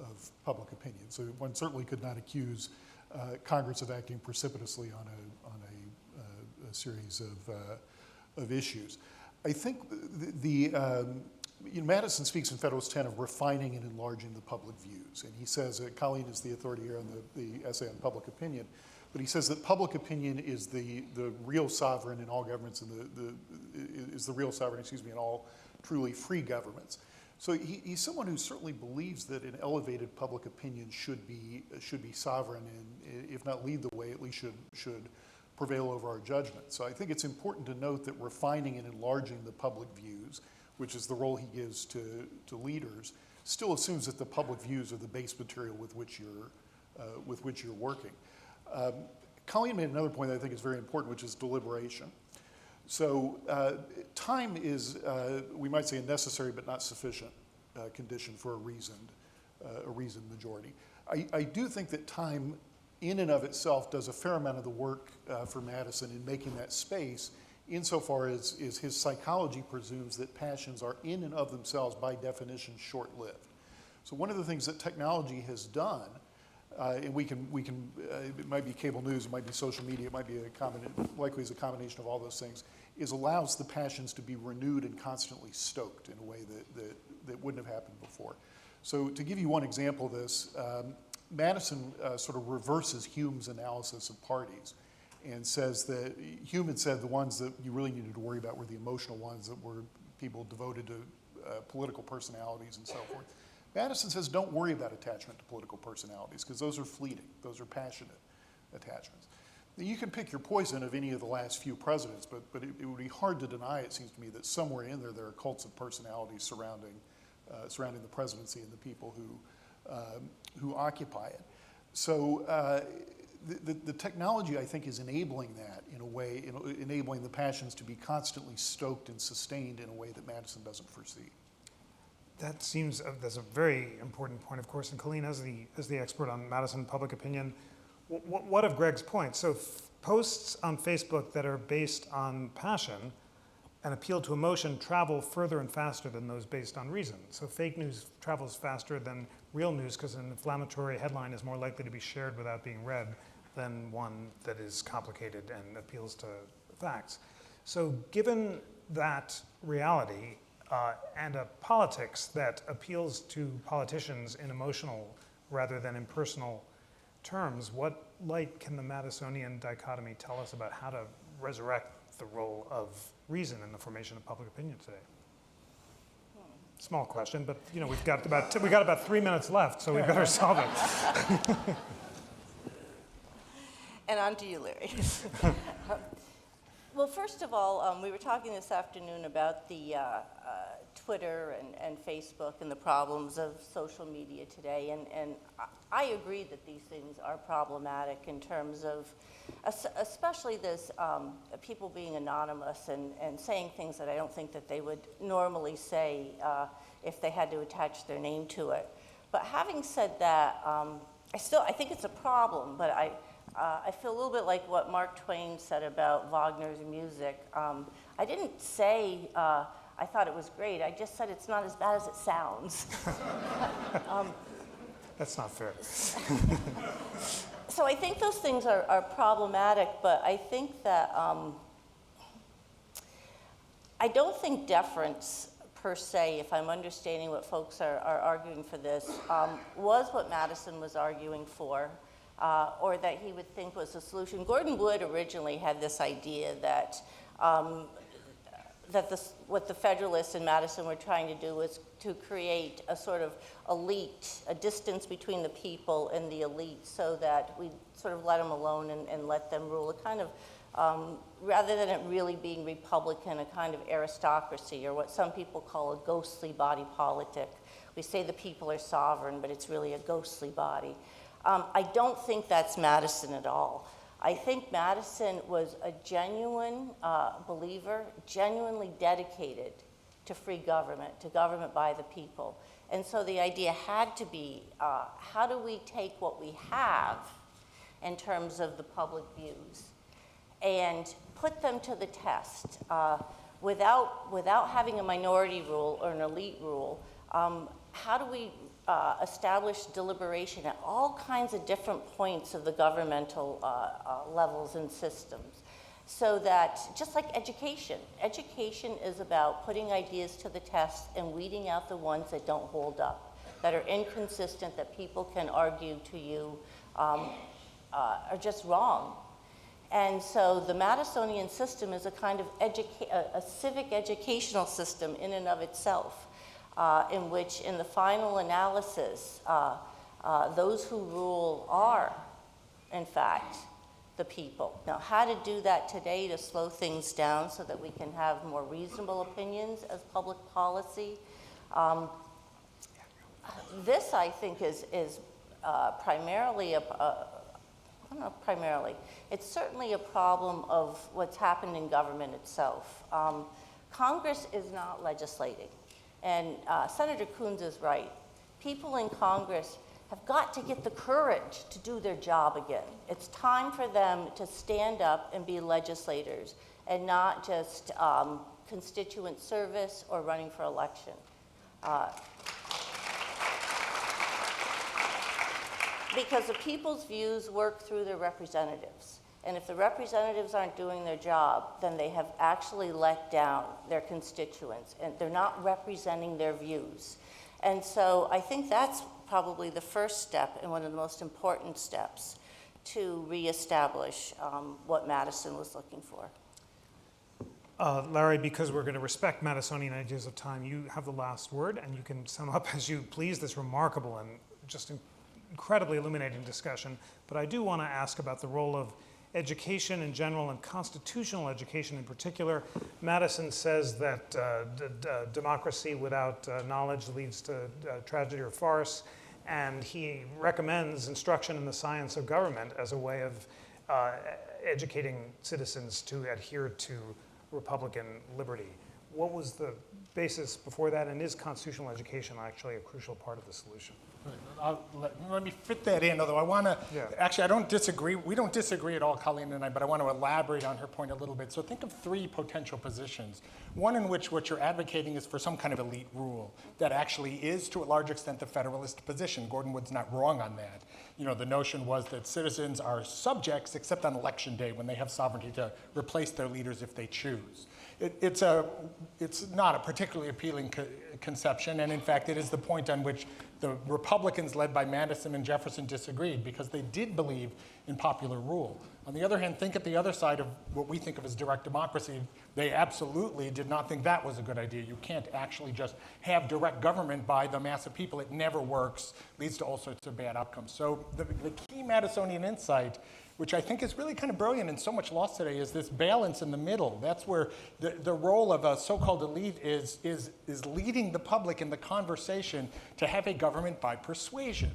I: of public opinion. So one certainly could not accuse Congress of acting precipitously on a series of issues. I think Madison speaks in Federalist 10 of refining and enlarging the public views. And he says, Colleen is the authority here on the essay on public opinion, but he says that public opinion is the real sovereign in all governments, and is the real sovereign, in all truly free governments. So he's someone who certainly believes that an elevated public opinion should be sovereign, and if not lead the way, at least should prevail over our judgment. So I think it's important to note that refining and enlarging the public views, which is the role he gives to leaders, still assumes that the public views are the base material with which you're working. Colleen made another point that I think is very important, which is deliberation. So time is, we might say, a necessary but not sufficient condition for a reasoned majority. I do think that time in and of itself does a fair amount of the work for Madison in making that space, insofar as his psychology presumes that passions are in and of themselves by definition short-lived. So one of the things that technology has done, and we can it might be cable news, it might be social media, it might be likely is a combination of all those things, is allows the passions to be renewed and constantly stoked in a way that wouldn't have happened before. So to give you one example of this, Madison sort of reverses Hume's analysis of parties. and says that Hewlett said the ones that you really needed to worry about were the emotional ones that were people devoted to political personalities and so forth. Madison says don't worry about attachment to political personalities because those are fleeting, those are passionate attachments. You can pick your poison of any of the last few presidents, but it would be hard to deny, it seems to me, that somewhere in there are cults of personalities surrounding the presidency and the people who occupy it. So the technology, I think, is enabling that in a way, enabling the passions to be constantly stoked and sustained in a way that Madison doesn't foresee.
A: That seems, that's a very important point, of course, and Colleen, as the expert on Madison public opinion, what of Greg's point? So posts on Facebook that are based on passion and appeal to emotion travel further and faster than those based on reason. So fake news travels faster than real news because an inflammatory headline is more likely to be shared without being read than one that is complicated and appeals to facts. So given that reality and a politics that appeals to politicians in emotional rather than in personal terms, what light can the Madisonian dichotomy tell us about how to resurrect the role of reason in the formation of public opinion today? Small question, but we've got about 3 minutes left, so we better solve it.
J: And on to you, Larry. Well, first of all, we were talking this afternoon about the Twitter and Facebook and the problems of social media today, and I agree that these things are problematic in terms of, especially this people being anonymous and saying things that I don't think that they would normally say if they had to attach their name to it. But having said that, I think it's a problem, but I feel a little bit like what Mark Twain said about Wagner's music. I didn't say I thought it was great. I just said it's not as bad as it sounds.
A: That's not fair.
J: So I think those things are problematic, but I think that I don't think deference per se, if I'm understanding what folks are arguing for this, was what Madison was arguing for. Or that he would think was the solution. Gordon Wood originally had this idea that what the Federalists and Madison were trying to do was to create a sort of elite, a distance between the people and the elite, so that we sort of let them alone and let them rule. A kind of, rather than it really being Republican, a kind of aristocracy, or what some people call a ghostly body politic. We say the people are sovereign, but it's really a ghostly body. I don't think that's Madison at all. I think Madison was a genuine believer, genuinely dedicated to free government, to government by the people. And so the idea had to be, how do we take what we have in terms of the public views and put them to the test without having a minority rule or an elite rule? How do we establish deliberation at all kinds of different points of the governmental levels and systems, so that, just like education is about putting ideas to the test and weeding out the ones that don't hold up, that are inconsistent, that people can argue to you are just wrong. And so the Madisonian system is a kind of a civic educational system in and of itself. In which, in the final analysis, those who rule are, in fact, the people. Now, how to do that today to slow things down so that we can have more reasonable opinions as public policy, this, I think, is primarily it's certainly a problem of what's happened in government itself. Congress is not legislating. And Senator Coons is right. People in Congress have got to get the courage to do their job again. It's time for them to stand up and be legislators and not just constituent service or running for election. Because the people's views work through their representatives. And if the representatives aren't doing their job, then they have actually let down their constituents, and they're not representing their views. And so I think that's probably the first step and one of the most important steps, to reestablish what Madison was looking for.
A: Larry, because we're going to respect Madisonian ideas of time, you have the last word, and you can sum up as you please this remarkable and just incredibly illuminating discussion. But I do want to ask about the role of education in general and constitutional education in particular. Madison says that democracy without knowledge leads to tragedy or farce, and he recommends instruction in the science of government as a way of educating citizens to adhere to Republican liberty. What was the basis before that, and is constitutional education actually a crucial part of the solution?
K: Let me fit that in, although I want to, actually I don't disagree, we don't disagree at all, Colleen and I, but I want to elaborate on her point a little bit. So think of three potential positions. One in which what you're advocating is for some kind of elite rule that actually is to a large extent the Federalist position. Gordon Wood's not wrong on that. You know, the notion was that citizens are subjects except on election day when they have sovereignty to replace their leaders if they choose. It's not a particularly appealing conception, and in fact it is the point on which the Republicans led by Madison and Jefferson disagreed, because they did believe in popular rule. On the other hand, think at the other side of what we think of as direct democracy. They absolutely did not think that was a good idea. You can't actually just have direct government by the mass of people. It never works, leads to all sorts of bad outcomes. So the key Madisonian insight, which I think is really kind of brilliant and so much lost today, is this balance in the middle. That's where the role of a so-called elite is leading the public in the conversation to have a government by persuasion.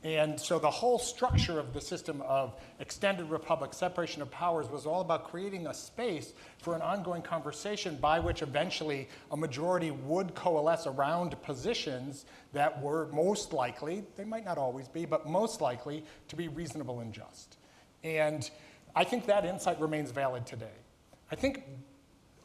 K: And so the whole structure of the system of extended republic, separation of powers, was all about creating a space for an ongoing conversation by which eventually a majority would coalesce around positions that were most likely, they might not always be, but most likely to be reasonable and just. And I think that insight remains valid today. I think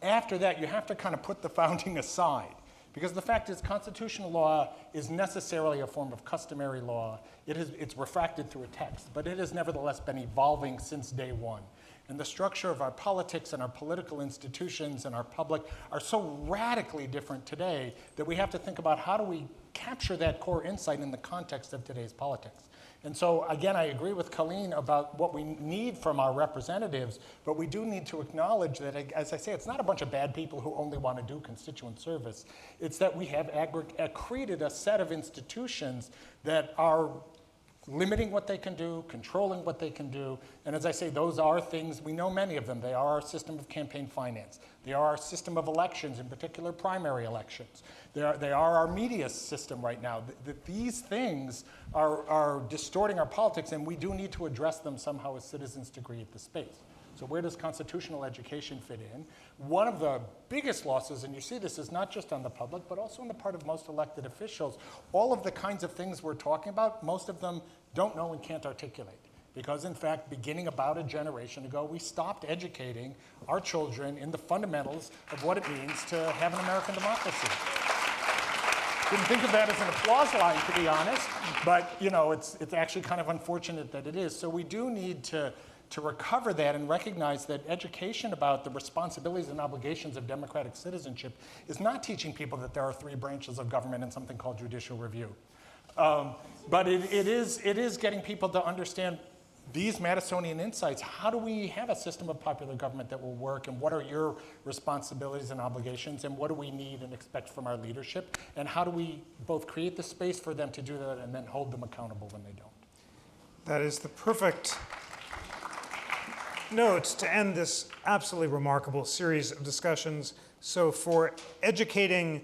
K: after that, you have to kind of put the founding aside, because the fact is constitutional law is necessarily a form of customary law. It's refracted through a text, but it has nevertheless been evolving since day one. And the structure of our politics and our political institutions and our public are so radically different today that we have to think about how do we capture that core insight in the context of today's politics. And so, again, I agree with Colleen about what we need from our representatives, but we do need to acknowledge that, as I say, it's not a bunch of bad people who only want to do constituent service. It's that we have created a set of institutions that are limiting what they can do, controlling what they can do. And as I say, those are things, we know many of them. They are our system of campaign finance. They are our system of elections, in particular primary elections. They are our media system right now. These things are distorting our politics, and we do need to address them somehow as citizens to create the space. So where does constitutional education fit in? One of the biggest losses, and you see this is not just on the public, but also on the part of most elected officials, all of the kinds of things we're talking about, most of them don't know and can't articulate. Because in fact, beginning about a generation ago, we stopped educating our children in the fundamentals of what it means to have an American democracy. Didn't think of that as an applause line, to be honest, but you know, it's actually kind of unfortunate that it is. So we do need to recover that and recognize that education about the responsibilities and obligations of democratic citizenship is not teaching people that there are three branches of government and something called judicial review. But it is getting people to understand these Madisonian insights. How do we have a system of popular government that will work, and what are your responsibilities and obligations, and what do we need and expect from our leadership, and how do we both create the space for them to do that and then hold them accountable when they don't?
A: That is the perfect notes to end this absolutely remarkable series of discussions. So for educating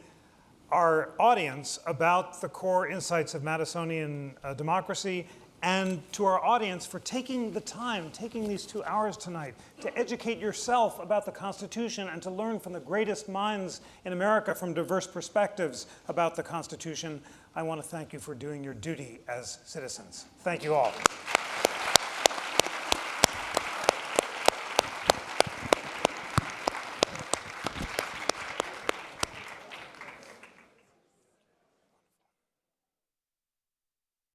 A: our audience about the core insights of Madisonian democracy, and to our audience for taking the time, taking these 2 hours tonight to educate yourself about the Constitution and to learn from the greatest minds in America from diverse perspectives about the Constitution, I want to thank you for doing your duty as citizens. Thank you all.